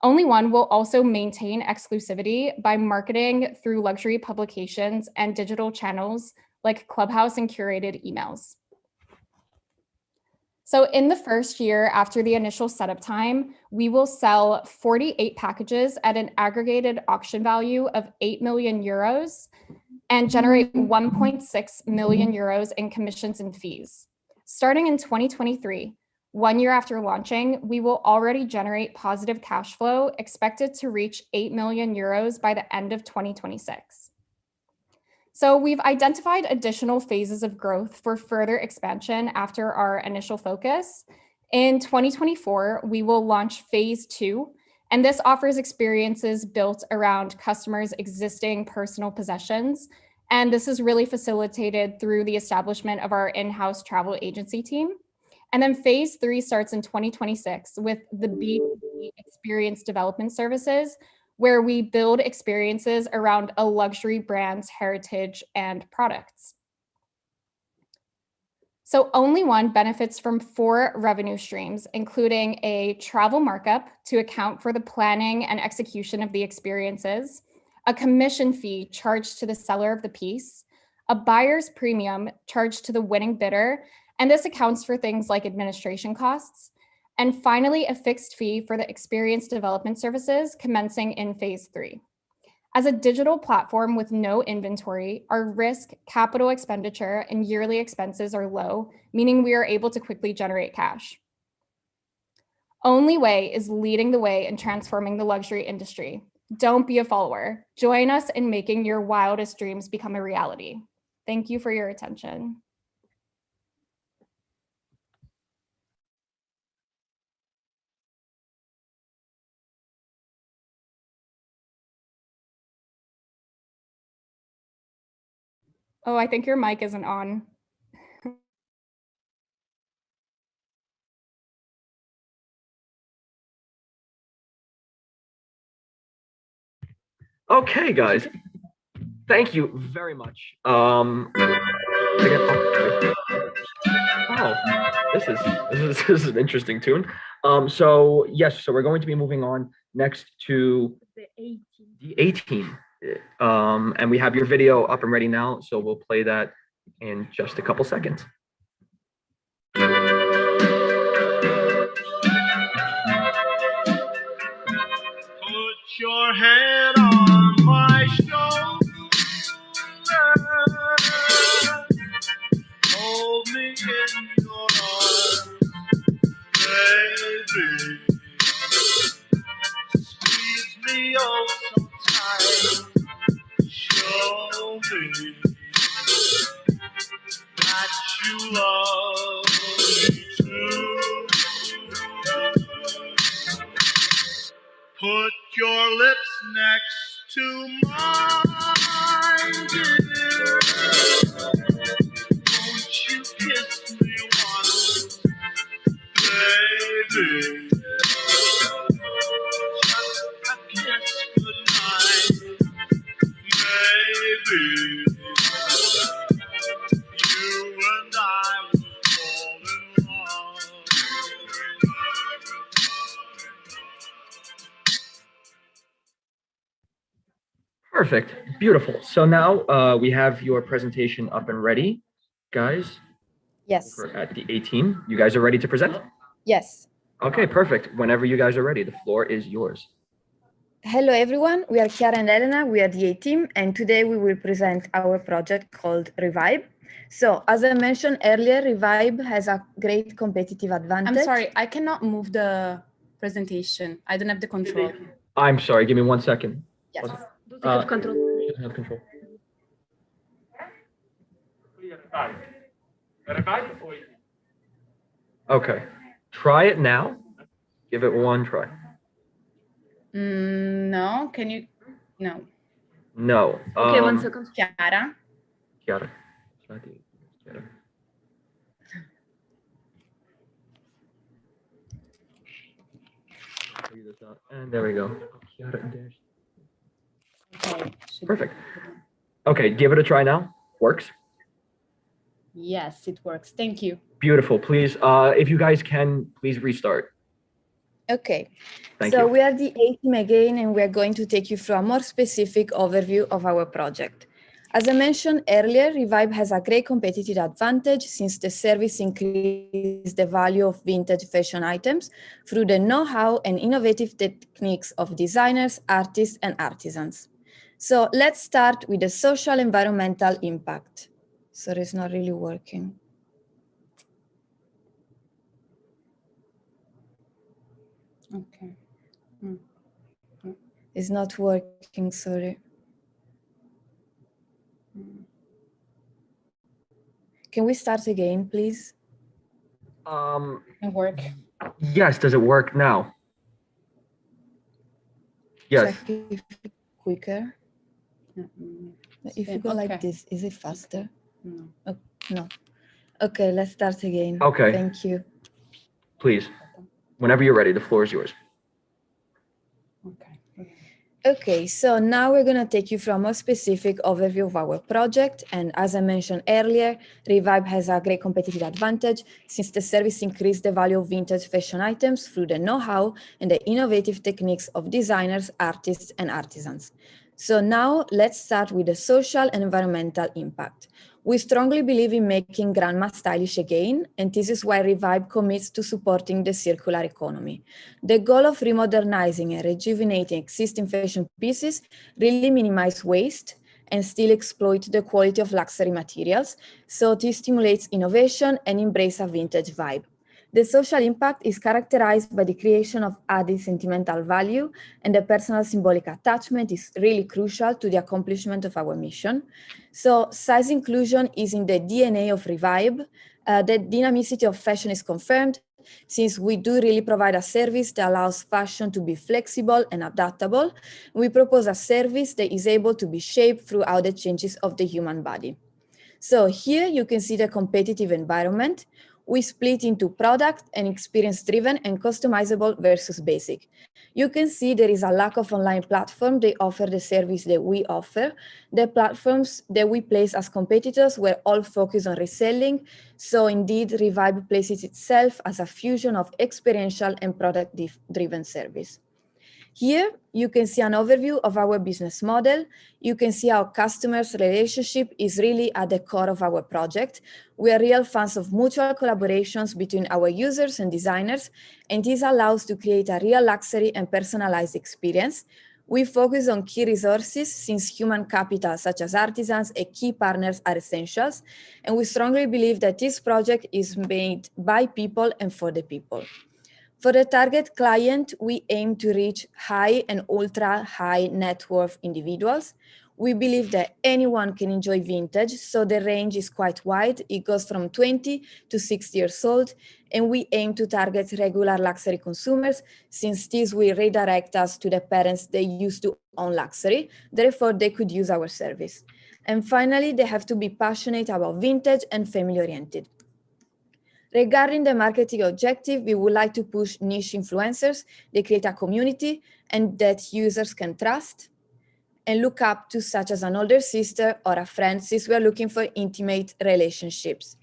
Only One will also maintain exclusivity by marketing through luxury publications and digital channels like Clubhouse and curated emails. So in the first year after the initial setup time, we will sell 48 packages at an aggregated auction value of 8 million euros and generate 1.6 million euros in commissions and fees. Starting in 2023, 1 year after launching, we will already generate positive cash flow expected to reach 8 million euros by the end of 2026. So we've identified additional phases of growth for further expansion after our initial focus. In 2024, we will launch phase 2, and this offers experiences built around customers' existing personal possessions. And this is really facilitated through the establishment of our in-house travel agency team. And then phase 3 starts in 2026 with the B2B experience development services, where we build experiences around a luxury brand's heritage and products. So Only One benefits from 4 revenue streams, including a travel markup to account for the planning and execution of the experiences, a commission fee charged to the seller of the piece, a buyer's premium charged to the winning bidder, and this accounts for things like administration costs, and finally, a fixed fee for the experience development services commencing in phase 3. As a digital platform with no inventory, our risk, capital expenditure, and yearly expenses are low, meaning we are able to quickly generate cash. Only Way is leading the way in transforming the luxury industry. Don't be a follower. Join us in making your wildest dreams become a reality. Thank you for your attention. Oh, I think your mic isn't on. Okay, guys. Thank you very much. Oh, this is an interesting tune. So yes, so we're going to be moving on next to the A-team. And we have your video up and ready now, so we'll play that in just a couple seconds. Put your head on my shoulder, hold me in your arms, baby, squeeze me oh so tight, show me that you love me too. Put your lips next to mine, dear. Won't you kiss me once, baby? Just a kiss goodnight, baby. You and I will fall in love. Perfect. Beautiful. So now we have your presentation up and ready, guys. Yes. We're at the A-team. You guys are ready to present? Yes. Okay, perfect. Whenever you guys are ready, the floor is yours. Hello, everyone. We are Chiara and Elena. We are the A-team, and today we will present our project called Revibe. So, as I mentioned earlier, Revibe has a great competitive advantage. I'm sorry, I cannot move the presentation. I don't have the control. I'm sorry. Give me 1 second. Yes. Does it have control? She doesn't have control. Okay. Try it now. Give it one try. No, can you? No. No. Okay, 1 second. Chiara? Chiara. Chiara. And there we go. Okay. Perfect. Okay, give it a try now. Works. Yes, it works. Thank you. Beautiful. Please, if you guys can, please restart. Okay. Thank so you. we are the A-team again, and we are going to take you through a more specific overview of our project. As I mentioned earlier, Revibe has a great competitive advantage since the service increases the value of vintage fashion items through the know-how and innovative techniques of designers, artists, and artisans. So let's start with the social environmental impact. Sorry, it's not really working. Okay. It's not working, sorry. Can we start again, please? It work. Yes, does it work now? Yes. Check if it's quicker. If you go like this, is it faster? No. Oh, no. Okay, let's start again. Okay. Thank you. Please. Whenever you're ready, the floor is yours. Okay, so now we're going to take you through a more specific overview of our project. And as I mentioned earlier, Revibe has a great competitive advantage since the service increased the value of vintage fashion items through the know-how and the innovative techniques of designers, artists, and artisans. So now let's start with the social and environmental impact. We strongly believe in making grandma stylish again, and this is why Revibe commits to supporting the circular economy. The goal of remodernizing and rejuvenating existing fashion pieces really minimize waste and still exploit the quality of luxury materials, so this stimulates innovation and embrace a vintage vibe. The social impact is characterized by the creation of added sentimental value, and the personal symbolic attachment is really crucial to the accomplishment of our mission. So size inclusion is in the DNA of Revibe. The dynamicity of fashion is confirmed, since we do really provide a service that allows fashion to be flexible and adaptable. We propose a service that is able to be shaped throughout the changes of the human body. So here you can see the competitive environment. We split into product and experience-driven and customizable versus basic. You can see there is a lack of online platform that offer the service that we offer. The platforms that we place as competitors were all focused on reselling. So indeed, Revibe places itself as a fusion of experiential and product-driven service. Here, you can see an overview of our business model. You can see how customers' relationship is really at the core of our project. We are real fans of mutual collaborations between our users and designers, and this allows to create a real luxury and personalized experience. We focus on key resources since human capital, such as artisans and key partners, are essentials. And we strongly believe that this project is made by people and for the people. For the target client, we aim to reach high and ultra high net worth individuals. We believe that anyone can enjoy vintage, so the range is quite wide. It goes from 20 to 60 years old, and we aim to target regular luxury consumers, since this will redirect us to the parents that used to own luxury, therefore they could use our service. And finally, they have to be passionate about vintage and family-oriented. Regarding the marketing objective, we would like to push niche influencers. They create a community and that users can trust and look up to, such as an older sister or a friend, since we are looking for intimate relationships.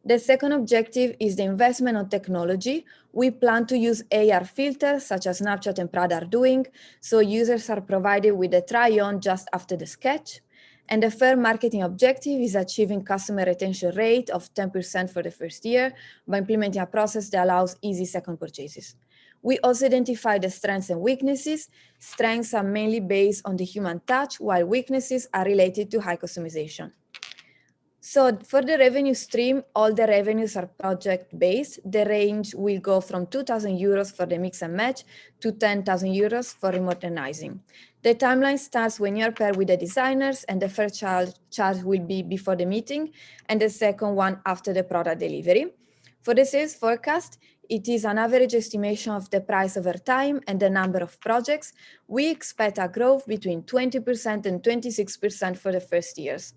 The second objective is the investment on technology. We plan to use AR filters, such as Snapchat and Prada are doing, so users are provided with a try-on just after the sketch. And the third marketing objective is achieving customer retention rate of 10% for the first year by implementing a process that allows easy second purchases. We also identify the strengths and weaknesses. Strengths are mainly based on the human touch, while weaknesses are related to high customization. So for the revenue stream, all the revenues are project-based. The range will go from 2,000 euros for the mix and match to 10,000 euros for remodernizing. The timeline starts when you're paired with the designers, and the first charge will be before the meeting, and the second one after the product delivery. For the sales forecast, it is an average estimation of the price over time and the number of projects. We expect a growth between 20% and 26% for the first years.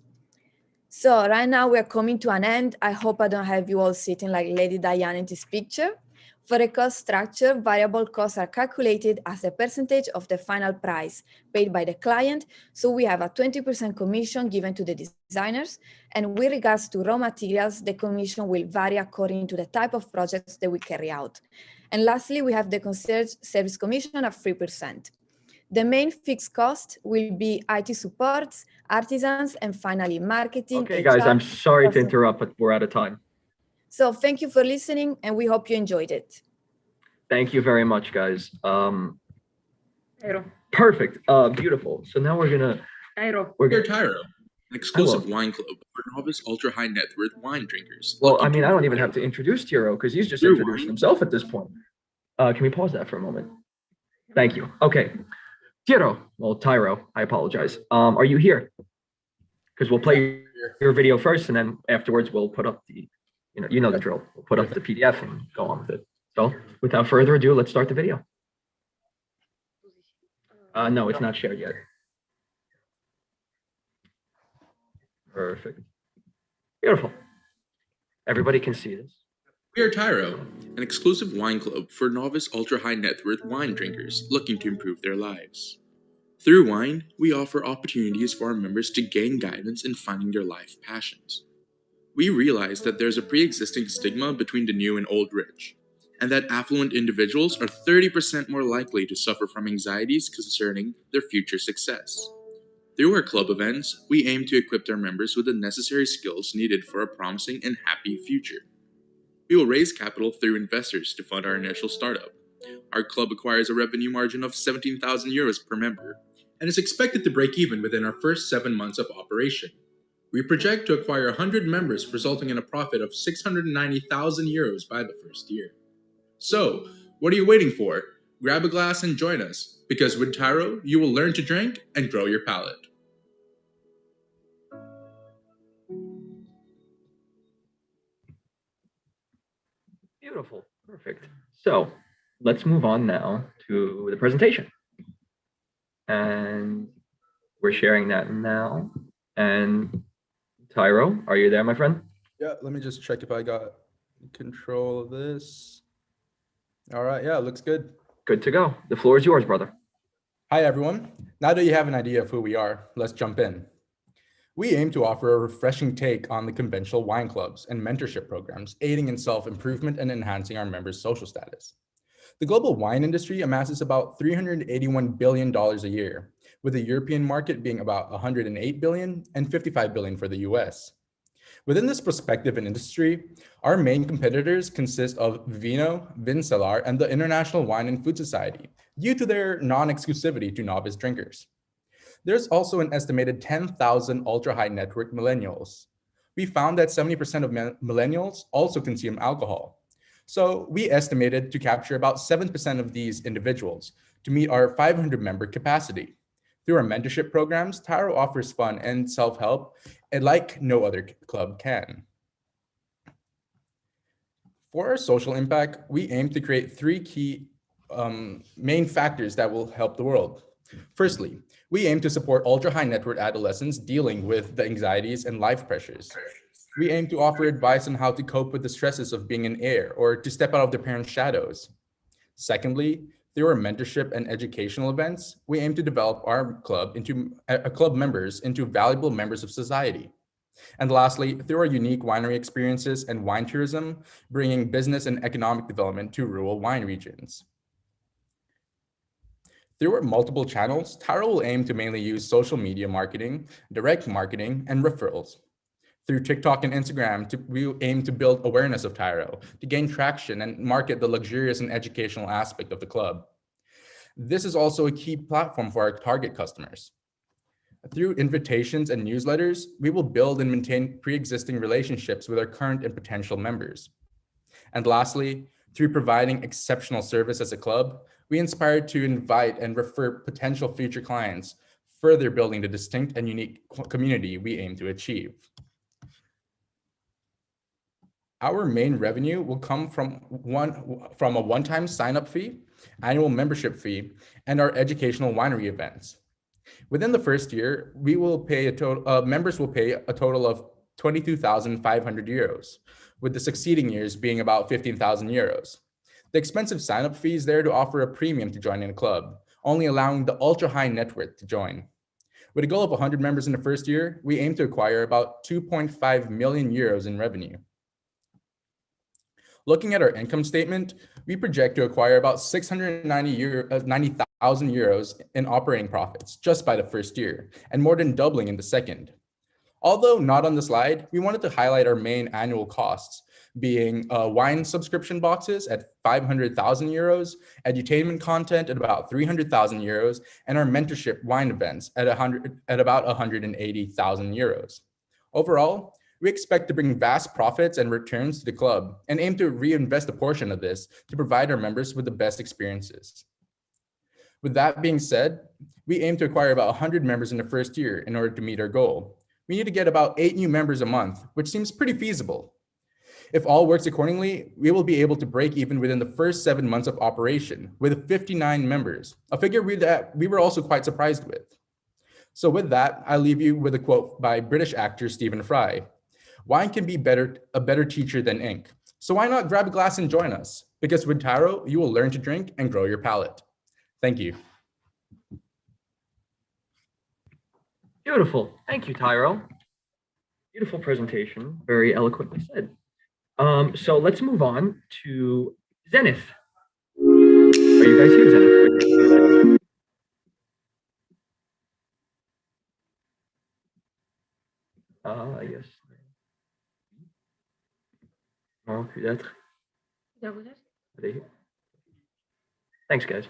So right now we're coming to an end. I hope I don't have you all sitting like Lady Diana in this picture. For the cost structure, variable costs are calculated as a percentage of the final price paid by the client. So we have a 20% commission given to the designers. And with regards to raw materials, the commission will vary according to the type of projects that we carry out. And lastly, we have the concierge service commission of 3%. The main fixed cost will be IT supports, artisans, and finally marketing. Okay, HR, guys, I'm sorry to interrupt, but we're out of time. So thank you for listening, and we hope you enjoyed it. Thank you very much, guys. Perfect. Beautiful. So now we're gonna. We're Tyro, an exclusive wine club for novice ultra high net worth wine drinkers. Well, I mean, I don't even have to introduce Tiro because he's just introduced himself at this point. Can we pause that for a moment? Thank you. Okay. Tiro, well, Tyro, I apologize. Are you here? Because we'll play your video first, and then afterwards we'll put up the, you know the drill. We'll put up the PDF and go on with it. So, without further ado, let's start the video. No, it's not shared yet. Perfect. Beautiful. Everybody can see this. We are Tyro, an exclusive wine club for novice ultra high net worth wine drinkers looking to improve their lives. Through wine, we offer opportunities for our members to gain guidance in finding their life passions. We realize that there's a pre-existing stigma between the new and old rich, and that affluent individuals are 30% more likely to suffer from anxieties concerning their future success. Through our club events, we aim to equip our members with the necessary skills needed for a promising and happy future. We will raise capital through investors to fund our initial startup. Our club acquires a revenue margin of 17,000 euros per member and is expected to break even within our first 7 months of operation. We project to acquire 100 members, resulting in a profit of 690,000 euros by the first year. So, what are you waiting for? Grab a glass and join us, because with Tyro, you will learn to drink and grow your palate. Beautiful. Perfect. So let's move on now to the presentation. And we're sharing that now. And Tyro, are you there, my friend? Yeah, let me just check if I got control of this. All right, yeah, looks good. Good to go. The floor is yours, brother. Hi, everyone. Now that you have an idea of who we are, let's jump in. We aim to offer a refreshing take on the conventional wine clubs and mentorship programs, aiding in self-improvement and enhancing our members' social status. The global wine industry amasses about $381 billion a year, with the European market being about $108 billion and $55 billion for the US. Within this perspective and industry, our main competitors consist of Vino, Vincelar, and the International Wine and Food Society, due to their non-exclusivity to novice drinkers. There's also an estimated 10,000 ultra-high net worth millennials. We found that 70% of millennials also consume alcohol. So we estimated to capture about 7% of these individuals to meet our 500 member capacity. Through our mentorship programs, Tyro offers fun and self-help, and like no other club can. For our social impact, we aim to create 3 key main factors that will help the world. Firstly, we aim to support ultra-high net worth adolescents dealing with the anxieties and life pressures. We aim to offer advice on how to cope with the stresses of being an heir or to step out of their parents' shadows. Secondly, through our mentorship and educational events, we aim to develop our club club members into valuable members of society. And lastly, through our unique winery experiences and wine tourism, bringing business and economic development to rural wine regions. Through our multiple channels, Tyro will aim to mainly use social media marketing, direct marketing, and referrals. Through TikTok and Instagram, we aim to build awareness of Tyro, to gain traction and market the luxurious and educational aspect of the club. This is also a key platform for our target customers. Through invitations and newsletters, we will build and maintain pre-existing relationships with our current and potential members. And lastly, through providing exceptional service as a club, we inspire to invite and refer potential future clients, further building the distinct and unique community we aim to achieve. Our main revenue will come from a one-time sign-up fee, annual membership fee, and our educational winery events. Within the first year, we will pay members will pay a total of 22,500 euros, with the succeeding years being about 15,000 euros. The expensive sign-up fee is there to offer a premium to join in a club, only allowing the ultra-high net worth to join. With a goal of 100 members in the first year, we aim to acquire about 2.5 million euros in revenue. Looking at our income statement, we project to acquire about 690,000 euros in operating profits just by the first year, and more than doubling in the second. Although not on the slide, we wanted to highlight our main annual costs, being wine subscription boxes at 500,000 euros, edutainment content at about 300,000 euros, and our mentorship wine events at about 180,000 euros. Overall, we expect to bring vast profits and returns to the club and aim to reinvest a portion of this to provide our members with the best experiences. With that being said, we aim to acquire about 100 members in the first year in order to meet our goal. We need to get about 8 new members a month, which seems pretty feasible. If all works accordingly, we will be able to break even within the first 7 months of operation with 59 members, a figure that we were also quite surprised with. So with that, I'll leave you with a quote by British actor Stephen Fry. Wine can be a better teacher than ink. So why not grab a glass and join us? Because with Tyro, you will learn to drink and grow your palate. Thank you. Beautiful. Thank you, Tyro. Beautiful presentation. Very eloquently said. So let's move on to Zenith. Are you guys here, Zenith? Yes. Non, peut-être. Allez. Thanks, guys.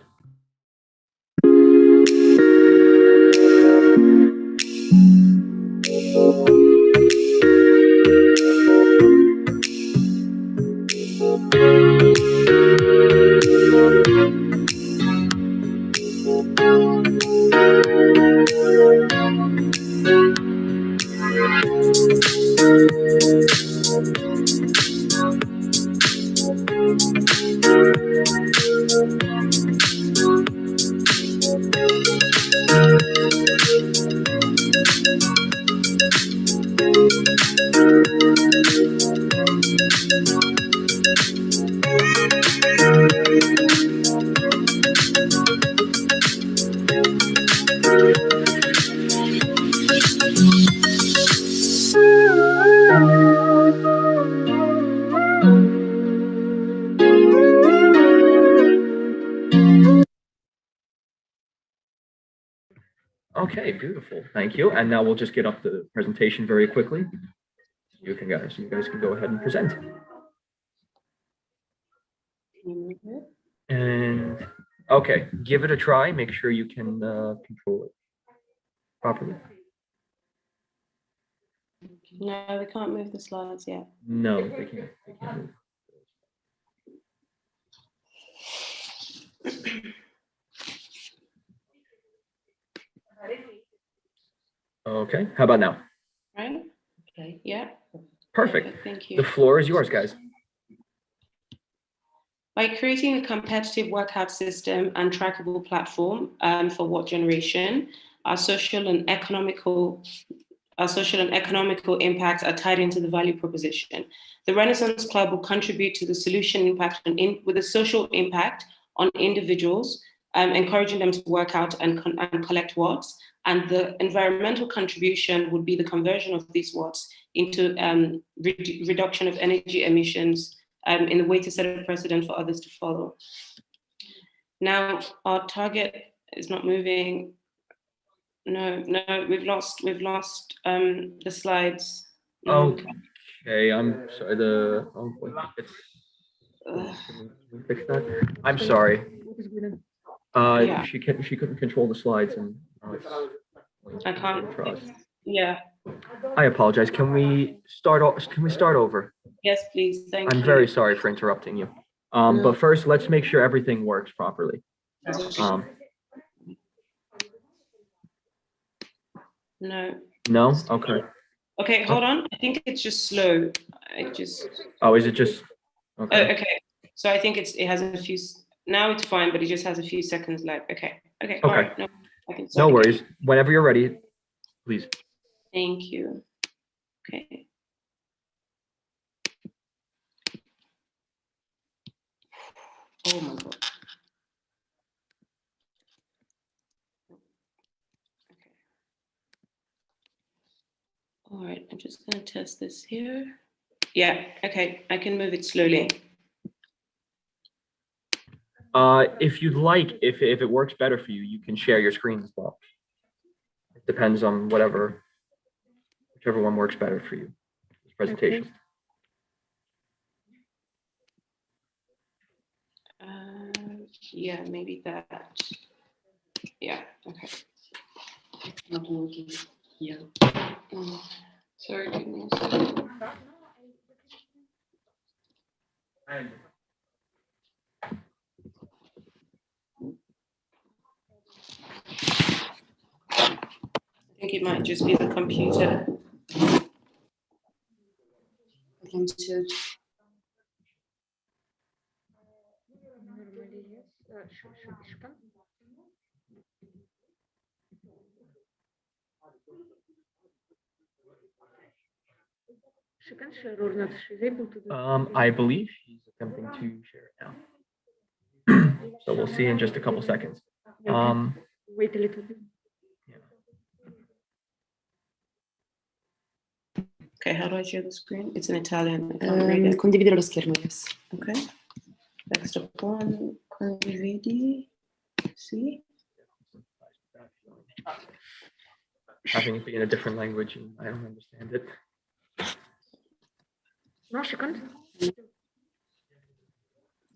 Okay, beautiful. Thank you. And now we'll just get up the presentation very quickly. You guys can go ahead and present. And okay, give it a try. Make sure you can control it properly. No, we can't move the slides yet. No, they can't. They can't move. Okay, how about now? Right? Okay, yeah. Perfect. Okay, thank you. The floor is yours, guys. By creating a competitive workout system and trackable platform for what generation, our social and economical impacts are tied into the value proposition. The Renaissance Club will contribute to the solution impact with a social impact on individuals, encouraging them to work out and collect watts. And the environmental contribution would be the conversion of these watts into reduction of energy emissions in a way to set a precedent for others to follow. Now, our target is not moving. No, we've lost the slides. Okay, I'm sorry. Can we fix that? I'm sorry. Yeah. She couldn't control the slides and I can't. Yeah. I apologize. Can we start over? Yes, please. Thank you. I'm very sorry for interrupting you. But first, let's make sure everything works properly. No. No? Okay. Okay, hold on. I think it's just slow. Oh, is it just? Okay. Okay. So I think it has a few. Now it's fine, but it just has a few seconds left. Okay. Okay. All right. No, I can No start worries. again. Whenever you're ready, please. Thank you. Okay. Oh my God. Okay. All right, I'm just going to test this here. Yeah, okay, I can move it slowly. If you'd like, if it works better for you, you can share your screen as well. It depends on whichever one works better for you. This presentation. Yeah, maybe that. Yeah, okay. Not working. Yeah. Sorry, give me a second. I think it might just be the computer. I believe she's attempting to share it now. So we'll see in just a couple seconds. Wait a little bit. Okay, how do I share the screen? It's in Italian. I can't read it. Condividere lo schermo, yes. Okay. Next up one, condividi. See? Having it be in a different language, and I don't understand it. No, she can't.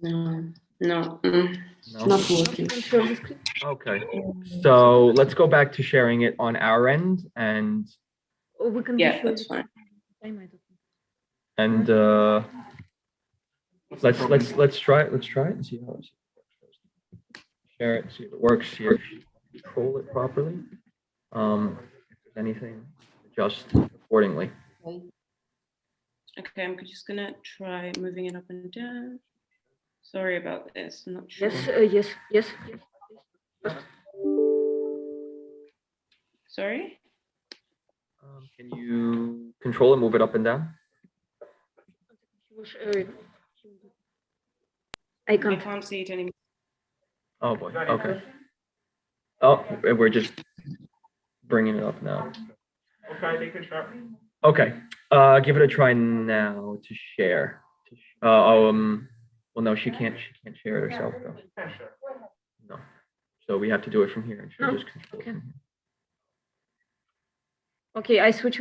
No, No? not working. Okay, so let's go back to sharing it on our end, and Or we can Yeah, show that's it. fine. and let's try it. Let's try it and see how it share it, see if it works, see if you control it properly. If there's anything, adjust accordingly. Okay, I'm just gonna try moving it up and down. Sorry about this. I'm not sure. Yes. Sorry? Can you control it, move it up and down? I I can't. can't see it anymore. Oh boy, okay. Oh, we're just bringing it up now. Okay, they can share. Okay, give it a try now to share. Well, no, she can't share it herself though. No, so we have to do it from here, and she'll No, just control it okay. from here. Okay, I switch.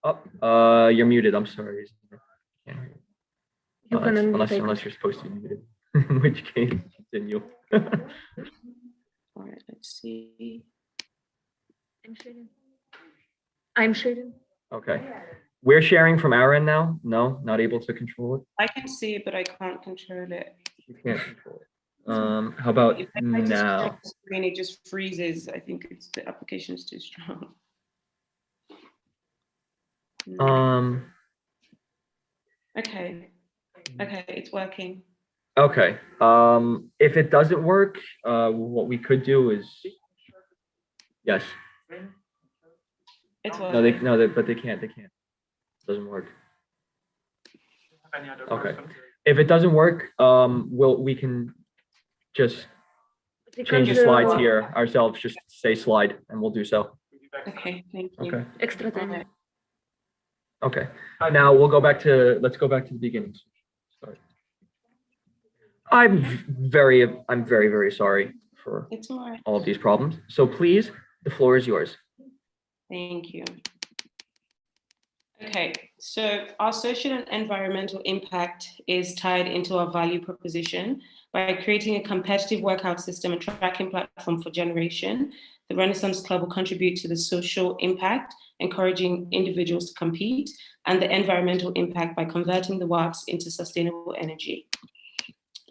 Oh, you're muted. I'm sorry. Can't hear you. You can Unless unmute. you're supposed to be muted, in which case continue. All right, let's see. I'm sharing. Okay, we're sharing from our end now. No, not able to control it. I can see it, but I can't control it. You can't control it. How about If I try to share now? the screen, it just freezes. I think it's the application is too strong. Okay. Okay, it's working. Okay. If it doesn't work, what we could do is, yes. It's No, working. but they can't. It doesn't work. Any other Okay. questions? If it doesn't work, we can just change the slides here ourselves. Just say slide, and we'll do so. Okay, thank you. Okay. Extra time. Alright. Okay. Now let's go back to the beginning. Sorry. I'm very, very sorry for It's all right. all of these problems. So please, the floor is yours. Thank you. Okay, so our social and environmental impact is tied into our value proposition. By creating a competitive workout system and tracking platform for generation, the Renaissance Club will contribute to the social impact, encouraging individuals to compete, and the environmental impact by converting the works into sustainable energy.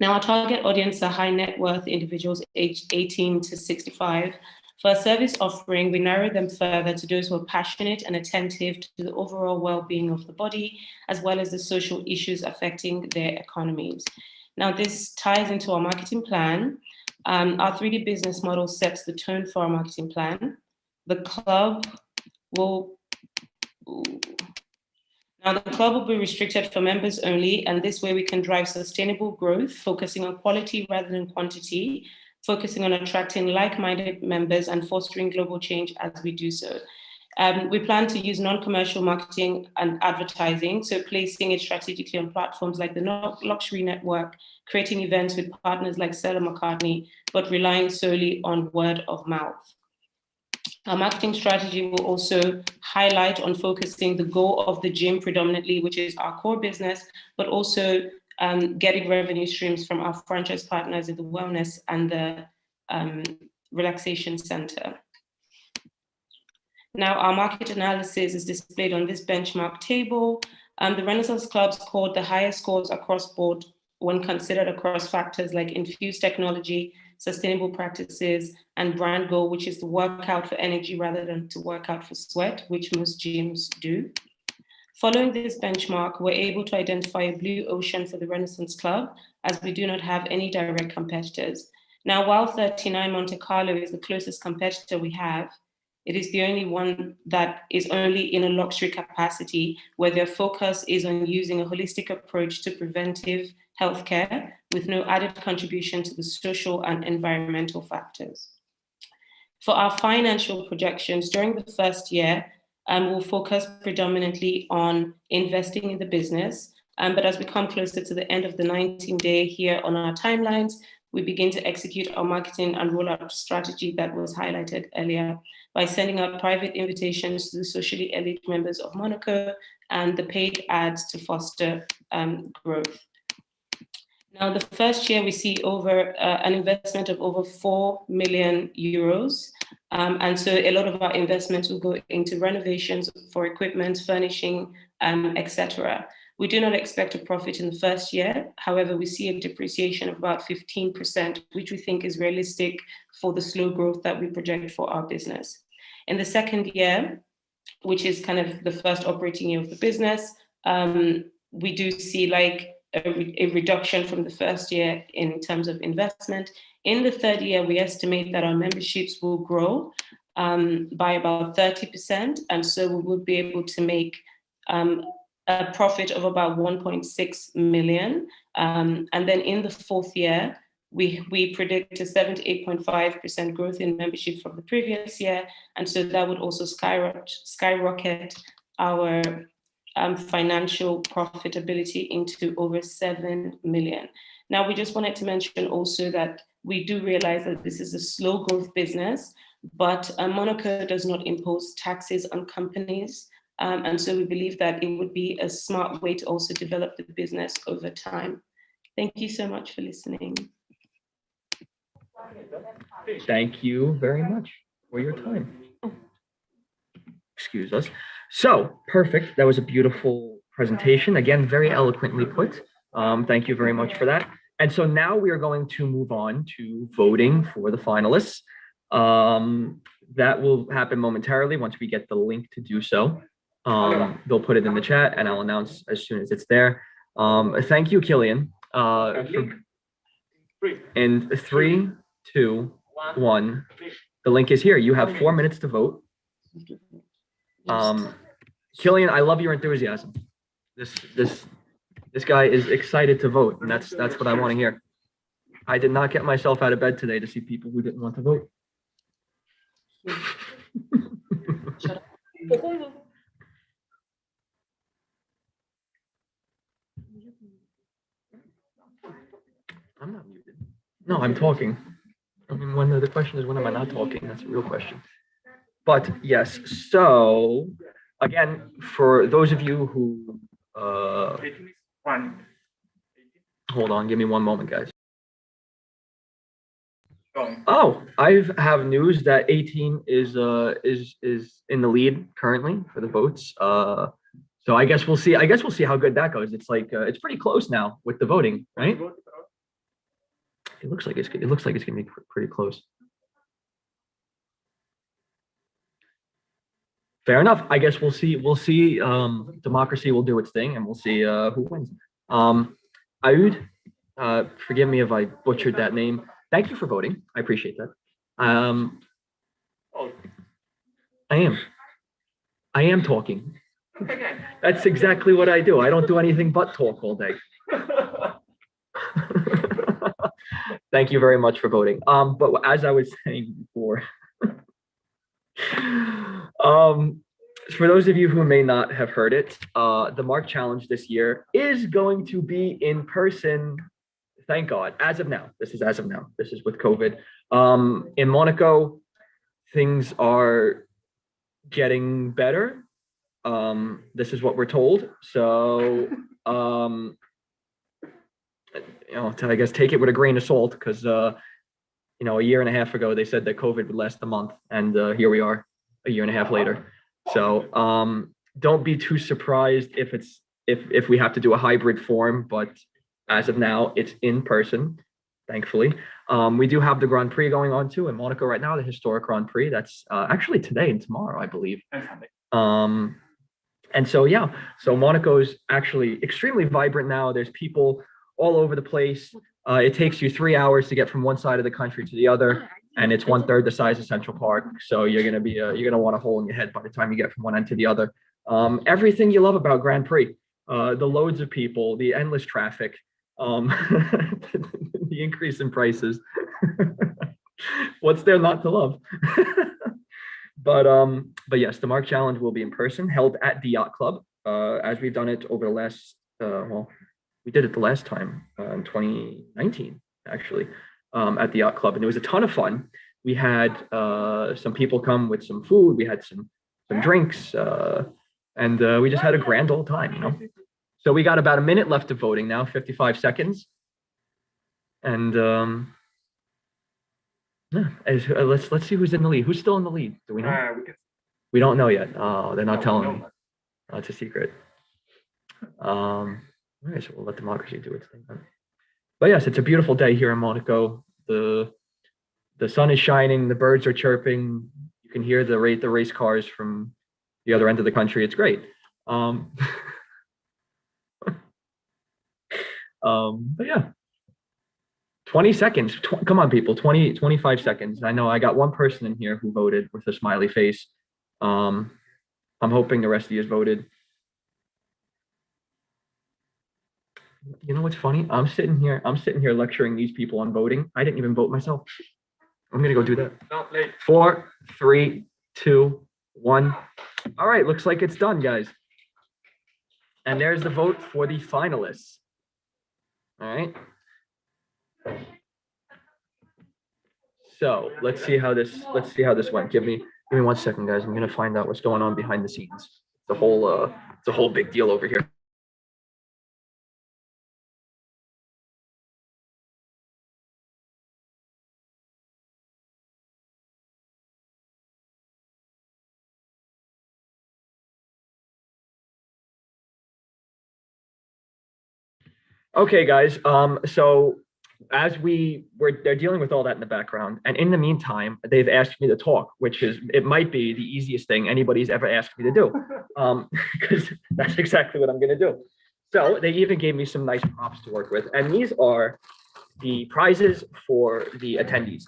Now, our target audience are high net worth individuals aged 18 to 65. For our service offering, we narrow them further to those who are passionate and attentive to the overall well-being of the body, as well as the social issues affecting their economies. Now, this ties into our marketing plan. Our 3D business model sets the tone for our marketing plan. The club will be restricted for members only, and this way we can drive sustainable growth, focusing on quality rather than quantity, focusing on attracting like-minded members and fostering global change as we do so. We plan to use non-commercial marketing and advertising, so placing it strategically on platforms like the Luxury Network, creating events with partners like Stella McCartney, but relying solely on word of mouth. Our marketing strategy will also highlight on focusing the goal of the gym predominantly, which is our core business, but also getting revenue streams from our franchise partners in the wellness and the relaxation center. Now, our market analysis is displayed on this benchmark table. The Renaissance Club scored the highest scores across board when considered across factors like infused technology, sustainable practices, and brand goal, which is to work out for energy rather than to work out for sweat, which most gyms do. Following this benchmark, we're able to identify a blue ocean for the Renaissance Club, as we do not have any direct competitors. Now, while 39 Monte Carlo is the closest competitor we have, it is the only one that is only in a luxury capacity, where their focus is on using a holistic approach to preventive healthcare with no added contribution to the social and environmental factors. For our financial projections, during the first year, We'll focus predominantly on investing in the business. But as we come closer to the end of the 19-day here on our timelines, we begin to execute our marketing and rollout strategy that was highlighted earlier by sending out private invitations to the socially elite members of Monaco and the paid ads to foster growth. Now, the first year we see over an investment of over 4 million euros. And so a lot of our investments will go into renovations for equipment, furnishing, etc. We do not expect a profit in the first year. However, we see a depreciation of about 15%, which we think is realistic for the slow growth that we project for our business. In the second year, which is kind of the first operating year of the business, we do see like a reduction from the first year in terms of investment. In the third year, we estimate that our memberships will grow by about 30%. And so we will be able to make a profit of about 1.6 million. And then in the fourth year, we predict a 78.5% growth in membership from the previous year. And so that would also skyrocket our financial profitability into over 7 million. Now, we just wanted to mention also that we do realize that this is a slow growth business, but Monaco does not impose taxes on companies. And so we believe that it would be a smart way to also develop the business over time. Thank you so much for listening. Thank you very much for your time. Excuse us. So, perfect. That was a beautiful presentation. Again, very eloquently put. Thank you very much for that. And so now we are going to move on to voting for the finalists. That will happen momentarily once we get the link to do so. They'll put it in the chat and I'll announce as soon as it's there. Thank you, Killian. In 3, 2, 1, the link is here. You have 4 minutes to vote. Killian, I love your enthusiasm. This guy is excited to vote, and that's what I want to hear. I did not get myself out of bed today to see people who didn't want to vote. I'm not muted. No, I'm talking. I mean, the question is, when am I not talking? That's a real question. But yes, so again, for those of you who, hold on, give me one moment, guys. Oh, I have news that 18 is in the lead currently for the votes. So I guess we'll see. I guess we'll see how good that goes. It's like it's pretty close now with the voting, right? It looks like it's gonna be pretty close. Fair enough. I guess we'll see. We'll see. Democracy will do its thing, and we'll see who wins. Aoud, forgive me if I butchered that name. Thank you for voting. I appreciate that. I am talking. That's exactly what I do. I don't do anything but talk all day. Thank you very much for voting. But as I was saying before, for those of you who may not have heard it, the Mark Challenge this year is going to be in person. Thank God. As of now, this is as of now. This is with COVID. In Monaco, things are getting better. This is what we're told. So, I guess take it with a grain of salt, because a year and a half ago they said that COVID would last a month, and here we are, a year and a half later. So don't be too surprised if we have to do a hybrid form, but as of now, it's in person, thankfully. We do have the Grand Prix going on too in Monaco right now, the historic Grand Prix. That's actually today and tomorrow, I believe. And so, yeah, so Monaco is actually extremely vibrant now. There's people all over the place. It takes you 3 hours to get from one side of the country to the other, and it's 1/3 the size of Central Park. So you're gonna want a hole in your head by the time you get from one end to the other. Everything you love about Grand Prix, the loads of people, the endless traffic, the increase in prices. What's there not to love? But yes, the Mark Challenge will be in person, held at the Yacht Club, as we've done it over the last. Well, we did it the last time in 2019, actually, at the Yacht Club, and it was a ton of fun. We had some people come with some food. We had some drinks, and we just had a grand old time, you know. So we got about a minute left of voting now, 55 seconds, and yeah, let's see who's in the lead. Who's still in the lead? Do we know? We don't know yet. Oh, they're not telling me. Oh, it's a secret. All right, so we'll let democracy do its thing then. But yes, it's a beautiful day here in Monaco. The sun is shining, the birds are chirping. You can hear the race cars from the other end of the country. It's great. But yeah, 20 seconds. Come on, people, 25 seconds. I know I got one person in here who voted with a smiley face. I'm hoping the rest of you has voted. You know what's funny? I'm sitting here lecturing these people on voting. I didn't even vote myself. I'm gonna go do that. 4, 3, 2, 1. All right, looks like it's done, guys. And there's the vote for the finalists. All right. So let's see how this went. Give me 1 second, guys. I'm gonna find out what's going on behind the scenes. It's a whole big deal over here. Okay, guys. So as they're dealing with all that in the background, and in the meantime, they've asked me to talk, it might be the easiest thing anybody's ever asked me to do, because that's exactly what I'm going to do. So they even gave me some nice props to work with, and these are the prizes for the attendees.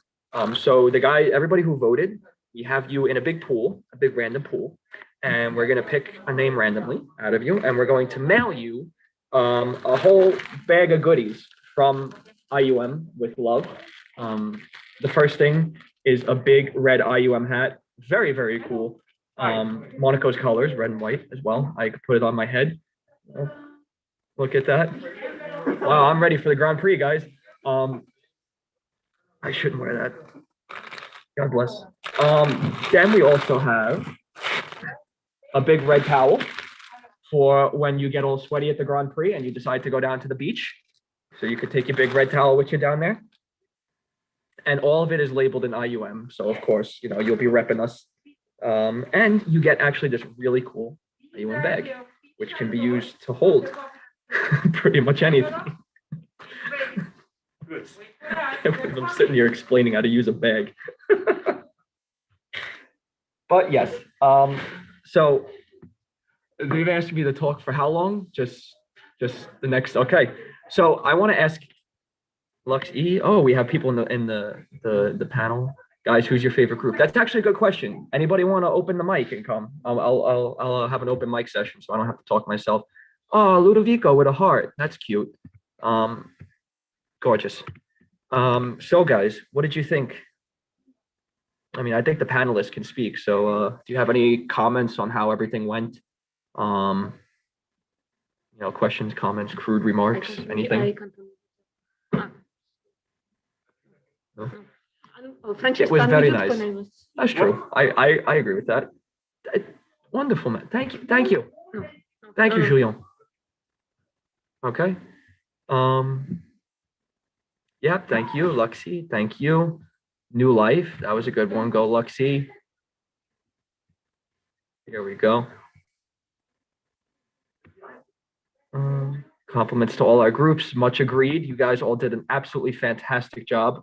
So everybody who voted, we have you in a big pool, a big random pool, and we're going to pick a name randomly out of you, and we're going to mail you a whole bag of goodies from IUM with love. The first thing is a big red IUM hat. Very, very cool. Monaco's colors, red and white as well. I could put it on my head. Look at that. Wow, I'm ready for the Grand Prix, guys. I shouldn't wear that. God bless. Then we also have a big red towel for when you get all sweaty at the Grand Prix and you decide to go down to the beach. So you could take your big red towel with you down there. And all of it is labeled in IUM. So of course, you'll be repping us. And you get actually this really cool IUM bag, which can be used to hold pretty much anything. I'm sitting here explaining how to use a bag. But yes, so they've asked me to talk for how long? Just the next. Okay, so I want to ask Lux E. Oh, we have people in the panel. Guys, who's your favorite group? That's actually a good question. Anybody want to open the mic and come? I'll have an open mic session, so I don't have to talk myself. Oh, Ludovico with a heart. That's cute. Gorgeous. So guys, what did you think? I mean, I think the panelists can speak. So do you have any comments on how everything went? Questions, comments, crude remarks, anything? No? It was very nice. That's true. I agree with that. Wonderful, man. Thank you. Thank you, Julien. Okay. Yeah, thank you, Luxie. Thank you. New Life. That was a good one. Go, Luxie. Here we go. Compliments to all our groups. Much agreed. You guys all did an absolutely fantastic job.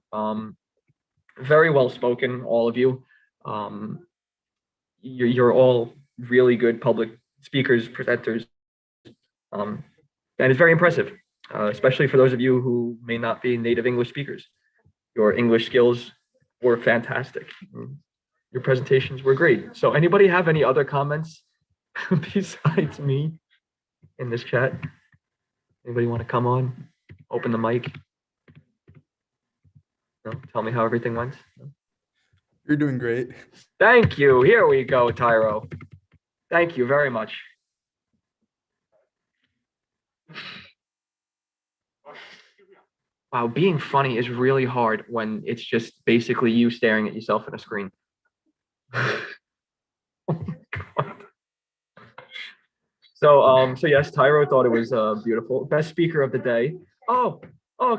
Very well spoken, all of you. You're all really good public speakers, presenters. And it's very impressive, especially for those of you who may not be native English speakers. Your English skills were fantastic. Your presentations were great. So anybody have any other comments besides me in this chat? Anybody want to come on? Open the mic? No? Tell me how everything went? No? You're doing great. Thank you. Here we go, Tyro. Thank you very much. Wow, being funny is really hard when it's just basically you staring at yourself in a screen. So yes, Tyro thought it was beautiful. Best speaker of the day. Oh,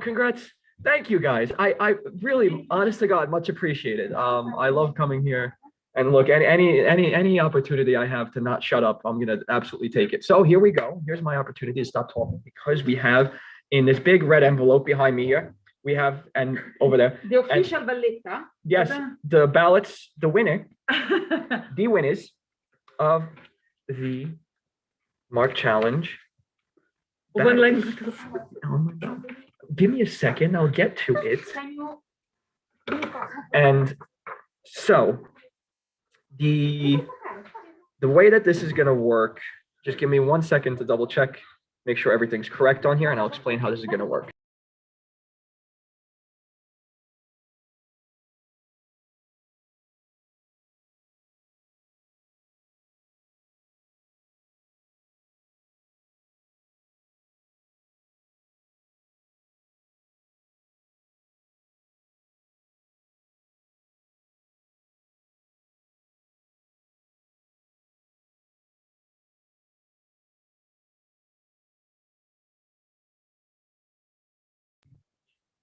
congrats. Thank you guys. I really, honest to God, much appreciated. I love coming here. And look, any opportunity I have to not shut up, I'm gonna absolutely take it. So here we go. Here's my opportunity to stop talking because we have in this big red envelope behind me here, we have, and over there. The official valletta. Yes, the ballots, the winner, the winners of the Mark Challenge. Give me a second, I'll get to it. And so the way that this is gonna work, just give me 1 second to double check, make sure everything's correct on here, and I'll explain how this is gonna work.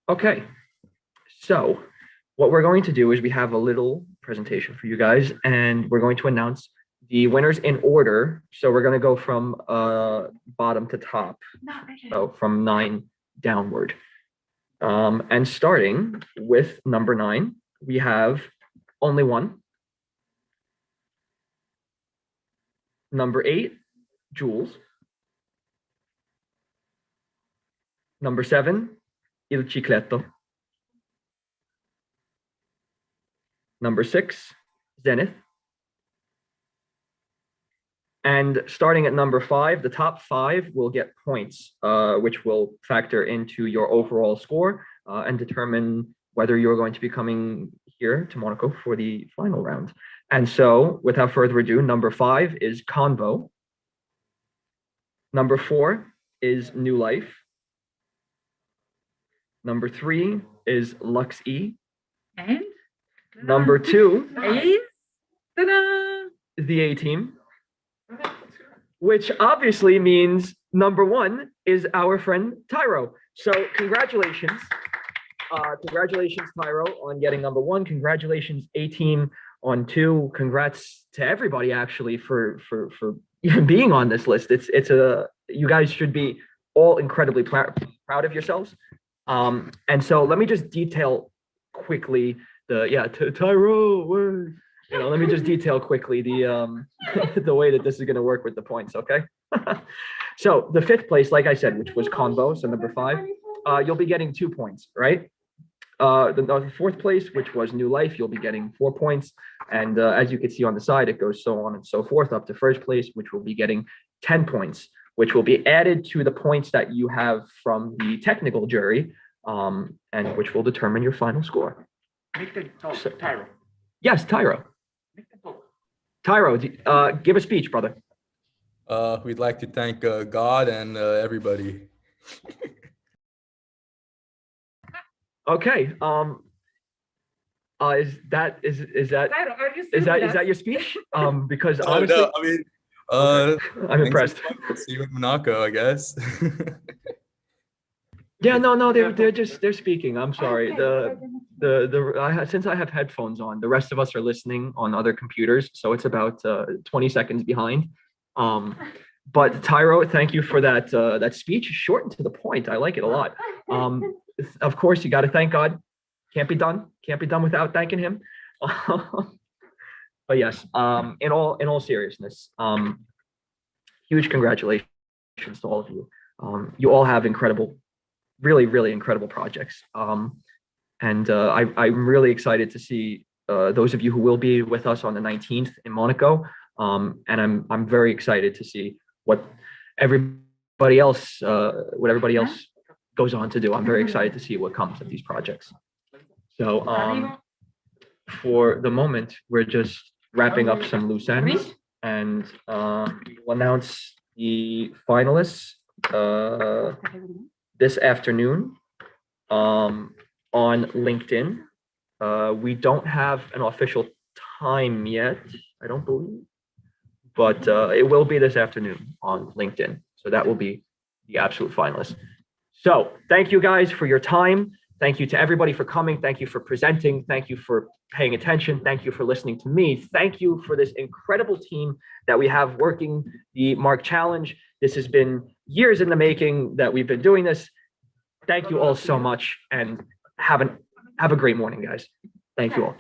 Okay, so what we're going to do is we have a little presentation for you guys, and we're going to announce the winners in order. So we're going to go from bottom to top, so from 9 downward. And starting with number 9, we have only one. Number 8, Jules. Number 7, Il Cicletto. Number 6, Zenith. And starting at number 5, the top 5 will get points, which will factor into your overall score and determine whether you're going to be coming here to Monaco for the final round. And so without further ado, number 5 is Convo. Number 4 is New Life. Number 3 is Lux E. And number 2 is the A Team, which obviously means number 1 is our friend Tyro. So congratulations. Congratulations, Tyro, on getting number 1. Congratulations, A Team, on 2. Congrats to everybody actually for being on this list. It's a, you guys should be all incredibly proud of yourselves. And so let me just detail quickly Tyro, let me just detail quickly the the way that this is going to work with the points. Okay. So the 5th place, like I said, which was Convo, so number 5, you'll be getting 2 points, right? The 4th place, which was New Life, you'll be getting 4 points. And as you can see on the side, it goes so on and so forth up to 1st place, which will be getting 10 points, which will be added to the points that you have from the technical jury, and which will determine your final score. Make the talk, Tyro. Yes, Tyro. Tyro, give a speech, brother. We'd like to thank God and everybody. Okay. Is that your speech? Because honestly, no, I mean, I'm impressed. See you in Monaco, I guess. Yeah, no, they're speaking. I'm sorry. Since I have headphones on, the rest of us are listening on other computers, so it's about 20 seconds behind. But Tyro, thank you for that speech, short and to the point. I like it a lot. Of course, you got to thank God. Can't be done without thanking him. But yes, in all seriousness, huge congratulations to all of you. You all have incredible, really incredible projects. And I'm really excited to see those of you who will be with us on the 19th in Monaco. And I'm very excited to see what everybody else goes on to do. I'm very excited to see what comes of these projects. So for the moment, we're just wrapping up some loose ends, and we'll announce the finalists this afternoon on LinkedIn. We don't have an official time yet, I don't believe, but it will be this afternoon on LinkedIn. So that will be the absolute finalists. So thank you guys for your time. Thank you to everybody for coming. Thank you for presenting. Thank you for paying attention. Thank you for listening to me. Thank you for this incredible team that we have working the Mark Challenge. This has been years in the making that we've been doing this. Thank you all so much, and have a great morning, guys. Thank you all.